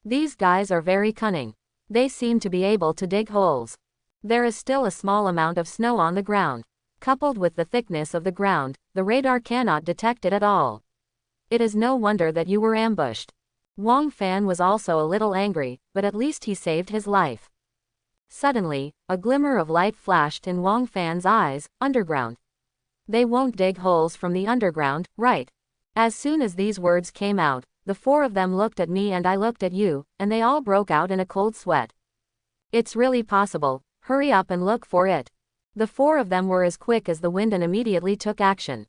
These guys are very cunning. They seem to be able to dig holes. There is still a small amount of snow on the ground. Coupled with the thickness of the ground, the radar cannot detect it at all. It is no wonder that you were ambushed. Wang Fan was also a little angry, but at least he saved his life. Suddenly, a glimmer of light flashed in Wang Fan's eyes. Underground. They won't dig holes from the underground, right? As soon as these words came out, The four of them looked at me and I looked at you, and they all broke out in a cold sweat. It's really possible. Hurry up and look for it. The four of them were as quick as the wind and immediately took action.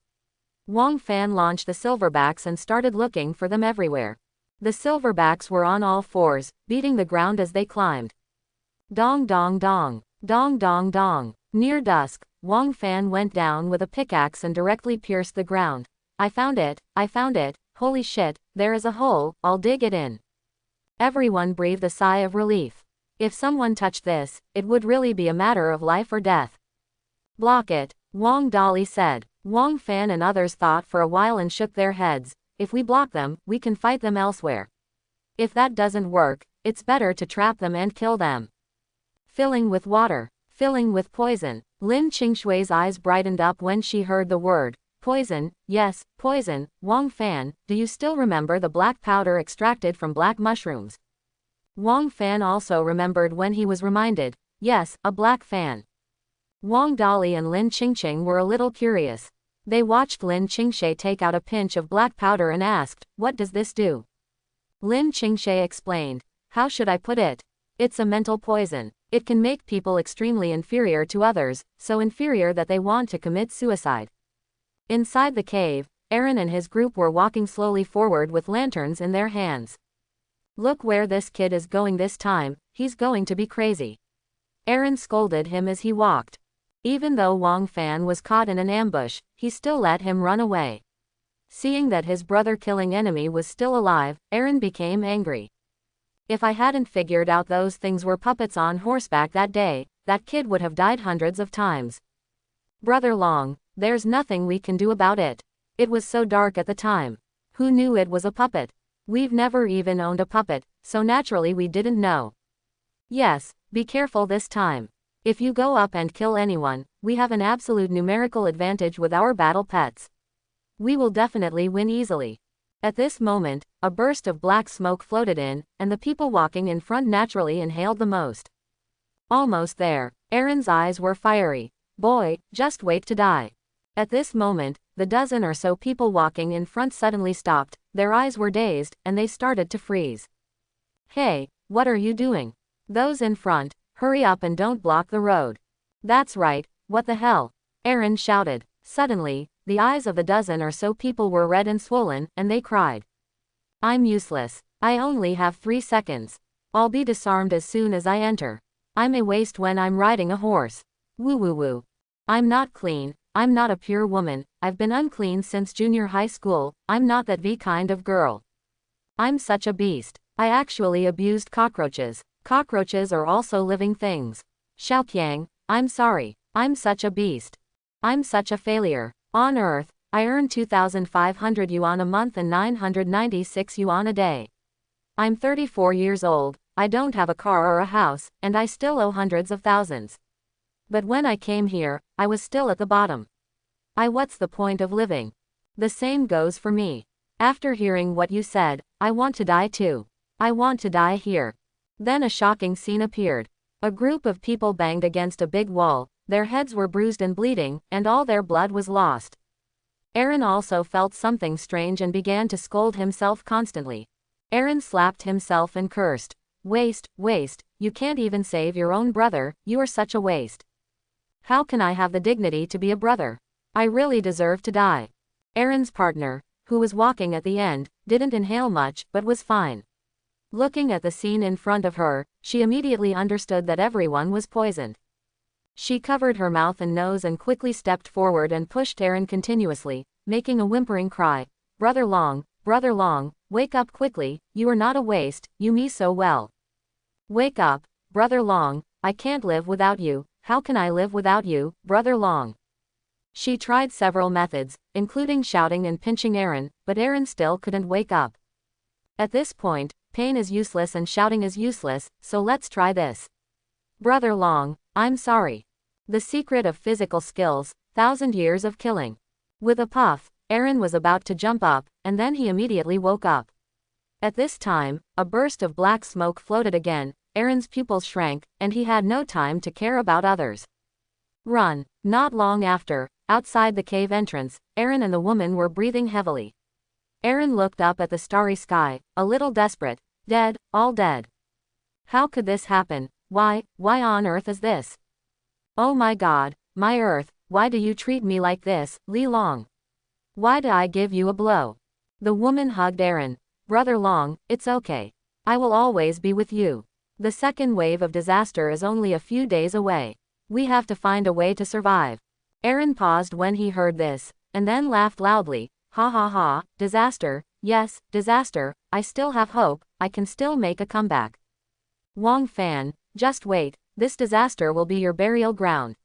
Wang Fan launched the silverbacks and started looking for them everywhere. The silverbacks were on all fours, beating the ground as they climbed. Dong dong dong. Dong dong dong. Near dusk, Wang Fan went down with a pickaxe and directly pierced the ground. I found it, holy shit, there is a hole, I'll dig it in. Everyone breathed a sigh of relief. If someone touched this, it would really be a matter of life or death. Block it, Wang Dali said. Wang Fan and others thought for a while and shook their heads. If we block them, we can fight them elsewhere. If that doesn't work, it's better to trap them and kill them. Filling with water. Filling with poison. Lin Qingshui's eyes brightened up when she heard the word. Poison, yes, poison. Wang Fan, do you still remember the black powder extracted from black mushrooms? Wang Fan also remembered when he was reminded. Yes, a black fan. Wang Dali and Lin Qingqing were a little curious. They watched Lin Qingshe take out a pinch of black powder and asked, what does this do? Lin Qingshe explained. How should I put it? It's a mental poison. It can make people extremely inferior to others, so inferior that they want to commit suicide. Inside the cave, Aaron and his group were walking slowly forward with lanterns in their hands. Look where this kid is going this time, he's going to be crazy. Aaron scolded him as he walked. Even though Wang Fan was caught in an ambush, he still let him run away. Seeing that his brother-killing enemy was still alive, Aaron became angry. If I hadn't figured out those things were puppets on horseback that day, that kid would have died hundreds of times. Brother Long, there's nothing we can do about it. It was so dark at the time. Who knew it was a puppet? We've never even owned a puppet, so naturally we didn't know. Yes, be careful this time. If you go up and kill anyone, we have an absolute numerical advantage with our battle pets. We will definitely win easily. At this moment, a burst of black smoke floated in, and the people walking in front naturally inhaled the most. Almost there, Aaron's eyes were fiery. Boy, just wait to die. At this moment, the dozen or so people walking in front suddenly stopped, their eyes were dazed, and they started to freeze. Hey, what are you doing? Those in front, hurry up and don't block the road. That's right, what the hell? Aaron shouted. Suddenly, the eyes of the dozen or so people were red and swollen, and they cried. I'm useless. I only have 3 seconds. I'll be disarmed as soon as I enter. I'm a waste when I'm riding a horse. Woo woo woo. I'm not clean, I'm not a pure woman, I've been unclean since junior high school, I'm not that V kind of girl. I'm such a beast. I actually abused cockroaches. Cockroaches are also living things. Xiaoqiang, I'm sorry. I'm such a beast. I'm such a failure. On Earth, I earn 2,500 yuan a month and 996 yuan a day. I'm 34 years old, I don't have a car or a house, and I still owe hundreds of thousands. But when I came here, I was still at the bottom. What's the point of living? The same goes for me. After hearing what you said, I want to die too. I want to die here. Then a shocking scene appeared. A group of people banged against a big wall, their heads were bruised and bleeding, and all their blood was lost. Aaron also felt something strange and began to scold himself constantly. Aaron slapped himself and cursed. Waste, waste, you can't even save your own brother, you are such a waste. How can I have the dignity to be a brother? I really deserve to die. Aaron's partner, who was walking at the end, didn't inhale much, but was fine. Looking at the scene in front of her, she immediately understood that everyone was poisoned. She covered her mouth and nose and quickly stepped forward and pushed Aaron continuously, making a whimpering cry. Brother Long, wake up quickly, you are not a waste, you me so well. Wake up, Brother Long, I can't live without you. How can I live without you, Brother Long? She tried several methods, including shouting and pinching Aaron, but Aaron still couldn't wake up. At this point, pain is useless and shouting is useless, so let's try this. Brother Long, I'm sorry. The secret of physical skills, 1,000 years of killing. With a puff, Aaron was about to jump up, and then he immediately woke up. At this time, a burst of black smoke floated again, Aaron's pupils shrank, and he had no time to care about others. Run. Not long after, outside the cave entrance, Aaron and the woman were breathing heavily. Aaron looked up at the starry sky, a little desperate. Dead, all dead. How could this happen? Why on earth is this? Oh my God, my earth, why do you treat me like this, Li Long? Why did I give you a blow? The woman hugged Aaron. Brother Long, it's okay. I will always be with you. The second wave of disaster is only a few days away. We have to find a way to survive. Aaron paused when he heard this, and then laughed loudly. Ha ha ha, disaster, yes, disaster, I still have hope, I can still make a comeback. Wang Fan, just wait, this disaster will be your burial ground.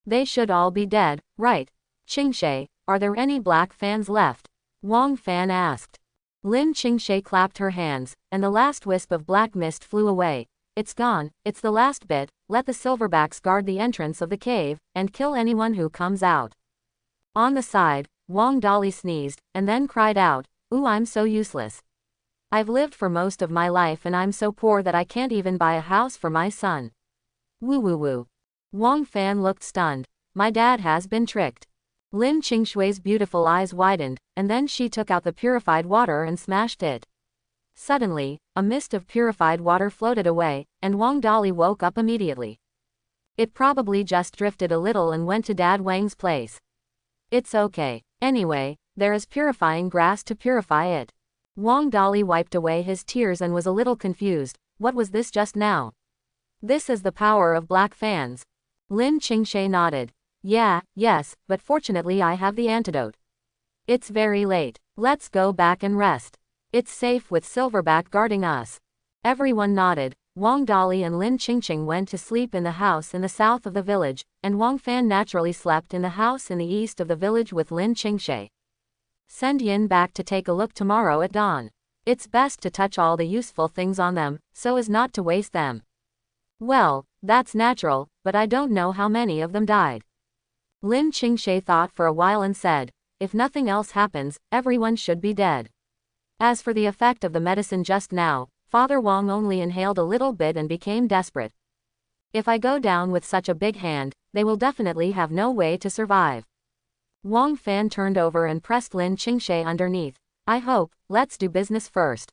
They should all be dead, right? Qingshe, are there any black fans left? Wang Fan asked. Lin Qingshe clapped her hands, and the last wisp of black mist flew away. It's gone, it's the last bit, let the silverbacks guard the entrance of the cave, and kill anyone who comes out. On the side, Wang Dali sneezed, and then cried out, ooh, I'm so useless. I've lived for most of my life and I'm so poor that I can't even buy a house for my son. Woo woo woo. Wang Fan looked stunned. My dad has been tricked. Lin Qingshui's beautiful eyes widened, and then she took out the purified water and smashed it. Suddenly, a mist of purified water floated away, and Wang Dali woke up immediately. It probably just drifted a little and went to Dad Wang's place. It's okay. Anyway, there is purifying grass to purify it. Wang Dali wiped away his tears and was a little confused. What was this just now? This is the power of black fans. Lin Qingshe nodded. Yeah, yes, but fortunately I have the antidote. It's very late. Let's go back and rest. It's safe with Silverback guarding us. Everyone nodded. Wang Dali and Lin Qingqing went to sleep in the house in the south of the village, and Wang Fan naturally slept in the house in the east of the village with Lin Qingshe. Send Yin back to take a look tomorrow at dawn. It's best to touch all the useful things on them, so as not to waste them. Well, that's natural, but I don't know how many of them died. Lin Qingshe thought for a while and said, if nothing else happens, everyone should be dead. As for the effect of the medicine just now, Father Wang only inhaled a little bit and became desperate. If I go down with such a big hand, they will definitely have no way to survive. Wang Fan turned over and pressed Lin Qingshe underneath. I hope, let's do business first.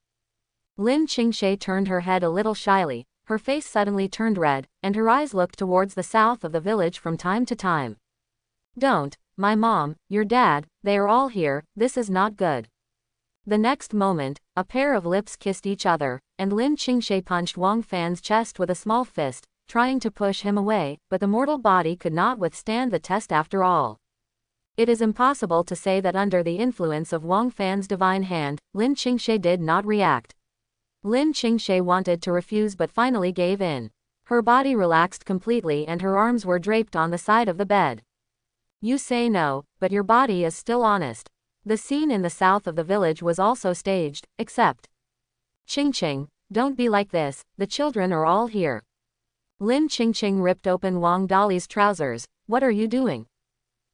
Lin Qingshe turned her head a little shyly, her face suddenly turned red, and her eyes looked towards the south of the village from time to time. Don't, my mom, your dad, they are all here, this is not good. The next moment, a pair of lips kissed each other, and Lin Qingshe punched Wang Fan's chest with a small fist, trying to push him away, but the mortal body could not withstand the test after all. It is impossible to say that under the influence of Wang Fan's divine hand, Lin Qingshe did not react. Lin Qingshe wanted to refuse but finally gave in. Her body relaxed completely and her arms were draped on the side of the bed. You say no, but your body is still honest. The scene in the south of the village was also staged, except. Qingqing, don't be like this, the children are all here. Lin Qingqing ripped open Wang Dali's trousers. What are you doing?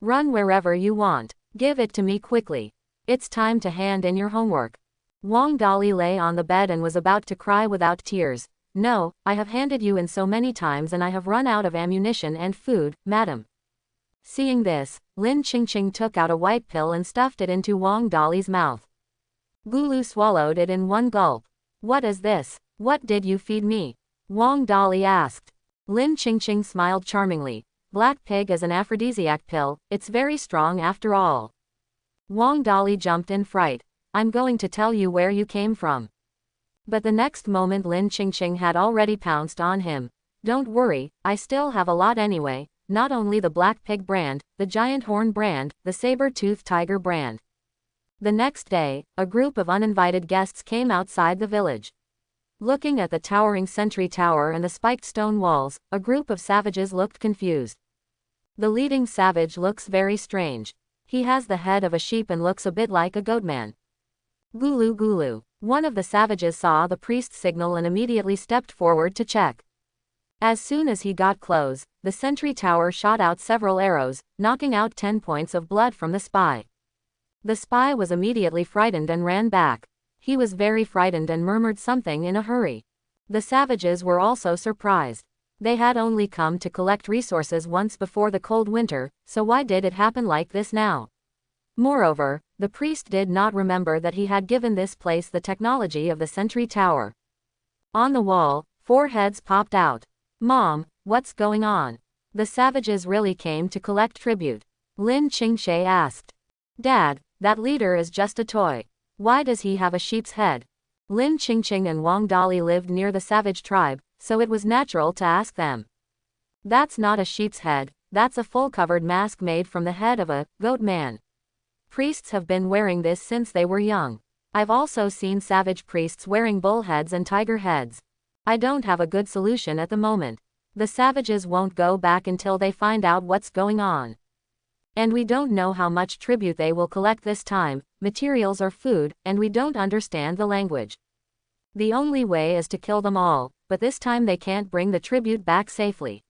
Run wherever you want. Give it to me quickly. It's time to hand in your homework. Wang Dali lay on the bed and was about to cry without tears. No, I have handed you in so many times and I have run out of ammunition and food, madam. Seeing this, Lin Qingqing took out a white pill and stuffed it into Wang Dali's mouth. Gulu swallowed it in one gulp. What is this? What did you feed me? Wang Dali asked. Lin Qingqing smiled charmingly. Black pig is an aphrodisiac pill, it's very strong after all. Wang Dali jumped in fright. I'm going to tell you where you came from. But the next moment Lin Qingqing had already pounced on him. Don't worry, I still have a lot anyway. Not only the Black Pig brand, the Giant Horn brand, the Saber-Toothed Tiger brand. The next day, a group of uninvited guests came outside the village. Looking at the towering sentry tower and the spiked stone walls, a group of savages looked confused. The leading savage looks very strange. He has the head of a sheep and looks a bit like a goatman. Gulu Gulu. One of the savages saw the priest's signal and immediately stepped forward to check. As soon as he got close, the sentry tower shot out several arrows, knocking out 10 points of blood from the spy. The spy was immediately frightened and ran back. He was very frightened and murmured something in a hurry. The savages were also surprised. They had only come to collect resources once before the cold winter, so why did it happen like this now? Moreover, the priest did not remember that he had given this place the technology of the sentry tower. On the wall, 4 heads popped out. Mom, what's going on? The savages really came to collect tribute? Lin Qingxie asked. Dad, that leader is just a toy. Why does he have a sheep's head? Lin Qingqing and Wang Dali lived near the savage tribe, so it was natural to ask them. That's not a sheep's head, that's a full-covered mask made from the head of a goat man. Priests have been wearing this since they were young. I've also seen savage priests wearing bull heads and tiger heads. I don't have a good solution at the moment. The savages won't go back until they find out what's going on. And we don't know how much tribute they will collect this time, materials or food, and we don't understand the language. The only way is to kill them all, but this time they can't bring the tribute back safely.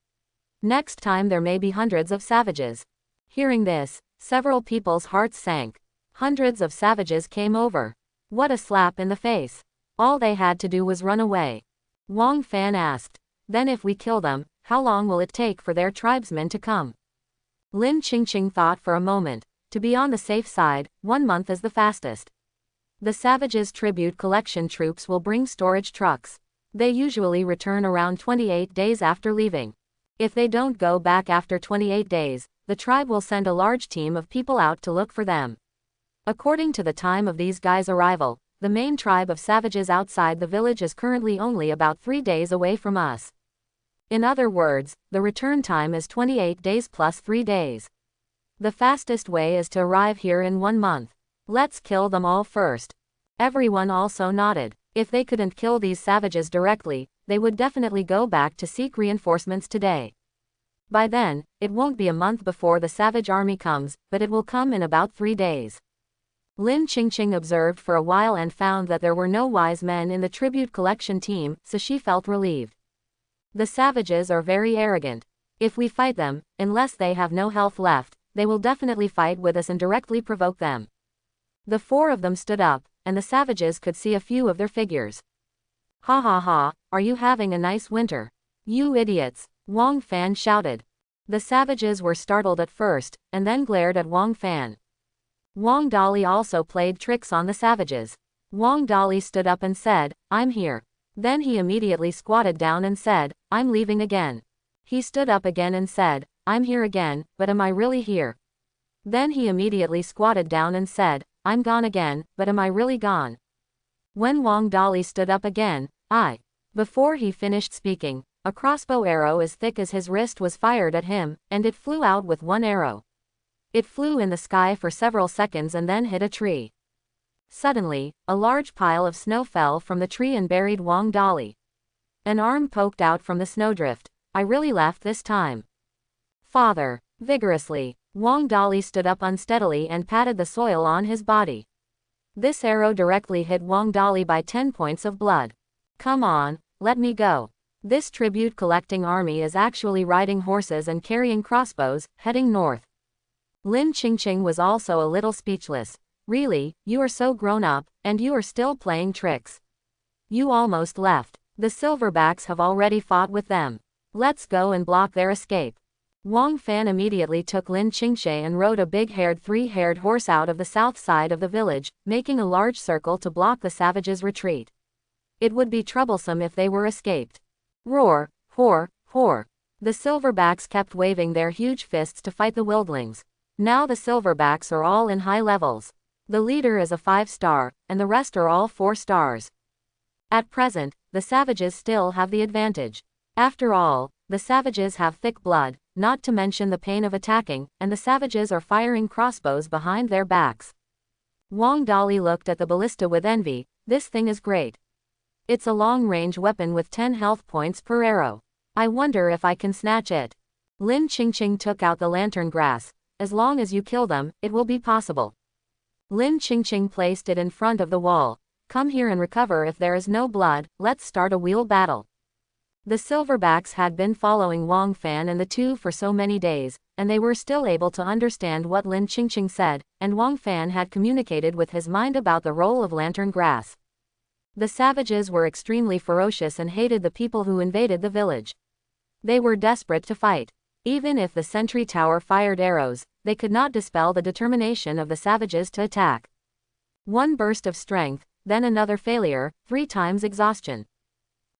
Next time there may be hundreds of savages. Hearing this, several people's hearts sank. Hundreds of savages came over. What a slap in the face. All they had to do was run away. Wang Fan asked. Then if we kill them, how long will it take for their tribesmen to come? Lin Qingqing thought for a moment. To be on the safe side, 1 month is the fastest. The savages' tribute collection troops will bring storage trucks. They usually return around 28 days after leaving. If they don't go back after 28 days, the tribe will send a large team of people out to look for them. According to the time of these guys' arrival, the main tribe of savages outside the village is currently only about 3 days away from us. In other words, the return time is 28 days plus 3 days. The fastest way is to arrive here in 1 month. Let's kill them all first. Everyone also nodded. If they couldn't kill these savages directly, they would definitely go back to seek reinforcements today. By then, it won't be a month before the savage army comes, but it will come in about 3 days. Lin Qingqing observed for a while and found that there were no wise men in the tribute collection team, so she felt relieved. The savages are very arrogant. If we fight them, unless they have no health left, they will definitely fight with us and directly provoke them. The 4 of them stood up, and the savages could see a few of their figures. Ha ha ha, are you having a nice winter? You idiots, Wang Fan shouted. The savages were startled at first, and then glared at Wang Fan. Wang Dali also played tricks on the savages. Wang Dali stood up and said, I'm here. Then he immediately squatted down and said, I'm leaving again. He stood up again and said, I'm here again, but am I really here? Then he immediately squatted down and said, I'm gone again, but am I really gone? When Wang Dali stood up again, Before he finished speaking, a crossbow arrow as thick as his wrist was fired at him, and it flew out with 1 arrow. It flew in the sky for several seconds and then hit a tree. Suddenly, a large pile of snow fell from the tree and buried Wang Dali. An arm poked out from the snowdrift. I really left this time. Father, vigorously, Wang Dali stood up unsteadily and patted the soil on his body. This arrow directly hit Wang Dali by 10 points of blood. Come on, let me go. This tribute collecting army is actually riding horses and carrying crossbows, heading north. Lin Qingqing was also a little speechless. Really, you are so grown up, and you are still playing tricks. You almost left. The silverbacks have already fought with them. Let's go and block their escape. Wang Fan immediately took Lin Qingxie and rode a big-haired 3-haired horse out of the south side of the village, making a large circle to block the savages' retreat. It would be troublesome if they were escaped. Roar, roar, roar. The silverbacks kept waving their huge fists to fight the wildlings. Now the silverbacks are all in high levels. The leader is a 5-star, and the rest are all 4 stars. At present, the savages still have the advantage. After all, the savages have thick blood, not to mention the pain of attacking, and the savages are firing crossbows behind their backs. Wang Dali looked at the ballista with envy. This thing is great. It's a long-range weapon with 10 health points per arrow. I wonder if I can snatch it. Lin Qingqing took out the lantern grass. As long as you kill them, it will be possible. Lin Qingqing placed it in front of the wall. Come here and recover if there is no blood, let's start a wheel battle. The silverbacks had been following Wang Fan and the 2 for so many days, and they were still able to understand what Lin Qingqing said, and Wang Fan had communicated with his mind about the role of lantern grass. The savages were extremely ferocious and hated the people who invaded the village. They were desperate to fight. Even if the sentry tower fired arrows, they could not dispel the determination of the savages to attack. One burst of strength, then another failure, 3 times exhaustion.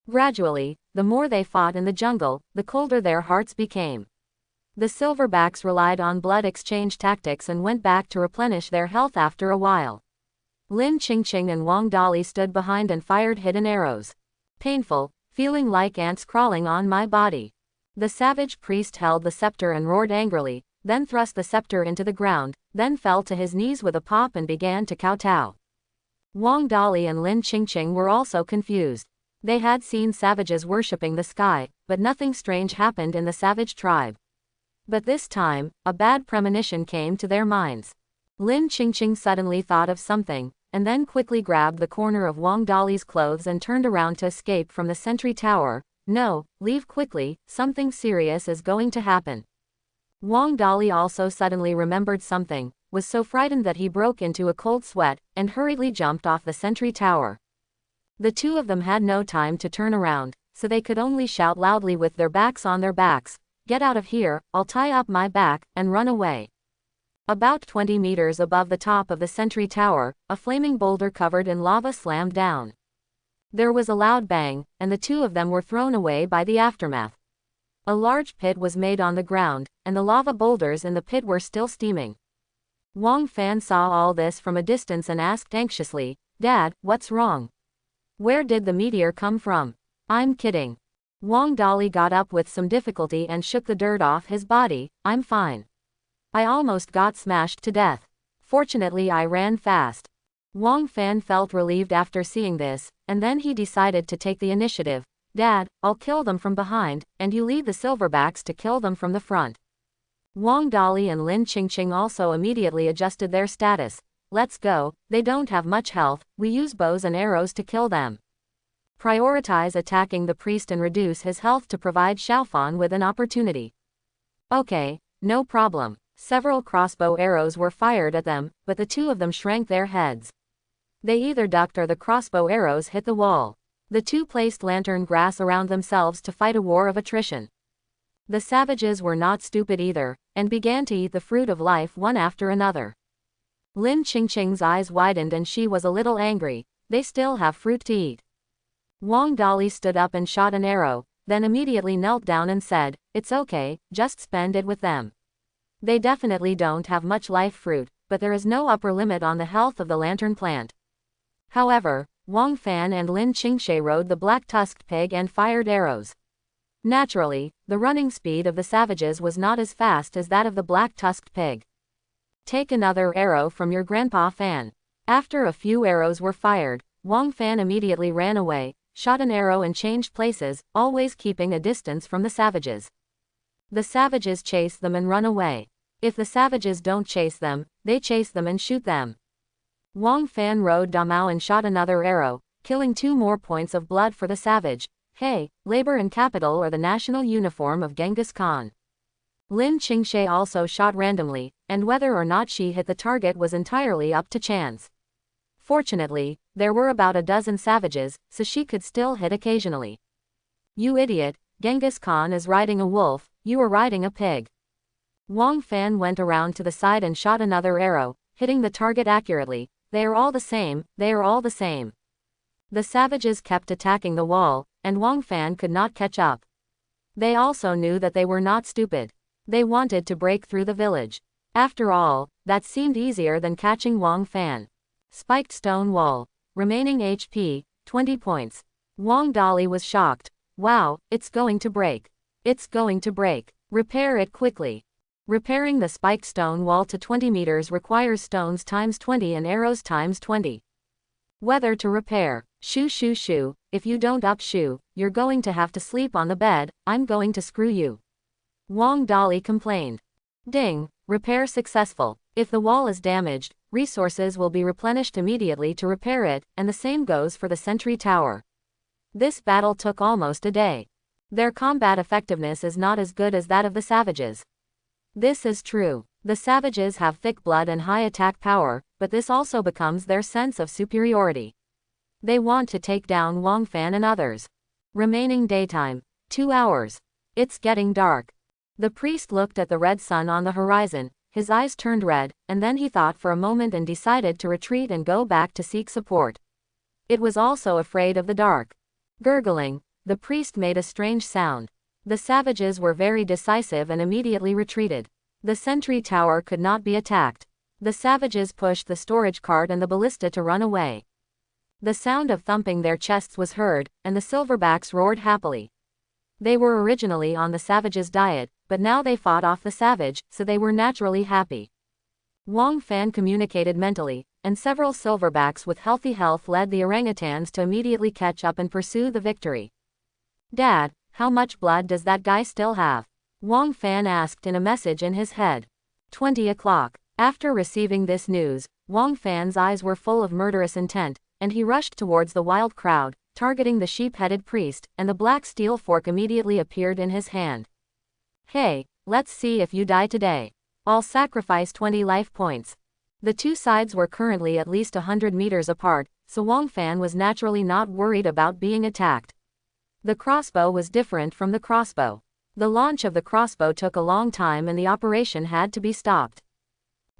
Gradually, the more they fought in the jungle, the colder their hearts became. The silverbacks relied on blood exchange tactics and went back to replenish their health after a while. Lin Qingqing and Wang Dali stood behind and fired hidden arrows. Painful, feeling like ants crawling on my body. The savage priest held the scepter and roared angrily, then thrust the scepter into the ground, then fell to his knees with a pop and began to kowtow. Wang Dali and Lin Qingqing were also confused. They had seen savages worshipping the sky, but nothing strange happened in the savage tribe. But this time, a bad premonition came to their minds. Lin Qingqing suddenly thought of something, and then quickly grabbed the corner of Wang Dali's clothes and turned around to escape from the sentry tower. No, leave quickly, something serious is going to happen. Wang Dali also suddenly remembered something, was so frightened that he broke into a cold sweat, and hurriedly jumped off the sentry tower. The two of them had no time to turn around, so they could only shout loudly with their backs on their backs, "Get out of here, I'll tie up my back," and run away. About 20 meters above the top of the sentry tower, a flaming boulder covered in lava slammed down. There was a loud bang, and the two of them were thrown away by the aftermath. A large pit was made on the ground, and the lava boulders in the pit were still steaming. Wang Fan saw all this from a distance and asked anxiously, "Dad, what's wrong? Where did the meteor come from?" "I'm kidding." Wang Dali got up with some difficulty and shook the dirt off his body. "I'm fine. I almost got smashed to death. Fortunately I ran fast." Wang Fan felt relieved after seeing this, and then he decided to take the initiative. "Dad, I'll kill them from behind, and you lead the silverbacks to kill them from the front." Wang Dali and Lin Qingqing also immediately adjusted their status. "Let's go, they don't have much health, we use bows and arrows to kill them. Prioritize attacking the priest and reduce his health to provide Xiaofan with an opportunity." "Okay, no problem." Several crossbow arrows were fired at them, but the two of them shrank their heads. They either ducked or the crossbow arrows hit the wall. The two placed lantern grass around themselves to fight a war of attrition. The savages were not stupid either, and began to eat the fruit of life one after another. Lin Qingqing's eyes widened and she was a little angry. They still have fruit to eat. Wang Dali stood up and shot an arrow, then immediately knelt down and said, "It's okay, just spend it with them. They definitely don't have much life fruit, but there is no upper limit on the health of the lantern plant." However, Wang Fan and Lin Qingxie rode the black-tusked pig and fired arrows. Naturally, the running speed of the savages was not as fast as that of the black-tusked pig. "Take another arrow from your grandpa Fan." After a few arrows were fired, Wang Fan immediately ran away, shot an arrow and changed places, always keeping a distance from the savages. The savages chase them and run away. If the savages don't chase them, they chase them and shoot them. Wang Fan rode Damao and shot another arrow, killing 2 more points of blood for the savage. Hey, labor and capital or the national uniform of Genghis Khan. Lin Qingxie also shot randomly, and whether or not she hit the target was entirely up to chance. Fortunately, there were about a dozen savages, so she could still hit occasionally. "You idiot, Genghis Khan is riding a wolf, you are riding a pig." Wang Fan went around to the side and shot another arrow, hitting the target accurately. "They are all the same, they are all the same." The savages kept attacking the wall, and Wang Fan could not catch up. They also knew that they were not stupid. They wanted to break through the village. After all, that seemed easier than catching Wang Fan. Spiked stone wall. Remaining HP, 20 points. Wang Dali was shocked. "Wow, it's going to break. It's going to break. Repair it quickly." Repairing the spiked stone wall to 20 meters requires stones times 20 and arrows times 20. Whether to repair. "Shoo shoo shoo, if you don't up shoo, you're going to have to sleep on the bed, I'm going to screw you." Wang Dali complained. Ding, repair successful. If the wall is damaged, resources will be replenished immediately to repair it, and the same goes for the sentry tower. This battle took almost a day. Their combat effectiveness is not as good as that of the savages. This is true. The savages have thick blood and high attack power, but this also becomes their sense of superiority. They want to take down Wang Fan and others. Remaining daytime, 2 hours. It's getting dark. The priest looked at the red sun on the horizon. his eyes turned red, and then he thought for a moment and decided to retreat and go back to seek support. It was also afraid of the dark. Gurgling, the priest made a strange sound. The savages were very decisive and immediately retreated. The sentry tower could not be attacked. The savages pushed the storage cart and the ballista to run away. The sound of thumping their chests was heard, and the silverbacks roared happily. They were originally on the savages' diet, but now they fought off the savage, so they were naturally happy. Wang Fan communicated mentally, and several silverbacks with healthy health led the orangutans to immediately catch up and pursue the victory. "Dad, how much blood does that guy still have?" Wang Fan asked in a message in his head. 20 o'clock. After receiving this news, Wang Fan's eyes were full of murderous intent, and he rushed towards the wild crowd, targeting the sheep-headed priest, and the black steel fork immediately appeared in his hand. "Hey, let's see if you die today. I'll sacrifice 20 life points." The two sides were currently at least 100 meters apart, so Wang Fan was naturally not worried about being attacked. The crossbow was different from the crossbow. The launch of the crossbow took a long time and the operation had to be stopped.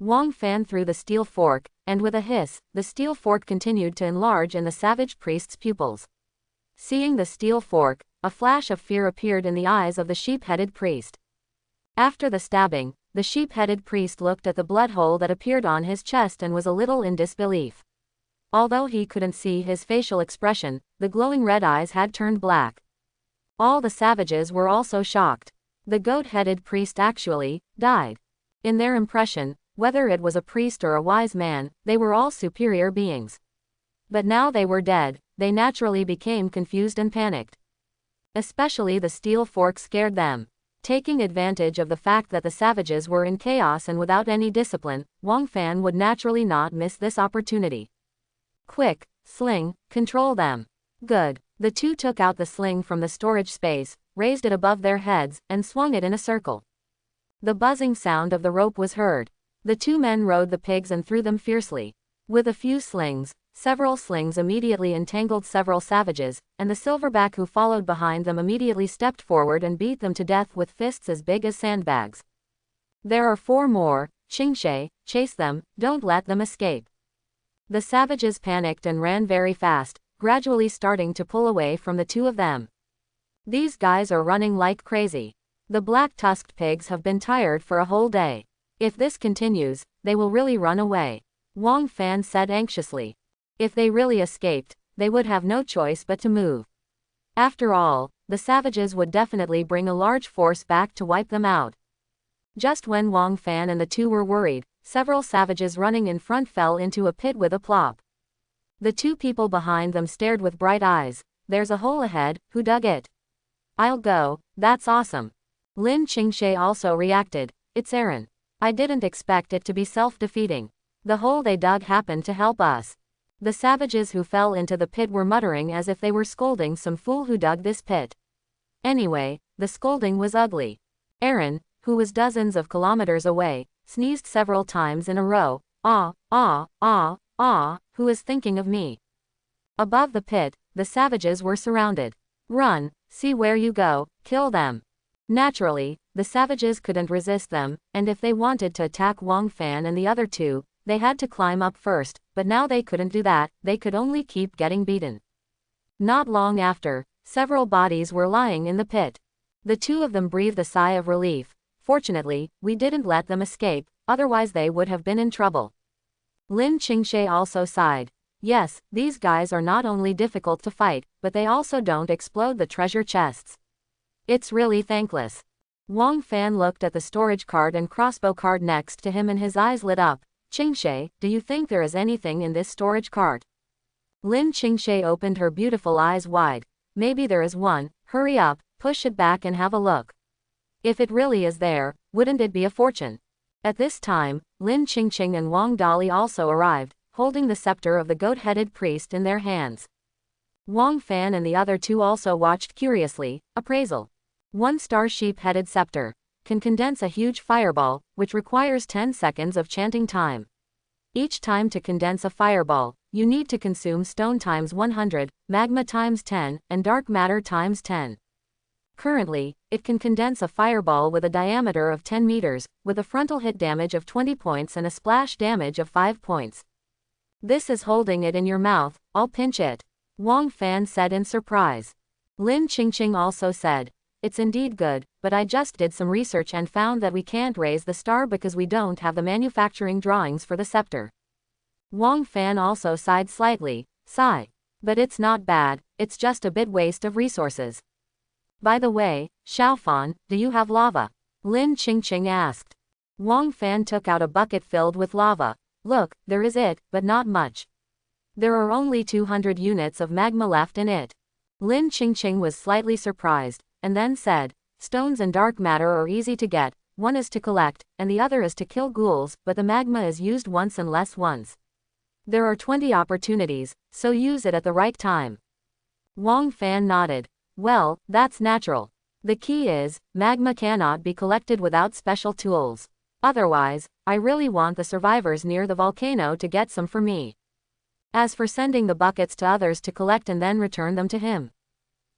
Wang Fan threw the steel fork, and with a hiss, the steel fork continued to enlarge in the savage priest's pupils. Seeing the steel fork, a flash of fear appeared in the eyes of the sheep-headed priest. After the stabbing, the sheep-headed priest looked at the blood hole that appeared on his chest and was a little in disbelief. Although he couldn't see his facial expression, the glowing red eyes had turned black. All the savages were also shocked. The goat-headed priest actually died. In their impression, whether it was a priest or a wise man, they were all superior beings. But now they were dead, they naturally became confused and panicked. Especially the steel fork scared them. Taking advantage of the fact that the savages were in chaos and without any discipline, Wang Fan would naturally not miss this opportunity. "Quick, sling, control them." "Good." The two took out the sling from the storage space, raised it above their heads, and swung it in a circle. The buzzing sound of the rope was heard. The two men rode the pigs and threw them fiercely. With a few slings, several slings immediately entangled several savages, and the silverback who followed behind them immediately stepped forward and beat them to death with fists as big as sandbags. "There are 4 more, Qingshe, chase them, don't let them escape." The savages panicked and ran very fast, gradually starting to pull away from the two of them. "These guys are running like crazy. The black-tusked pigs have been tired for a whole day. If this continues, they will really run away," Wang Fan said anxiously. If they really escaped, they would have no choice but to move. After all, the savages would definitely bring a large force back to wipe them out. Just when Wang Fan and the two were worried, several savages running in front fell into a pit with a plop. The two people behind them stared with bright eyes. "There's a hole ahead, who dug it?" "I'll go, that's awesome." Lin Qingshe also reacted. "It's Aaron. I didn't expect it to be self-defeating. The hole they dug happened to help us." The savages who fell into the pit were muttering as if they were scolding some fool who dug this pit. Anyway, the scolding was ugly. Aaron, who was dozens of kilometers away, sneezed several times in a row. "Ah, ah, ah, ah, who is thinking of me?" Above the pit, the savages were surrounded. "Run, see where you go, kill them." Naturally, the savages couldn't resist them, and if they wanted to attack Wang Fan and the other two, they had to climb up first, but now they couldn't do that, they could only keep getting beaten. Not long after, several bodies were lying in the pit. The two of them breathed a sigh of relief. "Fortunately, we didn't let them escape, otherwise they would have been in trouble." Lin Qingshe also sighed. "Yes, these guys are not only difficult to fight, but they also don't explode the treasure chests. It's really thankless." Wang Fan looked at the storage card and crossbow card next to him and his eyes lit up. "Qingshe, do you think there is anything in this storage cart?" Lin Qingshe opened her beautiful eyes wide. "Maybe there is one, hurry up, push it back and have a look. If it really is there, wouldn't it be a fortune?" At this time, Lin Qingqing and Wang Dali also arrived, holding the scepter of the goat-headed priest in their hands. Wang Fan and the other two also watched curiously. Appraisal. 1-star sheep-headed scepter. Can condense a huge fireball, which requires 10 seconds of chanting time. Each time to condense a fireball, you need to consume stone times 100, magma times 10, and dark matter times 10. Currently, it can condense a fireball with a diameter of 10 meters, with a frontal hit damage of 20 points and a splash damage of 5 points. This is holding it in your mouth, I'll pinch it. Wang Fan said in surprise. Lin Qingqing also said, it's indeed good, but I just did some research and found that we can't raise the star because we don't have the manufacturing drawings for the scepter. Wang Fan also sighed slightly, but it's not bad, it's just a bit waste of resources. By the way, Xiaofan, do you have lava? Lin Qingqing asked. Wang Fan took out a bucket filled with lava. Look, there is it, but not much. There are only 200 units of magma left in it. Lin Qingqing was slightly surprised, and then said, stones and dark matter are easy to get, one is to collect, and the other is to kill ghouls, but the magma is used once and less once. There are 20 opportunities, so use it at the right time. Wang Fan nodded. Well, that's natural. The key is, magma cannot be collected without special tools. Otherwise, I really want the survivors near the volcano to get some for me. As for sending the buckets to others to collect and then return them to him,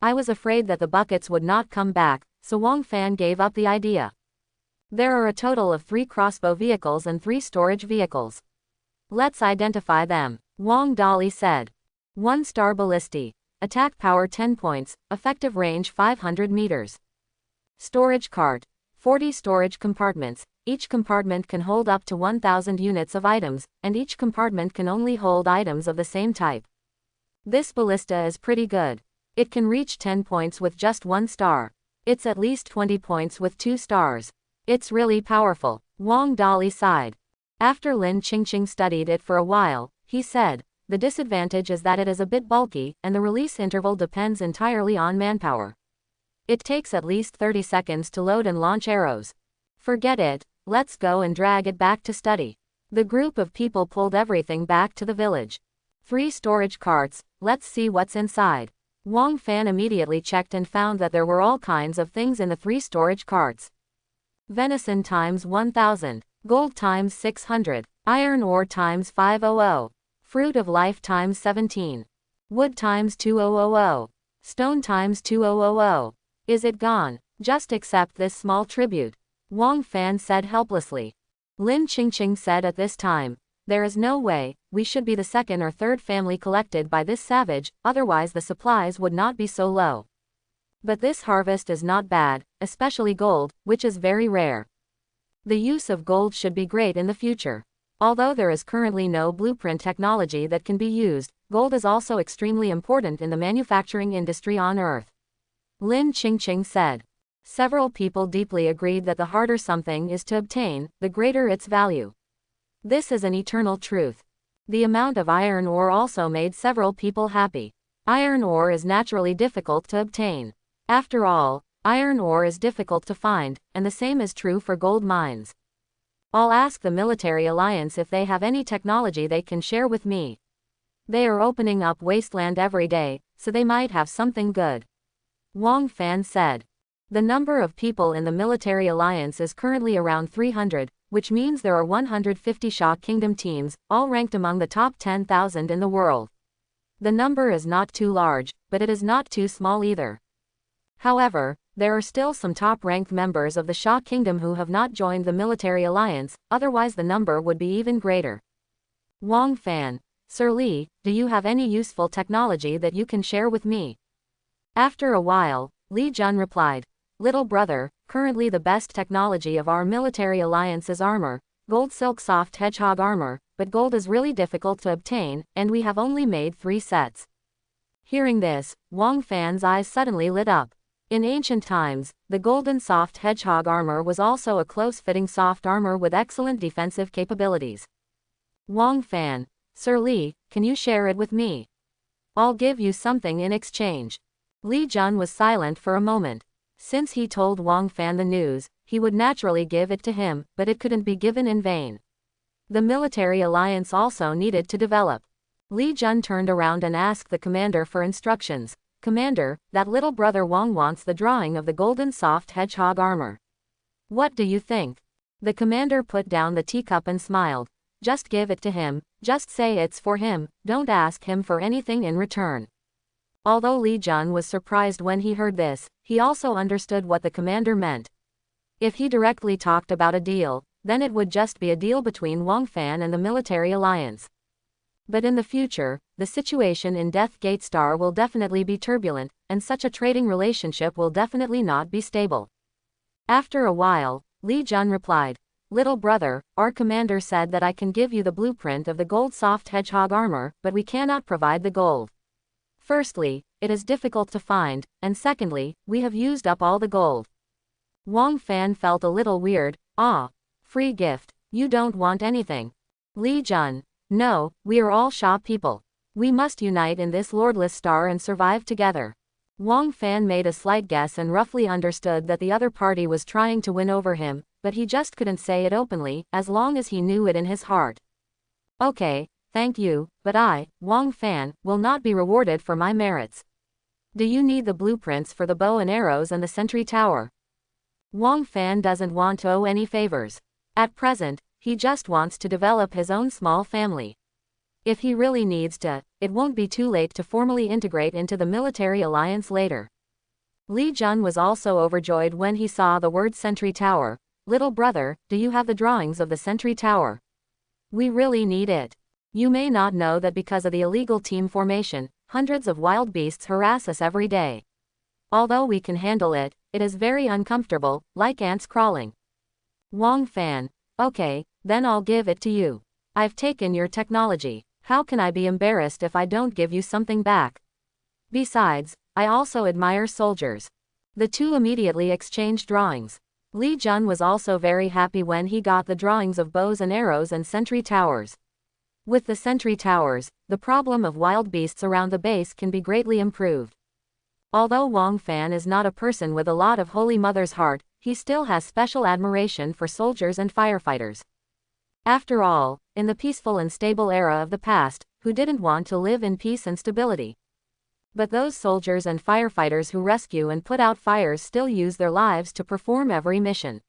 I was afraid that the buckets would not come back, so Wang Fan gave up the idea. There are a total of 3 crossbow vehicles and 3 storage vehicles. Let's identify them, Wang Dali said. 1-star ballisti. Attack power 10 points, effective range 500 meters. Storage cart. 40 storage compartments, each compartment can hold up to 1,000 units of items, and each compartment can only hold items of the same type. This ballista is pretty good. It can reach 10 points with just 1 star. It's at least 20 points with 2 stars. It's really powerful, Wang Dali sighed. After Lin Qingqing studied it for a while, he said, the disadvantage is that it is a bit bulky, and the release interval depends entirely on manpower. It takes at least 30 seconds to load and launch arrows. Forget it, let's go and drag it back to study. The group of people pulled everything back to the village. 3 storage carts, let's see what's inside. Wang Fan immediately checked and found that there were all kinds of things in the 3 storage carts. Venison times 1000, gold times 600, iron ore times 500, fruit of life times 17, wood times 2000, stone times 2000. Is it gone? Just accept this small tribute, Wang Fan said helplessly. Lin Qingqing said at this time, there is no way, we should be the 2nd or 3rd family collected by this savage, otherwise the supplies would not be so low. But this harvest is not bad, especially gold, which is very rare. The use of gold should be great in the future. Although there is currently no blueprint technology that can be used, gold is also extremely important in the manufacturing industry on Earth. Lin Qingqing said. Several people deeply agreed that the harder something is to obtain, the greater its value. This is an eternal truth. The amount of iron ore also made several people happy. Iron ore is naturally difficult to obtain. After all, iron ore is difficult to find, and the same is true for gold mines. I'll ask the military alliance if they have any technology they can share with me. They are opening up wasteland every day, so they might have something good. Wang Fan said. The number of people in the military alliance is currently around 300, which means there are 150 Sha Kingdom teams, all ranked among the top 10,000 in the world. The number is not too large, but it is not too small either. However, there are still some top-ranked members of the Sha Kingdom who have not joined the military alliance, otherwise the number would be even greater. Wang Fan. Sir Li, do you have any useful technology that you can share with me? After a while, Li Jun replied, Little brother, currently the best technology of our military alliance is armor, gold silk soft hedgehog armor, but gold is really difficult to obtain, and we have only made 3 sets. Hearing this, Wang Fan's eyes suddenly lit up. In ancient times, the golden soft hedgehog armor was also a close-fitting soft armor with excellent defensive capabilities. Wang Fan. Sir Li, can you share it with me? I'll give you something in exchange. Li Jun was silent for a moment. Since he told Wang Fan the news, he would naturally give it to him, but it couldn't be given in vain. The military alliance also needed to develop. Li Jun turned around and asked the commander for instructions. Commander, that little brother Wang wants the drawing of the golden soft hedgehog armor. What do you think? The commander put down the teacup and smiled. Just give it to him, just say it's for him, don't ask him for anything in return. Although Li Jun was surprised when he heard this, he also understood what the commander meant. If he directly talked about a deal, then it would just be a deal between Wang Fan and the military alliance. But in the future, the situation in Death Gate Star will definitely be turbulent, and such a trading relationship will definitely not be stable. After a while, Li Jun replied, "Little brother, our commander said that I can give you the blueprint of the gold soft hedgehog armor, but we cannot provide the gold. Firstly, it is difficult to find, and secondly, we have used up all the gold." Wang Fan felt a little weird. "Ah, free gift, you don't want anything." Li Jun, "No, we are all Sha people. We must unite in this lordless star and survive together." Wang Fan made a slight guess and roughly understood that the other party was trying to win over him, but he just couldn't say it openly, as long as he knew it in his heart. "Okay, thank you, but I, Wang Fan, will not be rewarded for my merits. Do you need the blueprints for the bow and arrows and the sentry tower?" Wang Fan doesn't want to owe any favors. At present, he just wants to develop his own small family. If he really needs to, it won't be too late to formally integrate into the military alliance later. Li Jun was also overjoyed when he saw the word sentry tower. "Little brother, do you have the drawings of the sentry tower? We really need it. You may not know that because of the illegal team formation, hundreds of wild beasts harass us every day. Although we can handle it, it is very uncomfortable, like ants crawling." Wang Fan, "Okay, then I'll give it to you. I've taken your technology. How can I be embarrassed if I don't give you something back? Besides, I also admire soldiers." The two immediately exchanged drawings. Li Jun was also very happy when he got the drawings of bows and arrows and sentry towers. With the sentry towers, the problem of wild beasts around the base can be greatly improved. Although Wang Fan is not a person with a lot of Holy Mother's heart, he still has special admiration for soldiers and firefighters. After all, in the peaceful and stable era of the past, who didn't want to live in peace and stability? But those soldiers and firefighters who rescue and put out fires still use their lives to perform every mission.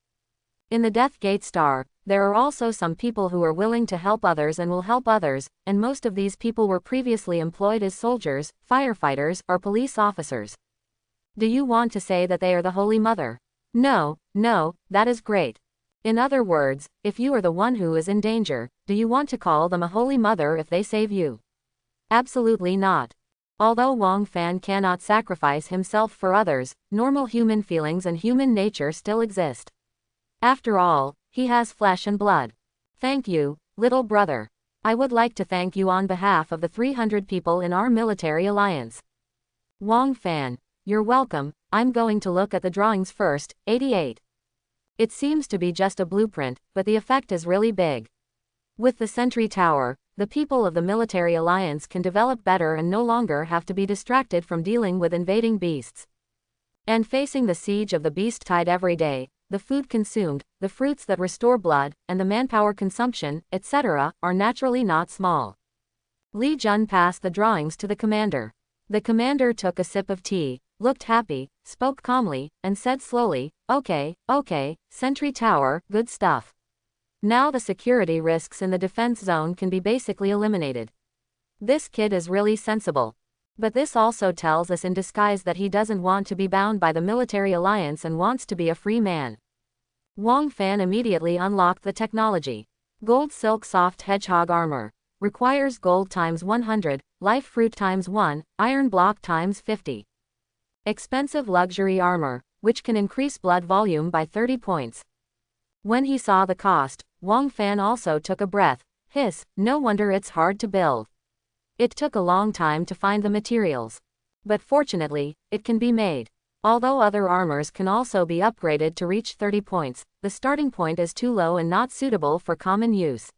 In the Death Gate Star, there are also some people who are willing to help others and will help others, and most of these people were previously employed as soldiers, firefighters, or police officers. Do you want to say that they are the Holy Mother? No, that is great. In other words, if you are the one who is in danger, do you want to call them a Holy Mother if they save you? Absolutely not. Although Wang Fan cannot sacrifice himself for others, normal human feelings and human nature still exist. After all, he has flesh and blood. Thank you, little brother. I would like to thank you on behalf of the 300 people in our military alliance. Wang Fan, you're welcome. I'm going to look at the drawings first. 88. It seems to be just a blueprint, but the effect is really big. With the sentry tower, the people of the military alliance can develop better and no longer have to be distracted from dealing with invading beasts. And facing the siege of the beast tide every day, the food consumed, the fruits that restore blood, and the manpower consumption, etc., are naturally not small. Li Jun passed the drawings to the commander. The commander took a sip of tea, looked happy, spoke calmly, and said slowly, okay, sentry tower, good stuff. Now the security risks in the defense zone can be basically eliminated. This kid is really sensible. But this also tells us in disguise that he doesn't want to be bound by the military alliance and wants to be a free man. Wang Fan immediately unlocked the technology. Gold silk soft hedgehog armor. Requires gold times 100, life fruit times 1, iron block times 50. Expensive luxury armor, which can increase blood volume by 30 points. When he saw the cost, Wang Fan also took a breath. No wonder it's hard to build. It took a long time to find the materials. But fortunately, it can be made. Although other armors can also be upgraded to reach 30 points, the starting point is too low and not suitable for common use.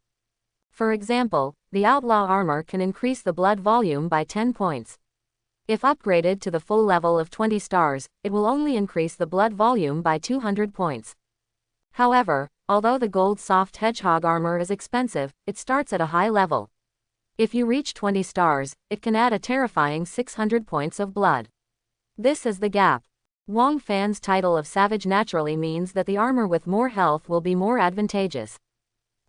For example, the outlaw armor can increase the blood volume by 10 points. If upgraded to the full level of 20 stars, it will only increase the blood volume by 200 points. However, although the gold soft hedgehog armor is expensive, it starts at a high level. If you reach 20 stars, it can add a terrifying 600 points of blood. This is the gap. Wang Fan's title of Savage naturally means that the armor with more health will be more advantageous.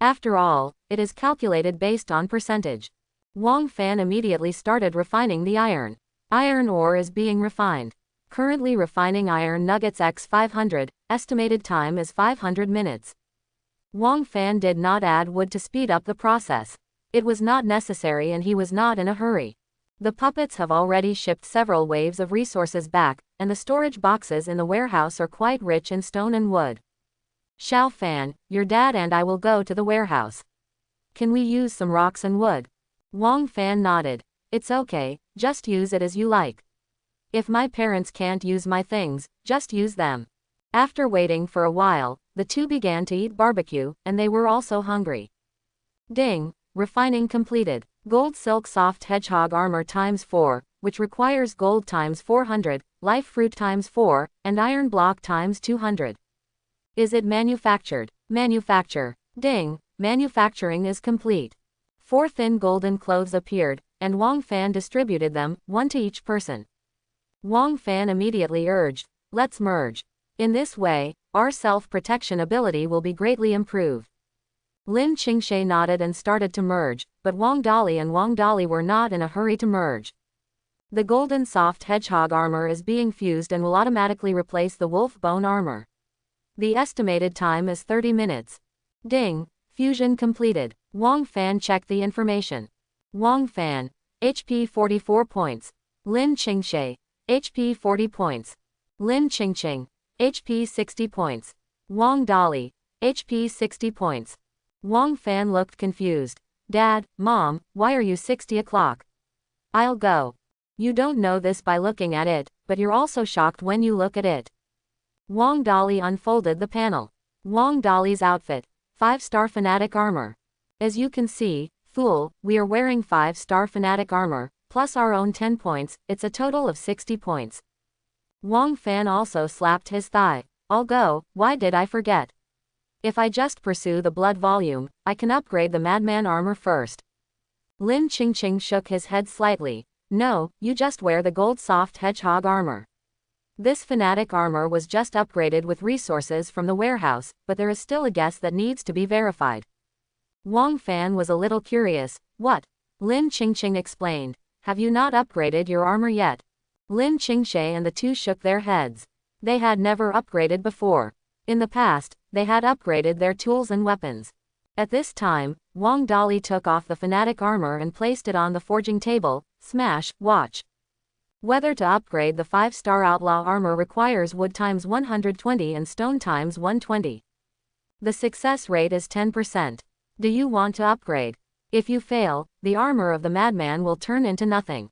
After all, it is calculated based on percentage. Wang Fan immediately started refining the iron. Iron ore is being refined. Currently refining iron nuggets x 500, estimated time is 500 minutes. Wang Fan did not add wood to speed up the process. It was not necessary and he was not in a hurry. The puppets have already shipped several waves of resources back, and the storage boxes in the warehouse are quite rich in stone and wood. Xiao Fan, your dad and I will go to the warehouse. Can we use some rocks and wood? Wang Fan nodded. It's okay, just use it as you like. If my parents can't use my things, just use them. After waiting for a while, the two began to eat barbecue, and they were also hungry. Ding! Refining completed. Gold silk soft hedgehog armor times 4, which requires gold times 400, life fruit times 4, and iron block times 200. Is it manufactured? Manufacture. Ding! Manufacturing is complete. 4 thin golden clothes appeared, and Wang Fan distributed them, one to each person. Wang Fan immediately urged, let's merge. In this way, our self-protection ability will be greatly improved. Lin Qingshe nodded and started to merge, but Wang Dali and Wang Dali were not in a hurry to merge. The golden soft hedgehog armor is being fused and will automatically replace the wolf bone armor. The estimated time is 30 minutes. Ding! Fusion completed. Wang Fan checked the information. Wang Fan, HP 44 points. Lin Qingshe, HP 40 points. Lin Qingqing, HP 60 points. Wang Dali, HP 60 points. Wang Fan looked confused. Dad, Mom, why are you 60 o'clock? I'll go. You don't know this by looking at it, but you're also shocked when you look at it. Wang Dali unfolded the panel. Wang Dali's outfit. 5-star fanatic armor. As you can see, fool, we are wearing 5-star fanatic armor, plus our own 10 points, it's a total of 60 points. Wang Fan also slapped his thigh. I'll go, why did I forget? If I just pursue the blood volume, I can upgrade the madman armor first. Lin Qingqing shook his head slightly. No, you just wear the gold soft hedgehog armor. This fanatic armor was just upgraded with resources from the warehouse, but there is still a guess that needs to be verified. Wang Fan was a little curious. What? Lin Qingqing explained. Have you not upgraded your armor yet? Lin Qingshe and the two shook their heads. They had never upgraded before. In the past, they had upgraded their tools and weapons. At this time, Wang Dali took off the fanatic armor and placed it on the forging table. Smash, watch. Whether to upgrade the 5-star outlaw armor requires wood times 120 and stone times 120. The success rate is 10%. Do you want to upgrade? If you fail, the armor of the madman will turn into nothing.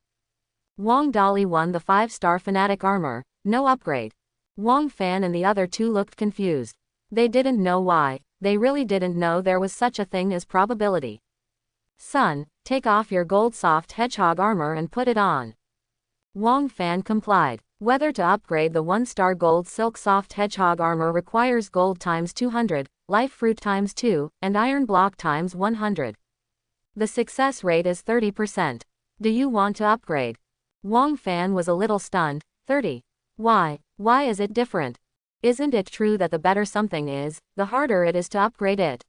Wang Dali won the 5-star fanatic armor, no upgrade. Wang Fan and the other two looked confused. They didn't know why, they really didn't know there was such a thing as probability. Son, take off your gold soft hedgehog armor and put it on. Wang Fan complied. Whether to upgrade the 1-star gold silk soft hedgehog armor requires gold times 200, life fruit times 2, and iron block times 100. The success rate is 30%. Do you want to upgrade? Wang Fan was a little stunned. 30. Why? Why is it different? Isn't it true that the better something is, the harder it is to upgrade it?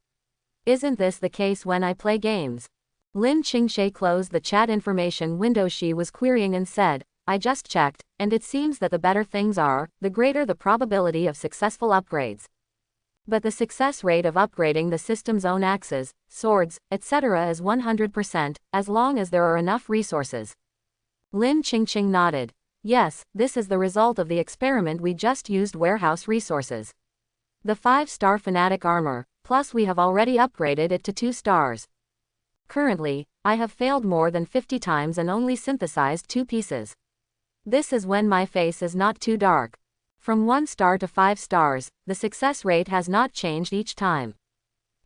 Isn't this the case when I play games? Lin Qingshe closed the chat information window she was querying and said, I just checked, and it seems that the better things are, the greater the probability of successful upgrades. But the success rate of upgrading the system's own axes, swords, etc. is 100%, as long as there are enough resources. Lin Qingqing nodded. Yes, this is the result of the experiment we just used warehouse resources. The 5-star fanatic armor, plus we have already upgraded it to 2 stars. Currently, I have failed more than 50 times and only synthesized 2 pieces. This is when my face is not too dark. From 1 star to 5 stars, the success rate has not changed each time.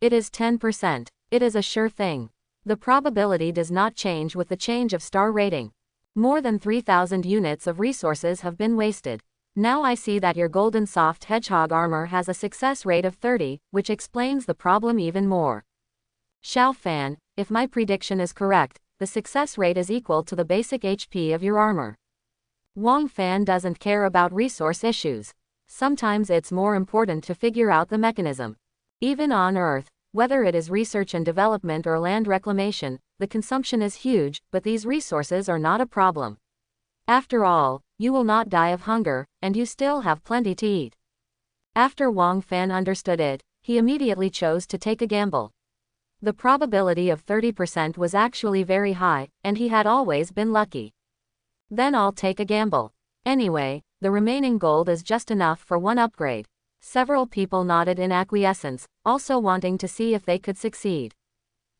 It is 10%. It is a sure thing. The probability does not change with the change of star rating. More than 3,000 units of resources have been wasted. Now I see that your golden soft hedgehog armor has a success rate of 30, which explains the problem even more. Xiao Fan, if my prediction is correct, the success rate is equal to the basic HP of your armor. Wang Fan doesn't care about resource issues. Sometimes it's more important to figure out the mechanism. Even on Earth, whether it is research and development or land reclamation, the consumption is huge, but these resources are not a problem. After all, you will not die of hunger, and you still have plenty to eat. After Wang Fan understood it, he immediately chose to take a gamble. The probability of 30% was actually very high, and he had always been lucky. Then I'll take a gamble. Anyway, the remaining gold is just enough for one upgrade. Several people nodded in acquiescence, also wanting to see if they could succeed.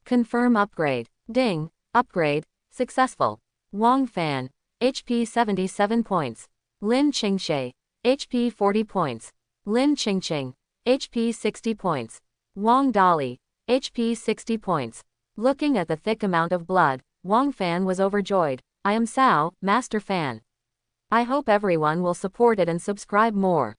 Confirm upgrade. Ding. Upgrade. Successful. Wang Fan. HP 77 points. Lin Qingxie. HP 40 points. Lin Qingqing. HP 60 points. Wang Dali. HP 60 points. Looking at the thick amount of blood, Wang Fan was overjoyed. I am Sao, Master Fan. I hope everyone will support it and subscribe more.